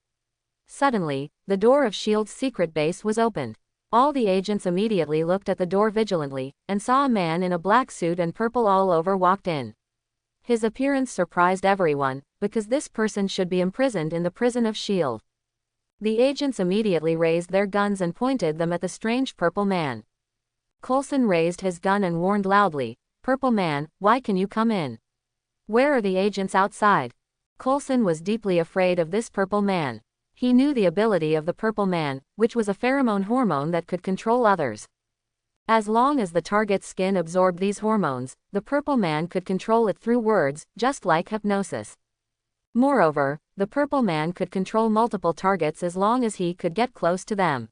Suddenly, the door of S.H.I.E.L.D's secret base was opened. All the agents immediately looked at the door vigilantly, and saw a man in a black suit and purple all over walked in. His appearance surprised everyone, because this person should be imprisoned in the prison of S.H.I.E.L.D. The agents immediately raised their guns and pointed them at the strange purple man. Coulson raised his gun and warned loudly, "Purple man, why can you come in? Where are the agents outside?" Coulson was deeply afraid of this purple man. He knew the ability of the purple man, which was a pheromone hormone that could control others. As long as the target's skin absorbed these hormones, the purple man could control it through words, just like hypnosis. Moreover, the purple man could control multiple targets as long as he could get close to them.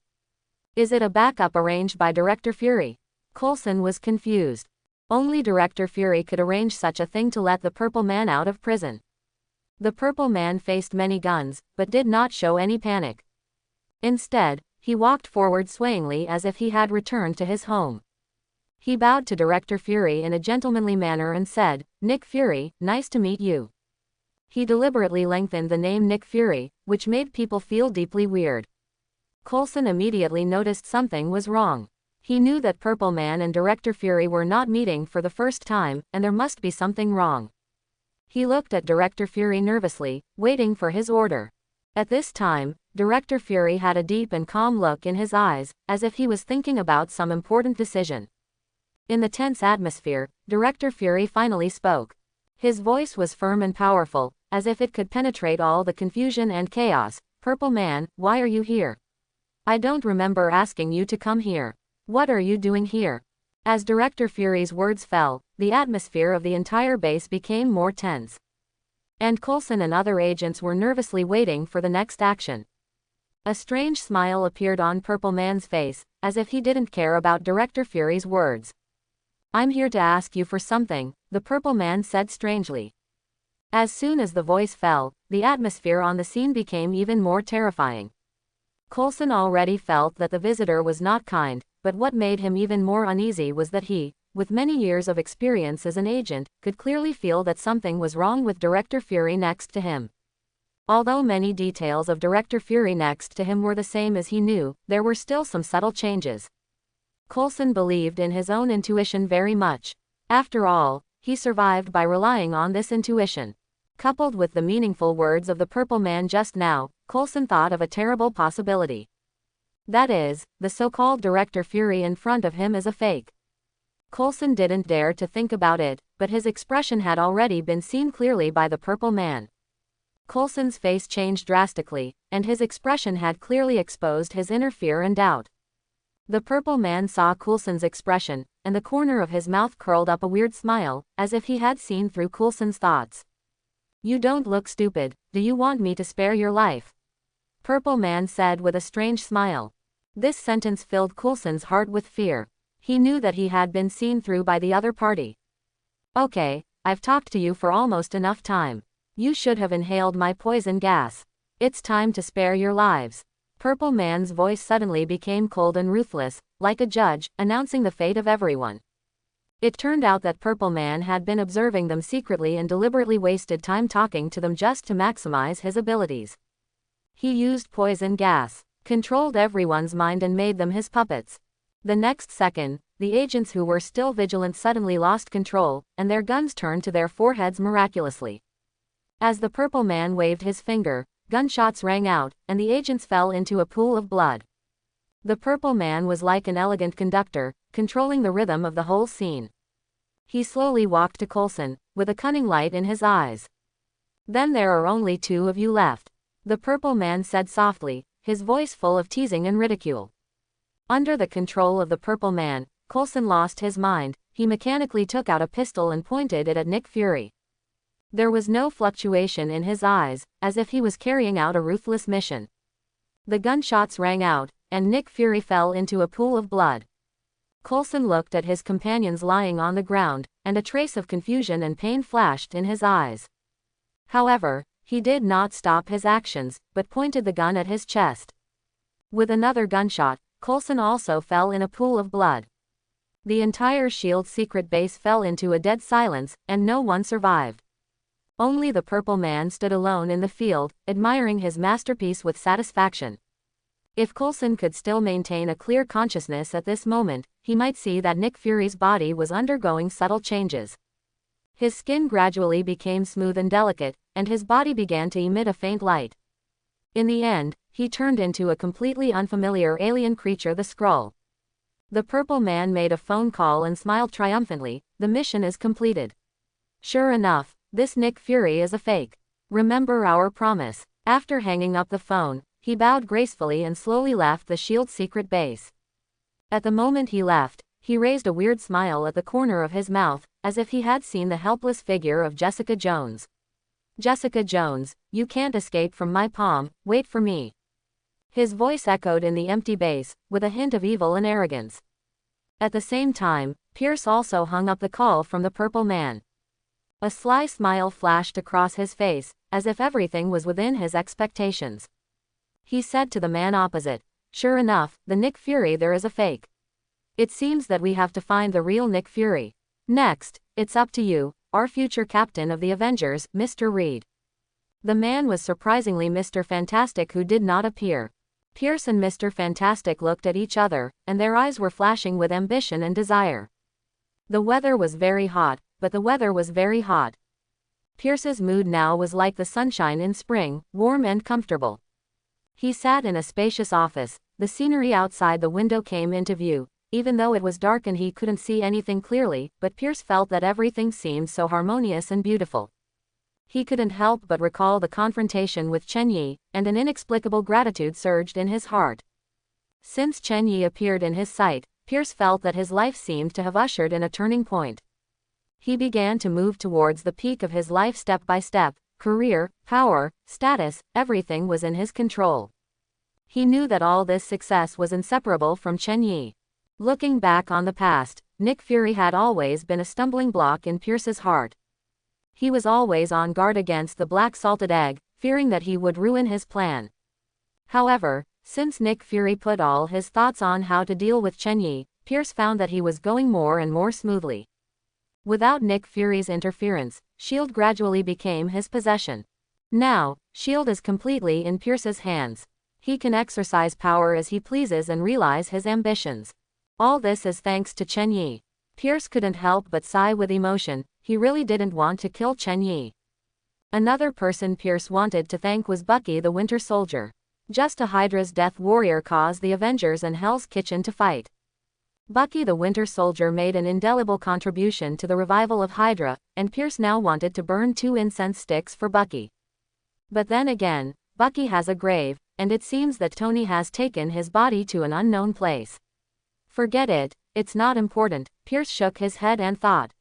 Is it a backup arranged by Director Fury? Coulson was confused. Only Director Fury could arrange such a thing to let the purple man out of prison. The purple man faced many guns, but did not show any panic. Instead, he walked forward swayingly as if he had returned to his home. He bowed to Director Fury in a gentlemanly manner and said, "Nick Fury, nice to meet you." He deliberately lengthened the name Nick Fury, which made people feel deeply weird. Coulson immediately noticed something was wrong. He knew that Purple Man and Director Fury were not meeting for the first time, and there must be something wrong. He looked at Director Fury nervously, waiting for his order. At this time, Director Fury had a deep and calm look in his eyes, as if he was thinking about some important decision. In the tense atmosphere, Director Fury finally spoke. His voice was firm and powerful, as if it could penetrate all the confusion and chaos. "Purple Man, why are you here? I don't remember asking you to come here. What are you doing here?" As Director Fury's words fell, the atmosphere of the entire base became more tense. And Coulson and other agents were nervously waiting for the next action. A strange smile appeared on Purple Man's face, as if he didn't care about Director Fury's words. "I'm here to ask you for something," the Purple Man said strangely. As soon as the voice fell, the atmosphere on the scene became even more terrifying. Coulson already felt that the visitor was not kind, but what made him even more uneasy was that he, with many years of experience as an agent, could clearly feel that something was wrong with Director Fury next to him. Although many details of Director Fury next to him were the same as he knew, there were still some subtle changes. Coulson believed in his own intuition very much. After all, he survived by relying on this intuition. Coupled with the meaningful words of the Purple Man just now, Coulson thought of a terrible possibility. That is, the so-called Director Fury in front of him is a fake. Coulson didn't dare to think about it, but his expression had already been seen clearly by the Purple Man. Coulson's face changed drastically, and his expression had clearly exposed his inner fear and doubt. The Purple Man saw Coulson's expression, and the corner of his mouth curled up a weird smile, as if he had seen through Coulson's thoughts. "You don't look stupid. Do you want me to spare your life?" Purple Man said with a strange smile. This sentence filled Coulson's heart with fear. He knew that he had been seen through by the other party. "Okay, I've talked to you for almost enough time. You should have inhaled my poison gas. It's time to spare your lives." Purple Man's voice suddenly became cold and ruthless, like a judge, announcing the fate of everyone. It turned out that Purple Man had been observing them secretly and deliberately wasted time talking to them just to maximize his abilities. He used poison gas, controlled everyone's mind and made them his puppets. The next second, the agents who were still vigilant suddenly lost control, and their guns turned to their foreheads miraculously. As the Purple Man waved his finger, gunshots rang out, and the agents fell into a pool of blood. The Purple Man was like an elegant conductor, controlling the rhythm of the whole scene. He slowly walked to Coulson, with a cunning light in his eyes. "Then there are only two of you left," the Purple Man said softly, his voice full of teasing and ridicule. Under the control of the Purple Man, Coulson lost his mind. He mechanically took out a pistol and pointed it at Nick Fury. There was no fluctuation in his eyes, as if he was carrying out a ruthless mission. The gunshots rang out, and Nick Fury fell into a pool of blood. Coulson looked at his companions lying on the ground, and a trace of confusion and pain flashed in his eyes. However, he did not stop his actions, but pointed the gun at his chest. With another gunshot, Coulson also fell in a pool of blood. The entire S.H.I.E.L.D. secret base fell into a dead silence, and no one survived. Only the Purple Man stood alone in the field, admiring his masterpiece with satisfaction. If Coulson could still maintain a clear consciousness at this moment, he might see that Nick Fury's body was undergoing subtle changes. His skin gradually became smooth and delicate, and his body began to emit a faint light. In the end, he turned into a completely unfamiliar alien creature, the Skrull. The Purple Man made a phone call and smiled triumphantly. The mission is completed. Sure enough, this Nick Fury is a fake. Remember our promise. After hanging up the phone, he bowed gracefully and slowly left the S.H.I.E.L.D. secret base. At the moment he left, he raised a weird smile at the corner of his mouth, as if he had seen the helpless figure of Jessica Jones. Jessica Jones, you can't escape from my palm, wait for me. His voice echoed in the empty base, with a hint of evil and arrogance. At the same time, Pierce also hung up the call from the Purple Man. A sly smile flashed across his face, as if everything was within his expectations. He said to the man opposite, "Sure enough, the Nick Fury there is a fake. It seems that we have to find the real Nick Fury. Next, it's up to you, our future captain of the Avengers, Mr. Reed." The man was surprisingly Mr. Fantastic, who did not appear. Pierce and Mr. Fantastic looked at each other, and their eyes were flashing with ambition and desire. The weather was very hot, but the weather was very hot. Pierce's mood now was like the sunshine in spring, warm and comfortable. He sat in a spacious office. The scenery outside the window came into view, even though it was dark and he couldn't see anything clearly, but Pierce felt that everything seemed so harmonious and beautiful. He couldn't help but recall the confrontation with Chen Yi, and an inexplicable gratitude surged in his heart. Since Chen Yi appeared in his sight, Pierce felt that his life seemed to have ushered in a turning point. He began to move towards the peak of his life step by step. Career, power, status, everything was in his control. He knew that all this success was inseparable from Chen Yi. Looking back on the past, Nick Fury had always been a stumbling block in Pierce's heart. He was always on guard against the black salted egg, fearing that he would ruin his plan. However, since Nick Fury put all his thoughts on how to deal with Chen Yi, Pierce found that he was going more and more smoothly. Without Nick Fury's interference, S.H.I.E.L.D. gradually became his possession. Now, S.H.I.E.L.D. is completely in Pierce's hands. He can exercise power as he pleases and realize his ambitions. All this is thanks to Chen Yi. Pierce couldn't help but sigh with emotion. He really didn't want to kill Chen Yi. Another person Pierce wanted to thank was Bucky the Winter Soldier. Just a Hydra's death warrior caused the Avengers and Hell's Kitchen to fight. Bucky the Winter Soldier made an indelible contribution to the revival of Hydra, and Pierce now wanted to burn 2 incense sticks for Bucky. But then again, Bucky has a grave, and it seems that Tony has taken his body to an unknown place. Forget it, it's not important, Pierce shook his head and thought.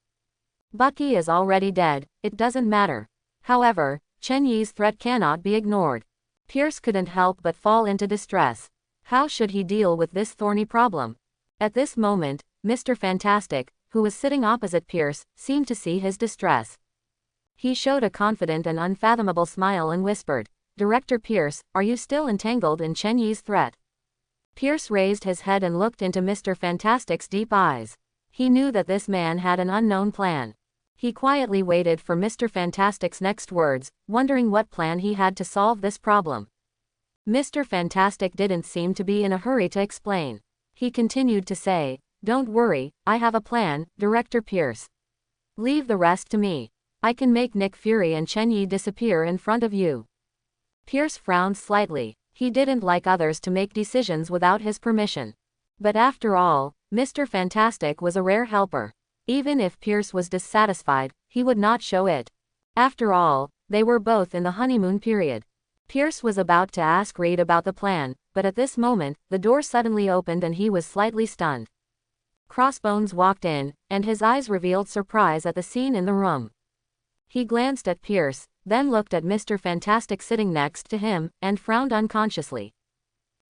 Bucky is already dead, it doesn't matter. However, Chen Yi's threat cannot be ignored. Pierce couldn't help but fall into distress. How should he deal with this thorny problem? At this moment, Mr. Fantastic, who was sitting opposite Pierce, seemed to see his distress. He showed a confident and unfathomable smile and whispered, "Director Pierce, are you still entangled in Chen Yi's threat?" Pierce raised his head and looked into Mr. Fantastic's deep eyes. He knew that this man had an unknown plan. He quietly waited for Mr. Fantastic's next words, wondering what plan he had to solve this problem. Mr. Fantastic didn't seem to be in a hurry to explain. He continued to say, "Don't worry, I have a plan, Director Pierce. Leave the rest to me. I can make Nick Fury and Chen Yi disappear in front of you." Pierce frowned slightly. He didn't like others to make decisions without his permission. But after all, Mr. Fantastic was a rare helper. Even if Pierce was dissatisfied, he would not show it. After all, they were both in the honeymoon period. Pierce was about to ask Reed about the plan, but at this moment, the door suddenly opened and he was slightly stunned. Crossbones walked in, and his eyes revealed surprise at the scene in the room. He glanced at Pierce, then looked at Mr. Fantastic sitting next to him, and frowned unconsciously.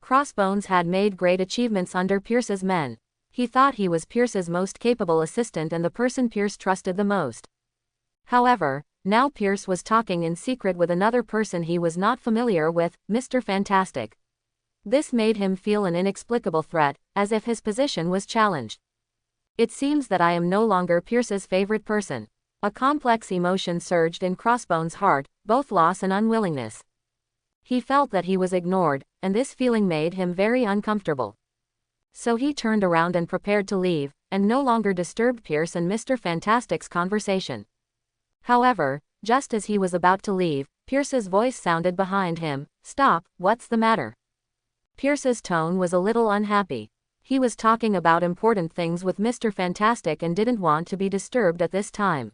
Crossbones had made great achievements under Pierce's men. He thought he was Pierce's most capable assistant and the person Pierce trusted the most. However, now Pierce was talking in secret with another person he was not familiar with, Mr. Fantastic. This made him feel an inexplicable threat, as if his position was challenged. It seems that I am no longer Pierce's favorite person. A complex emotion surged in Crossbones' heart, both loss and unwillingness. He felt that he was ignored, and this feeling made him very uncomfortable. So he turned around and prepared to leave, and no longer disturbed Pierce and Mr. Fantastic's conversation. However, just as he was about to leave, Pierce's voice sounded behind him. "Stop, what's the matter?" Pierce's tone was a little unhappy. He was talking about important things with Mr. Fantastic and didn't want to be disturbed at this time.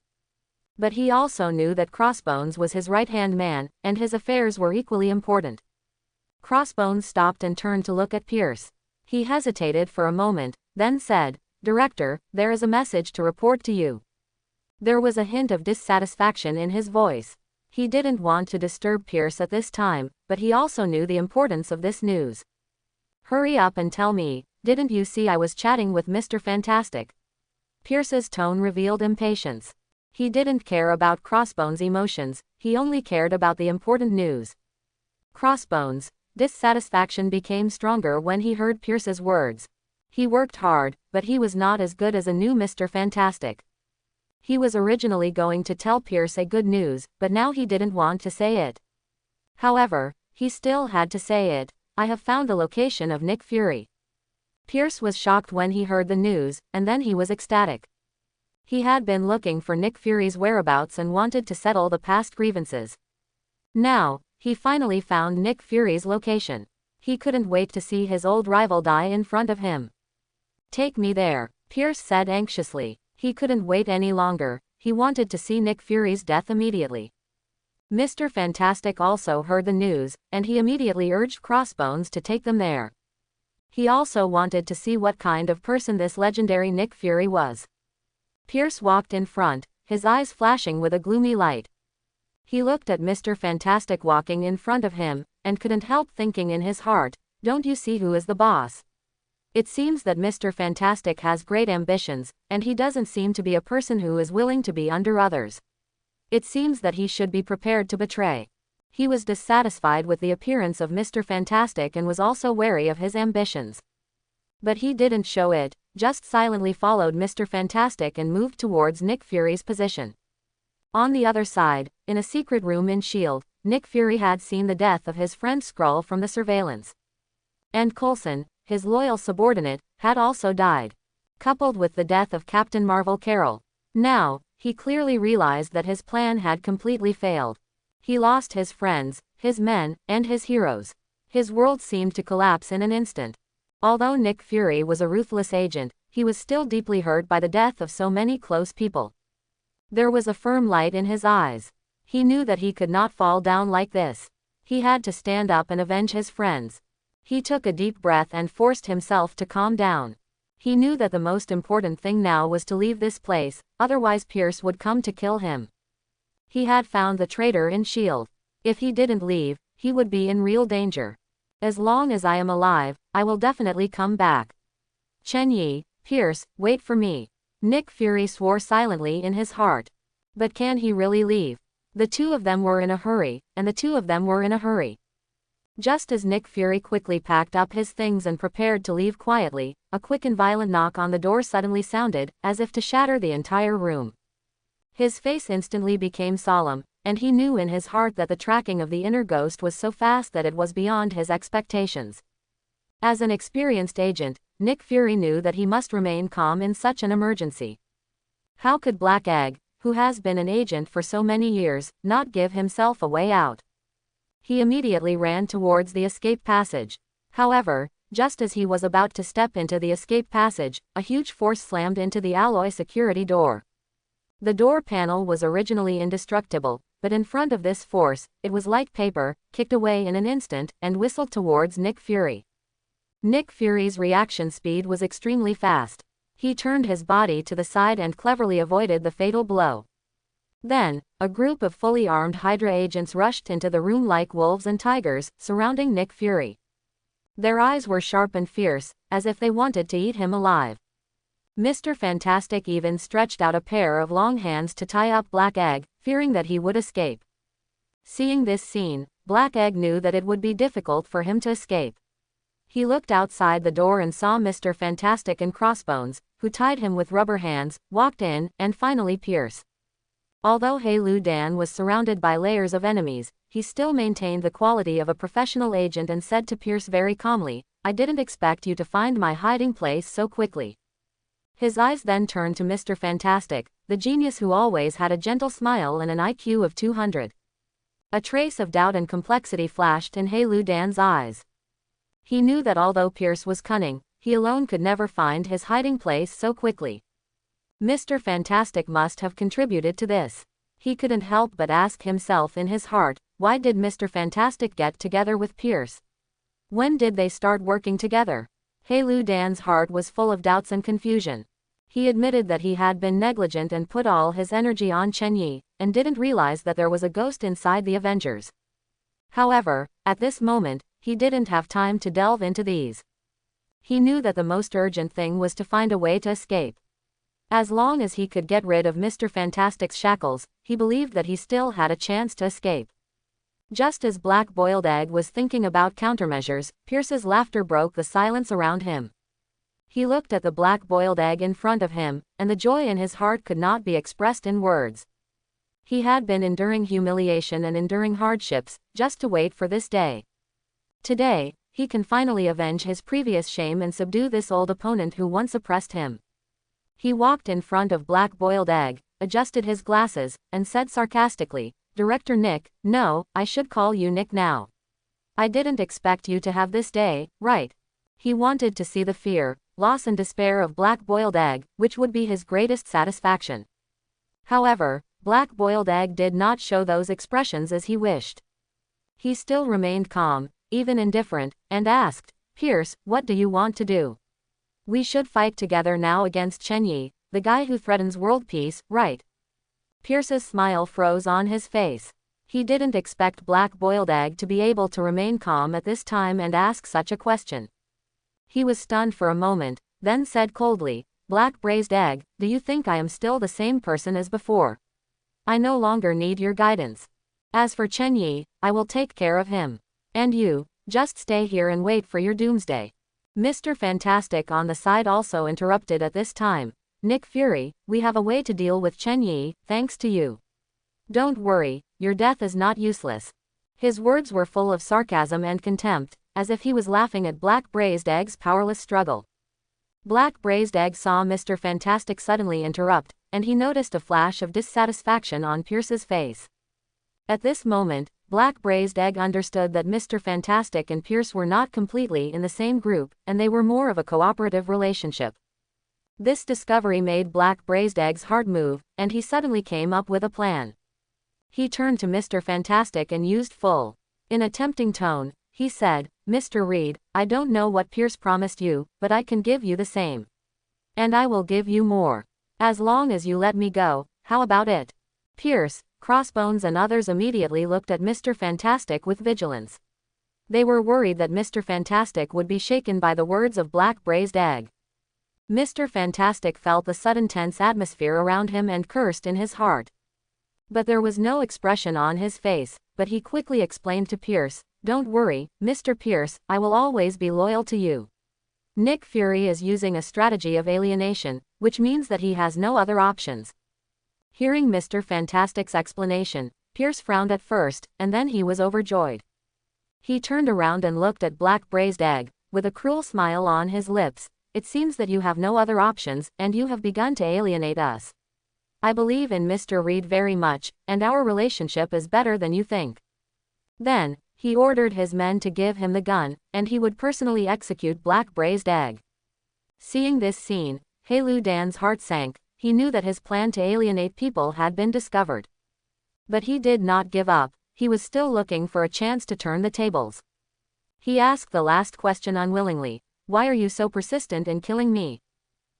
But he also knew that Crossbones was his right-hand man, and his affairs were equally important. Crossbones stopped and turned to look at Pierce. He hesitated for a moment, then said, "Director, there is a message to report to you." There was a hint of dissatisfaction in his voice. He didn't want to disturb Pierce at this time, but he also knew the importance of this news. "Hurry up and tell me, didn't you see I was chatting with Mr. Fantastic?" Pierce's tone revealed impatience. He didn't care about Crossbones' emotions, he only cared about the important news. Crossbones' dissatisfaction became stronger when he heard Pierce's words. He worked hard, but he was not as good as a new Mr. Fantastic. He was originally going to tell Pierce a good news, but now he didn't want to say it. However, he still had to say it. "I have found the location of Nick Fury." Pierce was shocked when he heard the news, and then he was ecstatic. He had been looking for Nick Fury's whereabouts and wanted to settle the past grievances. Now, he finally found Nick Fury's location. He couldn't wait to see his old rival die in front of him. "Take me there," Pierce said anxiously. He couldn't wait any longer, he wanted to see Nick Fury's death immediately. Mr. Fantastic also heard the news, and he immediately urged Crossbones to take them there. He also wanted to see what kind of person this legendary Nick Fury was. Pierce walked in front, his eyes flashing with a gloomy light. He looked at Mr. Fantastic walking in front of him, and couldn't help thinking in his heart, "Don't you see who is the boss?" It seems that Mr. Fantastic has great ambitions, and he doesn't seem to be a person who is willing to be under others. It seems that he should be prepared to betray. He was dissatisfied with the appearance of Mr. Fantastic and was also wary of his ambitions. But he didn't show it, just silently followed Mr. Fantastic and moved towards Nick Fury's position. On the other side, in a secret room in S.H.I.E.L.D., Nick Fury had seen the death of his friend Skrull from the surveillance. And Coulson, his loyal subordinate, had also died. Coupled with the death of Captain Marvel Carol. Now, he clearly realized that his plan had completely failed. He lost his friends, his men, and his heroes. His world seemed to collapse in an instant. Although Nick Fury was a ruthless agent, he was still deeply hurt by the death of so many close people. There was a firm light in his eyes. He knew that he could not fall down like this. He had to stand up and avenge his friends. He took a deep breath and forced himself to calm down. He knew that the most important thing now was to leave this place, otherwise Pierce would come to kill him. He had found the traitor in S.H.I.E.L.D. If he didn't leave, he would be in real danger. "As long as I am alive, I will definitely come back. Chen Yi, Pierce, wait for me." Nick Fury swore silently in his heart. But can he really leave? The two of them were in a hurry, and the two of them were in a hurry. Just as Nick Fury quickly packed up his things and prepared to leave quietly, a quick and violent knock on the door suddenly sounded, as if to shatter the entire room. His face instantly became solemn, and he knew in his heart that the tracking of the inner ghost was so fast that it was beyond his expectations. As an experienced agent, Nick Fury knew that he must remain calm in such an emergency. How could Black Egg, who has been an agent for so many years, not give himself a way out? He immediately ran towards the escape passage. However, just as he was about to step into the escape passage, a huge force slammed into the alloy security door. The door panel was originally indestructible, but in front of this force, it was like paper, kicked away in an instant, and whistled towards Nick Fury. Nick Fury's reaction speed was extremely fast. He turned his body to the side and cleverly avoided the fatal blow. Then, a group of fully armed Hydra agents rushed into the room like wolves and tigers, surrounding Nick Fury. Their eyes were sharp and fierce, as if they wanted to eat him alive. Mr. Fantastic even stretched out a pair of long hands to tie up Black Egg, fearing that he would escape. Seeing this scene, Black Egg knew that it would be difficult for him to escape. He looked outside the door and saw Mr. Fantastic and Crossbones, who tied him with rubber hands, walked in, and finally Pierce. Although Helu Dan was surrounded by layers of enemies, he still maintained the quality of a professional agent and said to Pierce very calmly, "I didn't expect you to find my hiding place so quickly." His eyes then turned to Mr. Fantastic, the genius who always had a gentle smile and an IQ of 200. A trace of doubt and complexity flashed in Helu Dan's eyes. He knew that although Pierce was cunning, he alone could never find his hiding place so quickly. Mr. Fantastic must have contributed to this. He couldn't help but ask himself in his heart, why did Mr. Fantastic get together with Pierce? When did they start working together? Helu Dan's heart was full of doubts and confusion. He admitted that he had been negligent and put all his energy on Chen Yi, and didn't realize that there was a ghost inside the Avengers. However, at this moment, he didn't have time to delve into these. He knew that the most urgent thing was to find a way to escape. As long as he could get rid of Mr. Fantastic's shackles, he believed that he still had a chance to escape. Just as Black Boiled Egg was thinking about countermeasures, Pierce's laughter broke the silence around him. He looked at the Black Boiled Egg in front of him, and the joy in his heart could not be expressed in words. He had been enduring humiliation and enduring hardships, just to wait for this day. Today, he can finally avenge his previous shame and subdue this old opponent who once oppressed him. He walked in front of Black Boiled Egg, adjusted his glasses, and said sarcastically, "Director Nick, no, I should call you Nick now. I didn't expect you to have this day, right?" He wanted to see the fear, loss and despair of Black Boiled Egg, which would be his greatest satisfaction. However, Black Boiled Egg did not show those expressions as he wished. He still remained calm, even indifferent, and asked, "Pierce, what do you want to do? We should fight together now against Chen Yi, the guy who threatens world peace, right?" Pierce's smile froze on his face. He didn't expect Black Boiled Egg to be able to remain calm at this time and ask such a question. He was stunned for a moment, then said coldly, "Black Braised Egg, do you think I am still the same person as before? I no longer need your guidance. As for Chen Yi, I will take care of him. And you, just stay here and wait for your doomsday." Mr. Fantastic on the side also interrupted at this time. "Nick Fury, we have a way to deal with Chen Yi, thanks to you. Don't worry, your death is not useless." His words were full of sarcasm and contempt, as if he was laughing at Black Braised Egg's powerless struggle. Black Braised Egg saw Mr. Fantastic suddenly interrupt, and he noticed a flash of dissatisfaction on Pierce's face. At this moment, Black Braised Egg understood that Mr. Fantastic and Pierce were not completely in the same group, and they were more of a cooperative relationship. This discovery made Black Braised Egg's heart move, and he suddenly came up with a plan. He turned to Mr. Fantastic and used full. In a tempting tone, he said, "Mr. Reed, I don't know what Pierce promised you, but I can give you the same. And I will give you more. As long as you let me go, how about it?" Pierce, Crossbones and others immediately looked at Mr. Fantastic with vigilance. They were worried that Mr. Fantastic would be shaken by the words of Black Braised Egg. Mr. Fantastic felt the sudden tense atmosphere around him and cursed in his heart. But there was no expression on his face, but he quickly explained to Pierce, "Don't worry, Mr. Pierce, I will always be loyal to you. Nick Fury is using a strategy of alienation, which means that he has no other options." Hearing Mr. Fantastic's explanation, Pierce frowned at first, and then he was overjoyed. He turned around and looked at Black Braised Egg, with a cruel smile on his lips. "It seems that you have no other options, and you have begun to alienate us. I believe in Mr. Reed very much, and our relationship is better than you think." Then, he ordered his men to give him the gun, and he would personally execute Black Braised Egg. Seeing this scene, Helu Dan's heart sank. He knew that his plan to alienate people had been discovered. But he did not give up. He was still looking for a chance to turn the tables. He asked the last question unwillingly, "Why are you so persistent in killing me?"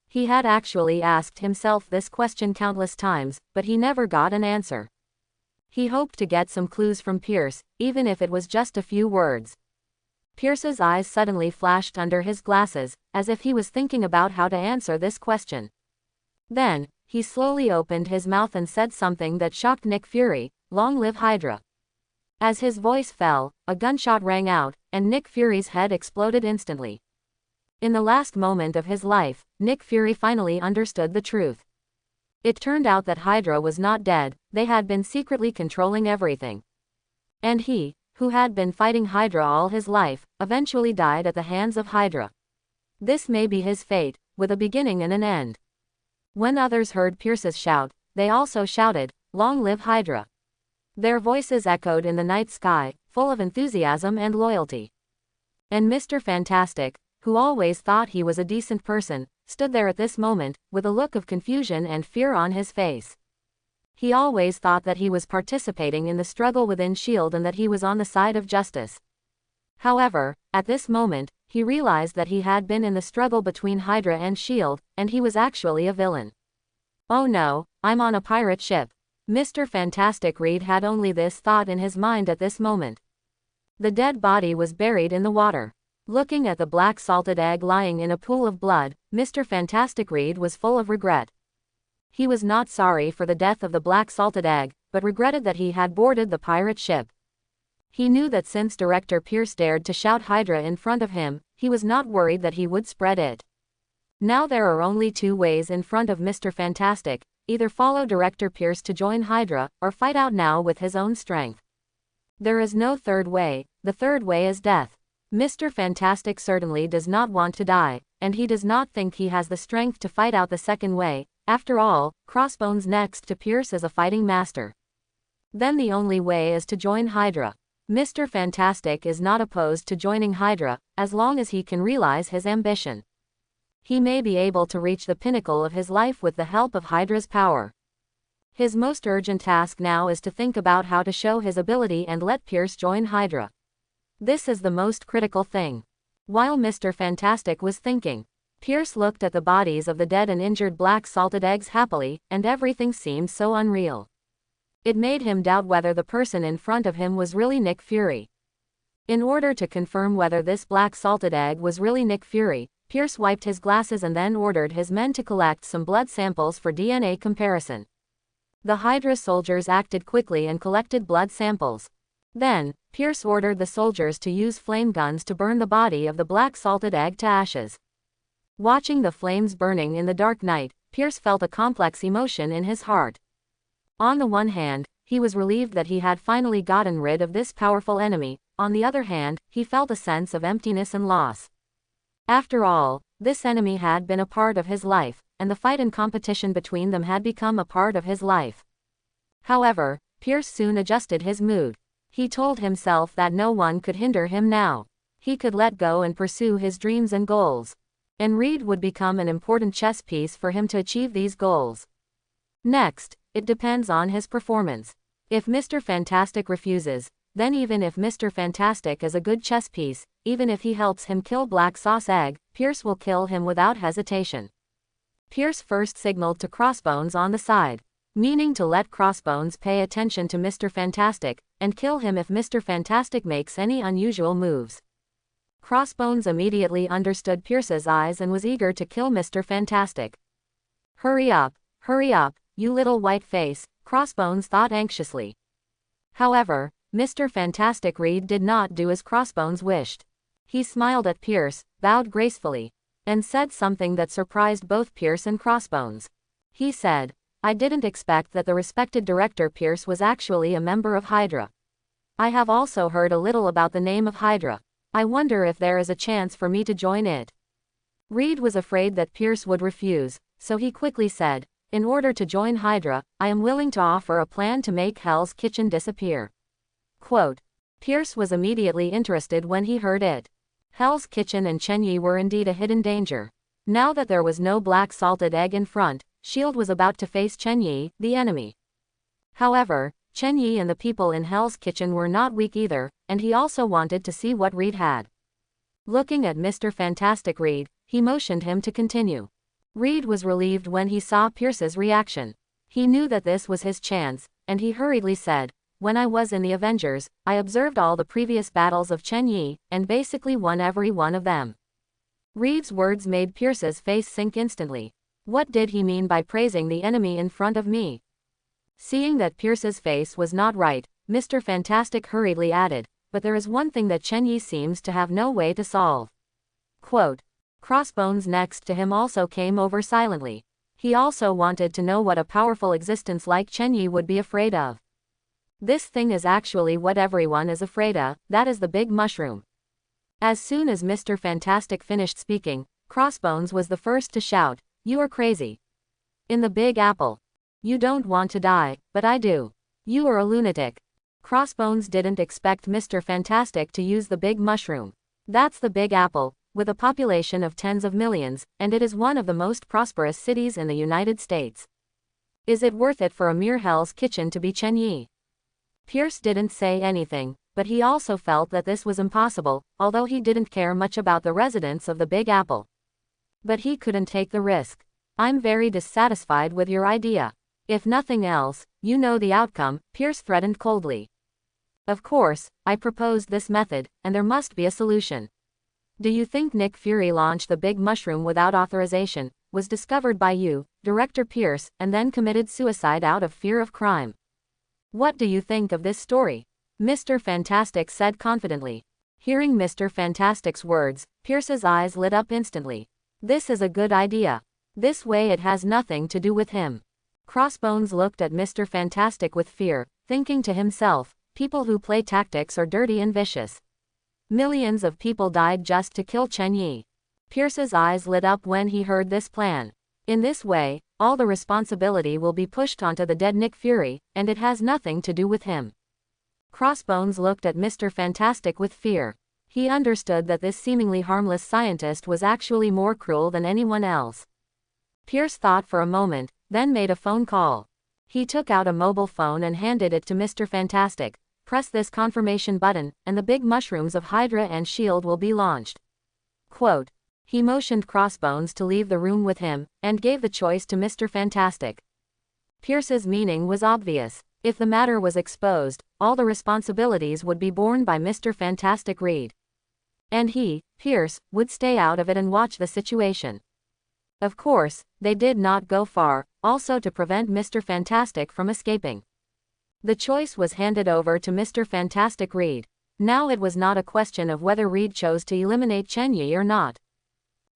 He had actually asked himself this question countless times, but he never got an answer. He hoped to get some clues from Pierce, even if it was just a few words. Pierce's eyes suddenly flashed under his glasses, as if he was thinking about how to answer this question. Then, he slowly opened his mouth and said something that shocked Nick Fury, "Long live Hydra." As his voice fell, a gunshot rang out, and Nick Fury's head exploded instantly. In the last moment of his life, Nick Fury finally understood the truth. It turned out that Hydra was not dead, they had been secretly controlling everything. And he, who had been fighting Hydra all his life, eventually died at the hands of Hydra. This may be his fate, with a beginning and an end. When others heard Pierce's shout, they also shouted, "Long live Hydra." Their voices echoed in the night sky, full of enthusiasm and loyalty. And Mr. Fantastic, who always thought he was a decent person, stood there at this moment, with a look of confusion and fear on his face. He always thought that he was participating in the struggle within S.H.I.E.L.D. and that he was on the side of justice. However, at this moment, he realized that he had been in the struggle between Hydra and S.H.I.E.L.D., and he was actually a villain. "Oh no, I'm on a pirate ship." Mr. Fantastic Reed had only this thought in his mind at this moment. The dead body was buried in the water. Looking at the black salted egg lying in a pool of blood, Mr. Fantastic Reed was full of regret. He was not sorry for the death of the black salted egg, but regretted that he had boarded the pirate ship. He knew that since Director Pierce dared to shout Hydra in front of him, he was not worried that he would spread it. Now there are only two ways in front of Mr. Fantastic: either follow Director Pierce to join Hydra, or fight out now with his own strength. There is no third way, the third way is death. Mr. Fantastic certainly does not want to die, and he does not think he has the strength to fight out the second way. After all, Crossbones next to Pierce is a fighting master. Then the only way is to join Hydra. Mr. Fantastic is not opposed to joining Hydra, as long as he can realize his ambition. He may be able to reach the pinnacle of his life with the help of Hydra's power. His most urgent task now is to think about how to show his ability and let Pierce join Hydra. This is the most critical thing. While Mr. Fantastic was thinking, Pierce looked at the bodies of the dead and injured black salted eggs happily, and everything seemed so unreal. It made him doubt whether the person in front of him was really Nick Fury. In order to confirm whether this black salted egg was really Nick Fury, Pierce wiped his glasses and then ordered his men to collect some blood samples for DNA comparison. The Hydra soldiers acted quickly and collected blood samples. Then, Pierce ordered the soldiers to use flame guns to burn the body of the black salted egg to ashes. Watching the flames burning in the dark night, Pierce felt a complex emotion in his heart. On the one hand, he was relieved that he had finally gotten rid of this powerful enemy. On the other hand, he felt a sense of emptiness and loss. After all, this enemy had been a part of his life, and the fight and competition between them had become a part of his life. However, Pierce soon adjusted his mood. He told himself that no one could hinder him now. He could let go and pursue his dreams and goals. And Reed would become an important chess piece for him to achieve these goals. Next, it depends on his performance. If Mr. Fantastic refuses, then even if Mr. Fantastic is a good chess piece, even if he helps him kill Black Sauce Egg, Pierce will kill him without hesitation. Pierce first signaled to Crossbones on the side, meaning to let Crossbones pay attention to Mr. Fantastic, and kill him if Mr. Fantastic makes any unusual moves. Crossbones immediately understood Pierce's eyes and was eager to kill Mr. Fantastic. Hurry up, you little white face," Crossbones thought anxiously. However, Mr. Fantastic Reed did not do as Crossbones wished. He smiled at Pierce, bowed gracefully, and said something that surprised both Pierce and Crossbones. He said, "I didn't expect that the respected Director Pierce was actually a member of Hydra. I have also heard a little about the name of Hydra. I wonder if there is a chance for me to join it." Reed was afraid that Pierce would refuse, so he quickly said, "In order to join Hydra, I am willing to offer a plan to make Hell's Kitchen disappear." Quote. Pierce was immediately interested when he heard it. Hell's Kitchen and Chen-Yi were indeed a hidden danger. Now that there was no black salted egg in front, S.H.I.E.L.D. was about to face Chen-Yi, the enemy. However, Chen-Yi and the people in Hell's Kitchen were not weak either, and he also wanted to see what Reed had. Looking at Mr. Fantastic Reed, he motioned him to continue. Reed was relieved when he saw Pierce's reaction. He knew that this was his chance, and he hurriedly said, "When I was in the Avengers, I observed all the previous battles of Chen Yi, and basically won every one of them." Reed's words made Pierce's face sink instantly. What did he mean by praising the enemy in front of me? Seeing that Pierce's face was not right, Mr. Fantastic hurriedly added, "But there is one thing that Chen Yi seems to have no way to solve." Quote. Crossbones next to him also came over silently. He also wanted to know what a powerful existence like Chen Yi would be afraid of. This thing is actually what everyone is afraid of, that is the big mushroom. As soon as Mr. Fantastic finished speaking, Crossbones was the first to shout, "You are crazy. In the Big Apple. You don't want to die, but I do. You are a lunatic." Crossbones didn't expect Mr. Fantastic to use the big mushroom. That's the Big Apple, with a population of tens of millions, and it is one of the most prosperous cities in the United States. Is it worth it for a mere Hell's Kitchen to be Chen Yi? Pierce didn't say anything, but he also felt that this was impossible, although he didn't care much about the residents of the Big Apple. But he couldn't take the risk. "I'm very dissatisfied with your idea. If nothing else, you know the outcome," Pierce threatened coldly. "Of course, I proposed this method, and there must be a solution. Do you think Nick Fury launched the big mushroom without authorization, was discovered by you, Director Pierce, and then committed suicide out of fear of crime? What do you think of this story?" Mr. Fantastic said confidently. Hearing Mr. Fantastic's words, Pierce's eyes lit up instantly. "This is a good idea. This way it has nothing to do with him." Crossbones looked at Mr. Fantastic with fear, thinking to himself, people who play tactics are dirty and vicious. Millions of people died just to kill Chen Yi. Pierce's eyes lit up when he heard this plan. In this way, all the responsibility will be pushed onto the dead Nick Fury, and it has nothing to do with him. Crossbones looked at Mr. Fantastic with fear. He understood that this seemingly harmless scientist was actually more cruel than anyone else. Pierce thought for a moment, then made a phone call. He took out a mobile phone and handed it to Mr. Fantastic. "Press this confirmation button, and the big mushrooms of Hydra and S.H.I.E.L.D. will be launched." Quote. He motioned Crossbones to leave the room with him, and gave the choice to Mr. Fantastic. Pierce's meaning was obvious. If the matter was exposed, all the responsibilities would be borne by Mr. Fantastic Reed. And he, Pierce, would stay out of it and watch the situation. Of course, they did not go far, also to prevent Mr. Fantastic from escaping. The choice was handed over to Mr. Fantastic Reed. Now it was not a question of whether Reed chose to eliminate Chen Yi or not,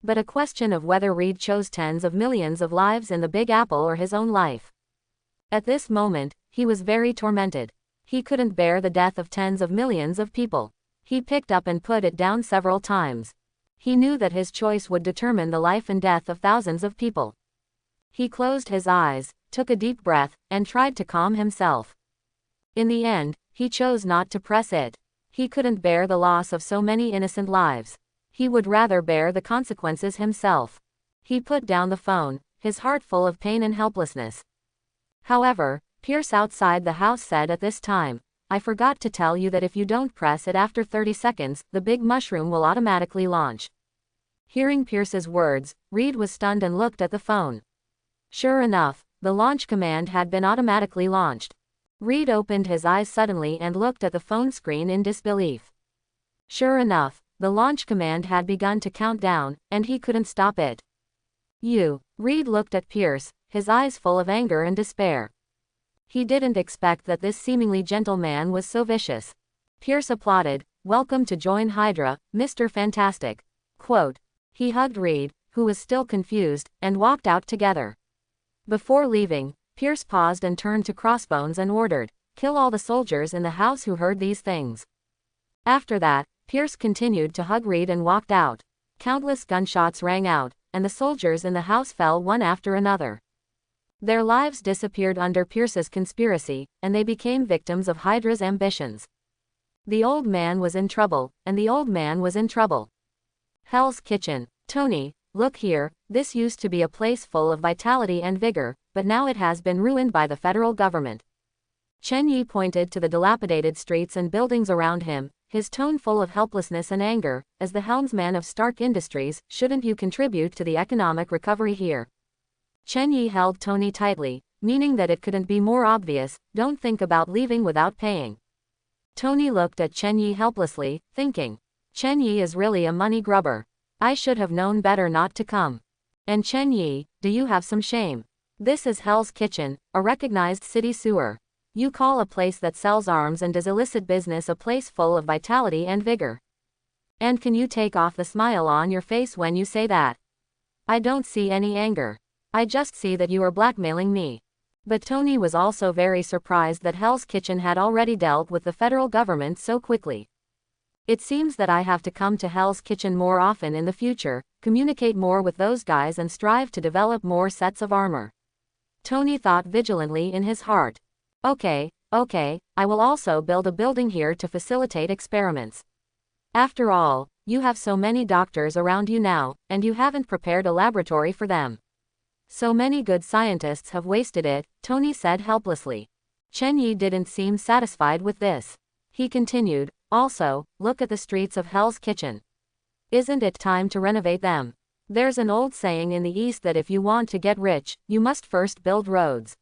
but a question of whether Reed chose tens of millions of lives in the Big Apple or his own life. At this moment, he was very tormented. He couldn't bear the death of tens of millions of people. He picked up and put it down several times. He knew that his choice would determine the life and death of thousands of people. He closed his eyes, took a deep breath, and tried to calm himself. In the end, he chose not to press it. He couldn't bear the loss of so many innocent lives. He would rather bear the consequences himself. He put down the phone, his heart full of pain and helplessness. However, Pierce outside the house said at this time, "I forgot to tell you that if you don't press it after 30 seconds, the big mushroom will automatically launch." Hearing Pierce's words, Reed was stunned and looked at the phone. Sure enough, the launch command had been automatically launched. Reed opened his eyes suddenly and looked at the phone screen in disbelief. Sure enough, the launch command had begun to count down, and he couldn't stop it. Reed looked at Pierce, his eyes full of anger and despair. He didn't expect that this seemingly gentle man was so vicious. Pierce applauded, "Welcome to join Hydra, Mr. Fantastic." Quote. He hugged Reed, who was still confused, and walked out together. Before leaving, Pierce paused and turned to Crossbones and ordered, "Kill all the soldiers in the house who heard these things." After that, Pierce continued to hug Reed and walked out. Countless gunshots rang out, and the soldiers in the house fell one after another. Their lives disappeared under Pierce's conspiracy, and they became victims of Hydra's ambitions. The old man was in trouble, and the old man was in trouble. Hell's Kitchen. "Tony, look here, this used to be a place full of vitality and vigor, but now it has been ruined by the federal government." Chen Yi pointed to the dilapidated streets and buildings around him, his tone full of helplessness and anger. As the helmsman of Stark Industries, shouldn't you contribute to the economic recovery here? Chen Yi held Tony tightly, meaning that it couldn't be more obvious. Don't think about leaving without paying. Tony looked at Chen Yi helplessly, thinking, Chen Yi is really a money grubber. I should have known better not to come. And Chen Yi, do you have some shame? This is Hell's Kitchen, a recognized city sewer. You call a place that sells arms and does illicit business a place full of vitality and vigor. And can you take off the smile on your face when you say that? I don't see any anger. I just see that you are blackmailing me. But Tony was also very surprised that Hell's Kitchen had already dealt with the federal government so quickly. It seems that I have to come to Hell's Kitchen more often in the future, communicate more with those guys and strive to develop more sets of armor. Tony thought vigilantly in his heart. Okay, I will also build a building here to facilitate experiments. After all, you have so many doctors around you now, and you haven't prepared a laboratory for them. So many good scientists have wasted it, Tony said helplessly. Chen Yi didn't seem satisfied with this. He continued, also, look at the streets of Hell's Kitchen. Isn't it time to renovate them? There's an old saying in the East that if you want to get rich, you must first build roads.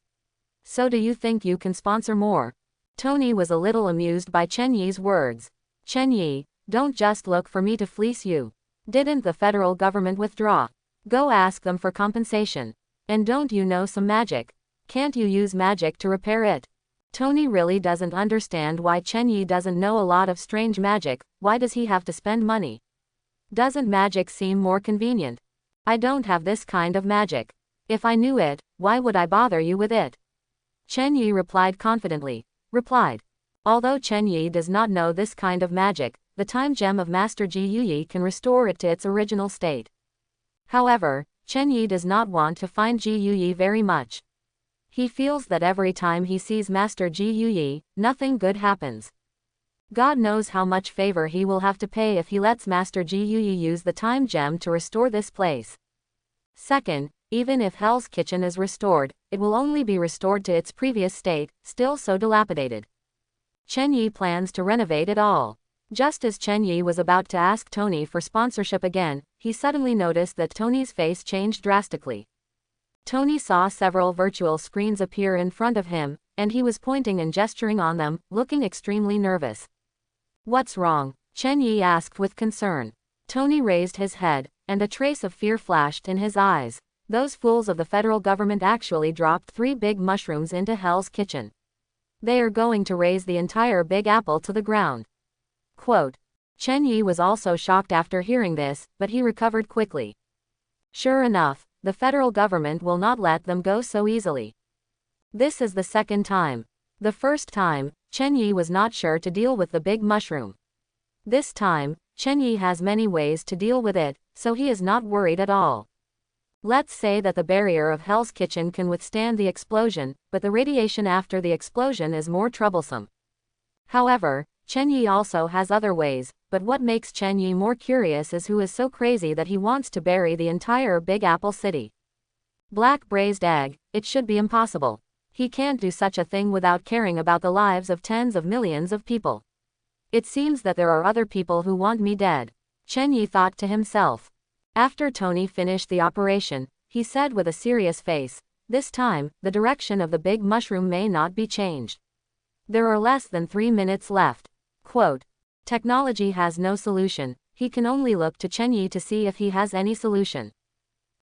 So do you think you can sponsor more? Tony was a little amused by Chen Yi's words. Chen Yi, don't just look for me to fleece you. Didn't the federal government withdraw? Go ask them for compensation. And don't you know some magic? Can't you use magic to repair it? Tony really doesn't understand why Chen Yi doesn't know a lot of strange magic. Why does he have to spend money? Doesn't magic seem more convenient? I don't have this kind of magic. If I knew it, why would I bother you with it? Chen Yi replied confidently. Although Chen Yi does not know this kind of magic, the time gem of Master Ji Yuyi can restore it to its original state. However, Chen Yi does not want to find Ji Yuyi very much. He feels that every time he sees Master Ji Yuyi, nothing good happens. God knows how much favor he will have to pay if he lets Master Ji Yuyi use the time gem to restore this place. Second, even if Hell's Kitchen is restored, it will only be restored to its previous state, still so dilapidated. Chen Yi plans to renovate it all. Just as Chen Yi was about to ask Tony for sponsorship again, he suddenly noticed that Tony's face changed drastically. Tony saw several virtual screens appear in front of him, and he was pointing and gesturing on them, looking extremely nervous. What's wrong? Chen Yi asked with concern. Tony raised his head, and a trace of fear flashed in his eyes. Those fools of the federal government actually dropped 3 big mushrooms into Hell's Kitchen. They are going to raise the entire Big Apple to the ground. Quote. Chen Yi was also shocked after hearing this, but he recovered quickly. Sure enough, the federal government will not let them go so easily. This is the second time. The first time, Chen Yi was not sure to deal with the big mushroom. This time, Chen Yi has many ways to deal with it, so he is not worried at all. Let's say that the barrier of Hell's Kitchen can withstand the explosion, but the radiation after the explosion is more troublesome. However, Chen Yi also has other ways, but what makes Chen Yi more curious is who is so crazy that he wants to bury the entire Big Apple City. Black braised egg, it should be impossible. He can't do such a thing without caring about the lives of tens of millions of people. It seems that there are other people who want me dead. Chen Yi thought to himself. After Tony finished the operation, he said with a serious face, this time, the direction of the big mushroom may not be changed. There are less than 3 minutes left. Quote. Technology has no solution, he can only look to Chen Yi to see if he has any solution.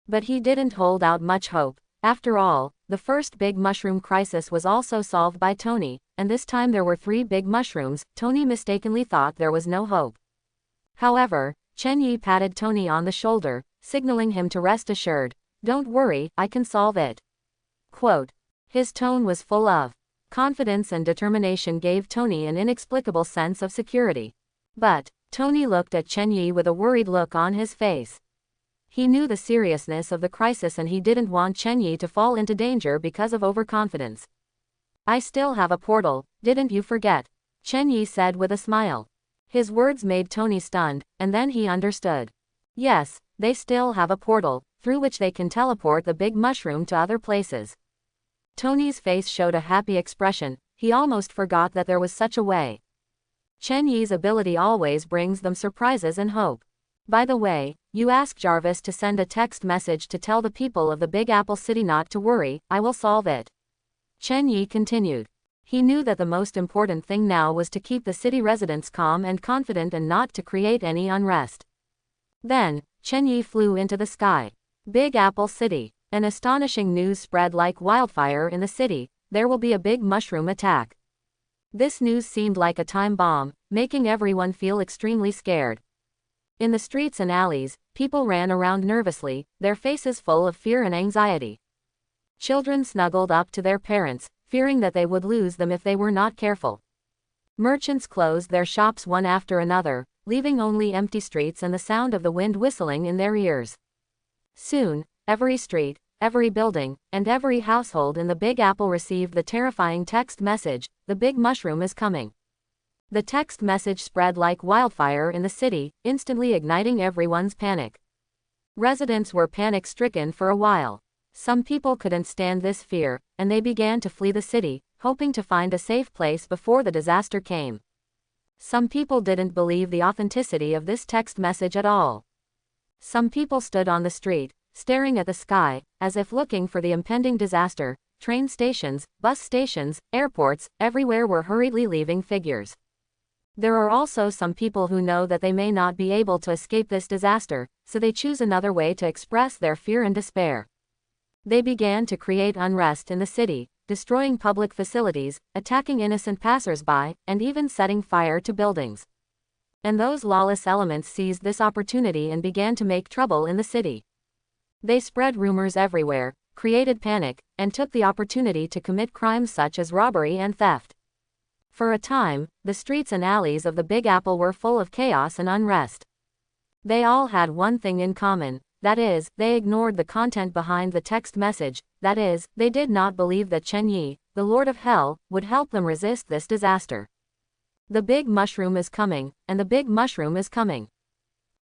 But he didn't hold out much hope. After all, the first big mushroom crisis was also solved by Tony, and this time there were 3 big mushrooms. Tony mistakenly thought there was no hope. However, Chen Yi patted Tony on the shoulder, signaling him to rest assured. Don't worry, I can solve it. Quote. His tone was full of confidence and determination gave Tony an inexplicable sense of security. But, Tony looked at Chen Yi with a worried look on his face. He knew the seriousness of the crisis and he didn't want Chen Yi to fall into danger because of overconfidence. I still have a portal, didn't you forget? Chen Yi said with a smile. His words made Tony stunned, and then he understood. Yes, they still have a portal, through which they can teleport the big mushroom to other places. Tony's face showed a happy expression, he almost forgot that there was such a way. Chen Yi's ability always brings them surprises and hope. By the way, you ask Jarvis to send a text message to tell the people of the Big Apple City not to worry, I will solve it. Chen Yi continued. He knew that the most important thing now was to keep the city residents calm and confident and not to create any unrest. Then, Chen Yi flew into the sky. Big Apple City. An astonishing news spread like wildfire in the city, there will be a big mushroom attack. This news seemed like a time bomb, making everyone feel extremely scared. In the streets and alleys, people ran around nervously, their faces full of fear and anxiety. Children snuggled up to their parents, fearing that they would lose them if they were not careful. Merchants closed their shops one after another, leaving only empty streets and the sound of the wind whistling in their ears. Soon, every street, every building, and every household in the Big Apple received the terrifying text message, "The big mushroom is coming." The text message spread like wildfire in the city, instantly igniting everyone's panic. Residents were panic-stricken for a while. Some people couldn't stand this fear, and they began to flee the city, hoping to find a safe place before the disaster came. Some people didn't believe the authenticity of this text message at all. Some people stood on the street, staring at the sky, as if looking for the impending disaster. Train stations, bus stations, airports, everywhere were hurriedly leaving figures. There are also some people who know that they may not be able to escape this disaster, so they choose another way to express their fear and despair. They began to create unrest in the city, destroying public facilities, attacking innocent passers-by, and even setting fire to buildings. And those lawless elements seized this opportunity and began to make trouble in the city. They spread rumors everywhere, created panic, and took the opportunity to commit crimes such as robbery and theft. For a time, the streets and alleys of the Big Apple were full of chaos and unrest. They all had one thing in common, that is, they ignored the content behind the text message, that is, they did not believe that Chen Yi, the Lord of Hell, would help them resist this disaster. The big mushroom is coming, and the big mushroom is coming.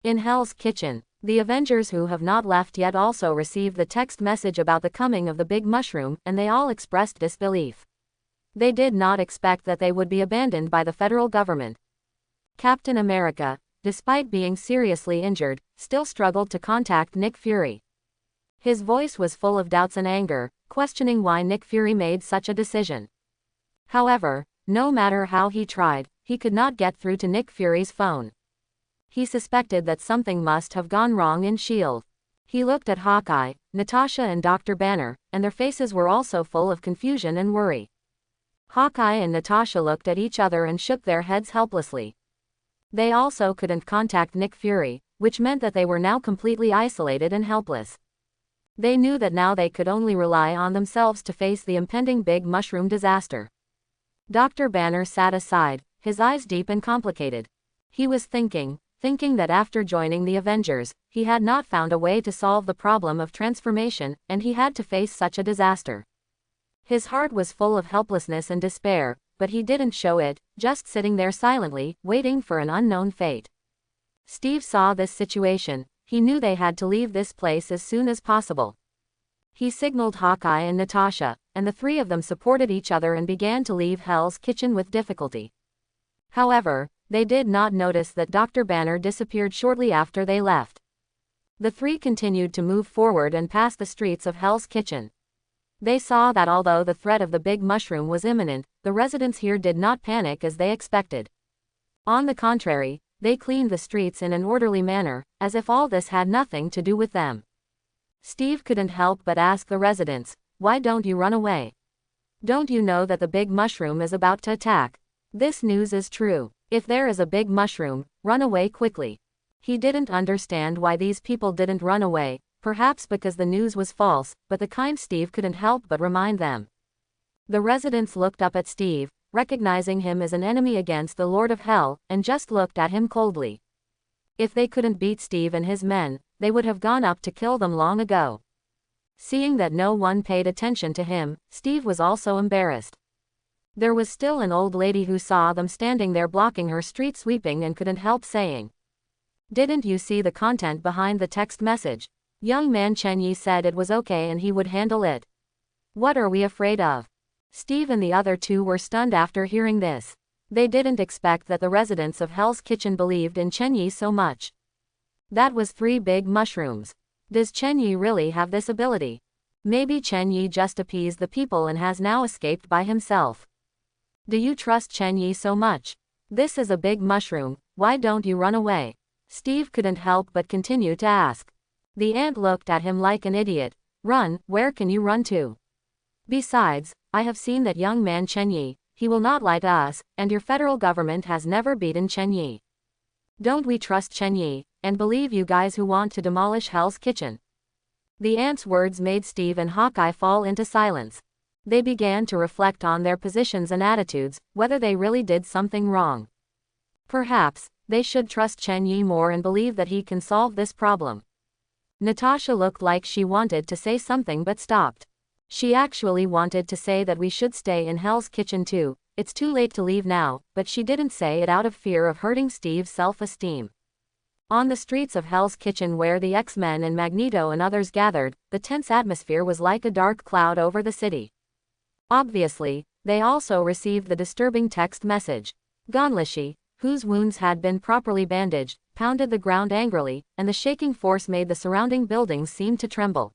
In Hell's Kitchen, the Avengers who have not left yet also received the text message about the coming of the big mushroom, and they all expressed disbelief. They did not expect that they would be abandoned by the federal government. Captain America, despite being seriously injured, still struggled to contact Nick Fury. His voice was full of doubts and anger, questioning why Nick Fury made such a decision. However, no matter how he tried, he could not get through to Nick Fury's phone. He suspected that something must have gone wrong in S.H.I.E.L.D. He looked at Hawkeye, Natasha and Dr. Banner, and their faces were also full of confusion and worry. Hawkeye and Natasha looked at each other and shook their heads helplessly. They also couldn't contact Nick Fury, which meant that they were now completely isolated and helpless. They knew that now they could only rely on themselves to face the impending big mushroom disaster. Dr. Banner sat aside, his eyes deep and complicated. He was thinking that after joining the Avengers, he had not found a way to solve the problem of transformation, and he had to face such a disaster. His heart was full of helplessness and despair, but he didn't show it, just sitting there silently, waiting for an unknown fate. Steve saw this situation. He knew they had to leave this place as soon as possible. He signaled Hawkeye and Natasha, and the three of them supported each other and began to leave Hell's Kitchen with difficulty. However, they did not notice that Dr. Banner disappeared shortly after they left. The three continued to move forward and pass the streets of Hell's Kitchen. They saw that although the threat of the big mushroom was imminent, the residents here did not panic as they expected. On the contrary, they cleaned the streets in an orderly manner, as if all this had nothing to do with them. Steve couldn't help but ask the residents, "Why don't you run away? Don't you know that the big mushroom is about to attack? This news is true. If there is a big mushroom, run away quickly." He didn't understand why these people didn't run away, perhaps because the news was false, but the kind Steve couldn't help but remind them. The residents looked up at Steve, recognizing him as an enemy against the Lord of Hell, and just looked at him coldly. If they couldn't beat Steve and his men, they would have gone up to kill them long ago. Seeing that no one paid attention to him, Steve was also embarrassed. There was still an old lady who saw them standing there blocking her street sweeping and couldn't help saying, "Didn't you see the content behind the text message? Young man Chen Yi said it was okay and he would handle it. What are we afraid of?" Steve and the other two were stunned after hearing this. They didn't expect that the residents of Hell's Kitchen believed in Chen Yi so much. That was 3 big mushrooms. Does Chen Yi really have this ability? Maybe Chen Yi just appeased the people and has now escaped by himself. Do you trust Chen Yi so much? This is a big mushroom, why don't you run away? Steve couldn't help but continue to ask. The ant looked at him like an idiot. Run, where can you run to? Besides, I have seen that young man Chen Yi, he will not lie to us, and your federal government has never beaten Chen Yi. Don't we trust Chen Yi, and believe you guys who want to demolish Hell's Kitchen? The ant's words made Steve and Hawkeye fall into silence. They began to reflect on their positions and attitudes, whether they really did something wrong. Perhaps, they should trust Chen Yi more and believe that he can solve this problem. Natasha looked like she wanted to say something but stopped. She actually wanted to say that we should stay in Hell's Kitchen too. It's too late to leave now, but she didn't say it out of fear of hurting Steve's self-esteem. On the streets of Hell's Kitchen where the X-Men and Magneto and others gathered, the tense atmosphere was like a dark cloud over the city. Obviously, they also received the disturbing text message. Gonlishi, whose wounds had been properly bandaged, pounded the ground angrily, and the shaking force made the surrounding buildings seem to tremble.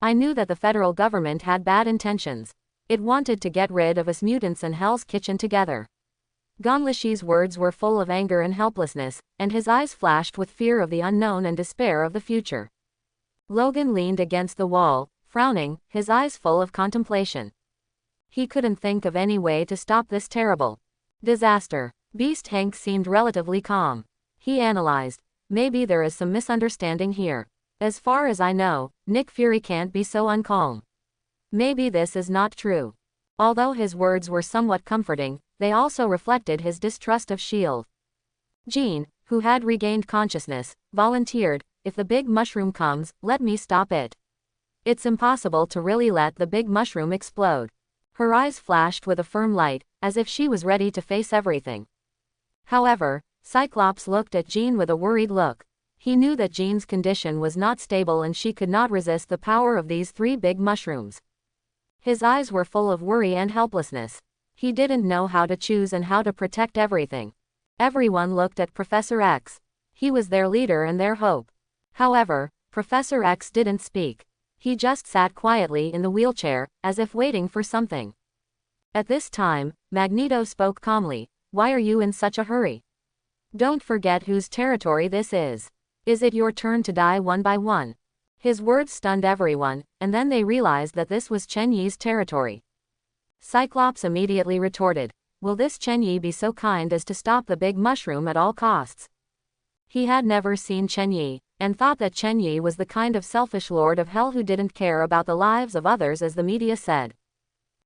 I knew that the federal government had bad intentions. It wanted to get rid of us mutants and Hell's Kitchen together. Gonlishi's words were full of anger and helplessness, and his eyes flashed with fear of the unknown and despair of the future. Logan leaned against the wall, frowning, his eyes full of contemplation. He couldn't think of any way to stop this terrible disaster. Beast Hank seemed relatively calm. He analyzed. Maybe there is some misunderstanding here. As far as I know, Nick Fury can't be so uncalm. Maybe this is not true. Although his words were somewhat comforting, they also reflected his distrust of S.H.I.E.L.D. Jean, who had regained consciousness, volunteered, if the big mushroom comes, let me stop it. It's impossible to really let the big mushroom explode. Her eyes flashed with a firm light, as if she was ready to face everything. However, Cyclops looked at Jean with a worried look. He knew that Jean's condition was not stable and she could not resist the power of these 3 big mushrooms. His eyes were full of worry and helplessness. He didn't know how to choose and how to protect everything. Everyone looked at Professor X. He was their leader and their hope. However, Professor X didn't speak. He just sat quietly in the wheelchair, as if waiting for something. At this time, Magneto spoke calmly. Why are you in such a hurry? Don't forget whose territory this is. Is it your turn to die one by one? His words stunned everyone, and then they realized that this was Chen Yi's territory. Cyclops immediately retorted, will this Chen Yi be so kind as to stop the big mushroom at all costs? He had never seen Chen Yi, and thought that Chen Yi was the kind of selfish lord of hell who didn't care about the lives of others as the media said.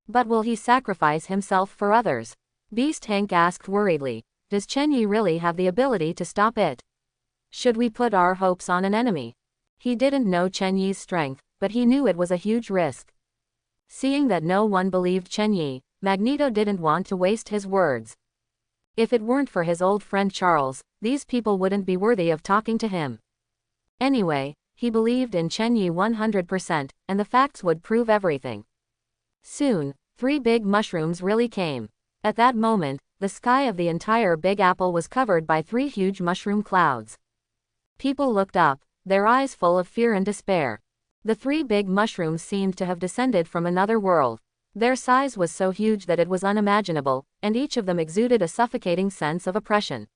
But will he sacrifice himself for others? Beast Hank asked worriedly, does Chen Yi really have the ability to stop it? Should we put our hopes on an enemy? He didn't know Chen Yi's strength, but he knew it was a huge risk. Seeing that no one believed Chen Yi, Magneto didn't want to waste his words. If it weren't for his old friend Charles, these people wouldn't be worthy of talking to him. Anyway, he believed in Chen Yi 100%, and the facts would prove everything. Soon, 3 big mushrooms really came. At that moment, the sky of the entire Big Apple was covered by 3 huge mushroom clouds. People looked up, their eyes full of fear and despair. The 3 big mushrooms seemed to have descended from another world. Their size was so huge that it was unimaginable, and each of them exuded a suffocating sense of oppression.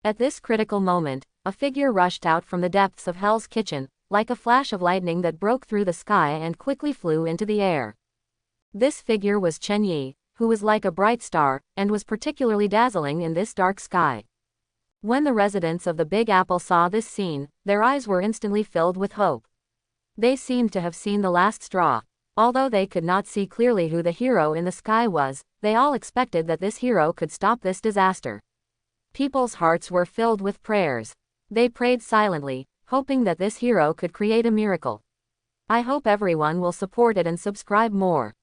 At this critical moment, a figure rushed out from the depths of Hell's Kitchen, like a flash of lightning that broke through the sky and quickly flew into the air. This figure was Chen Yi, who was like a bright star, and was particularly dazzling in this dark sky. When the residents of the Big Apple saw this scene, their eyes were instantly filled with hope. They seemed to have seen the last straw. Although they could not see clearly who the hero in the sky was, they all expected that this hero could stop this disaster. People's hearts were filled with prayers. They prayed silently, hoping that this hero could create a miracle. I hope everyone will support it and subscribe more.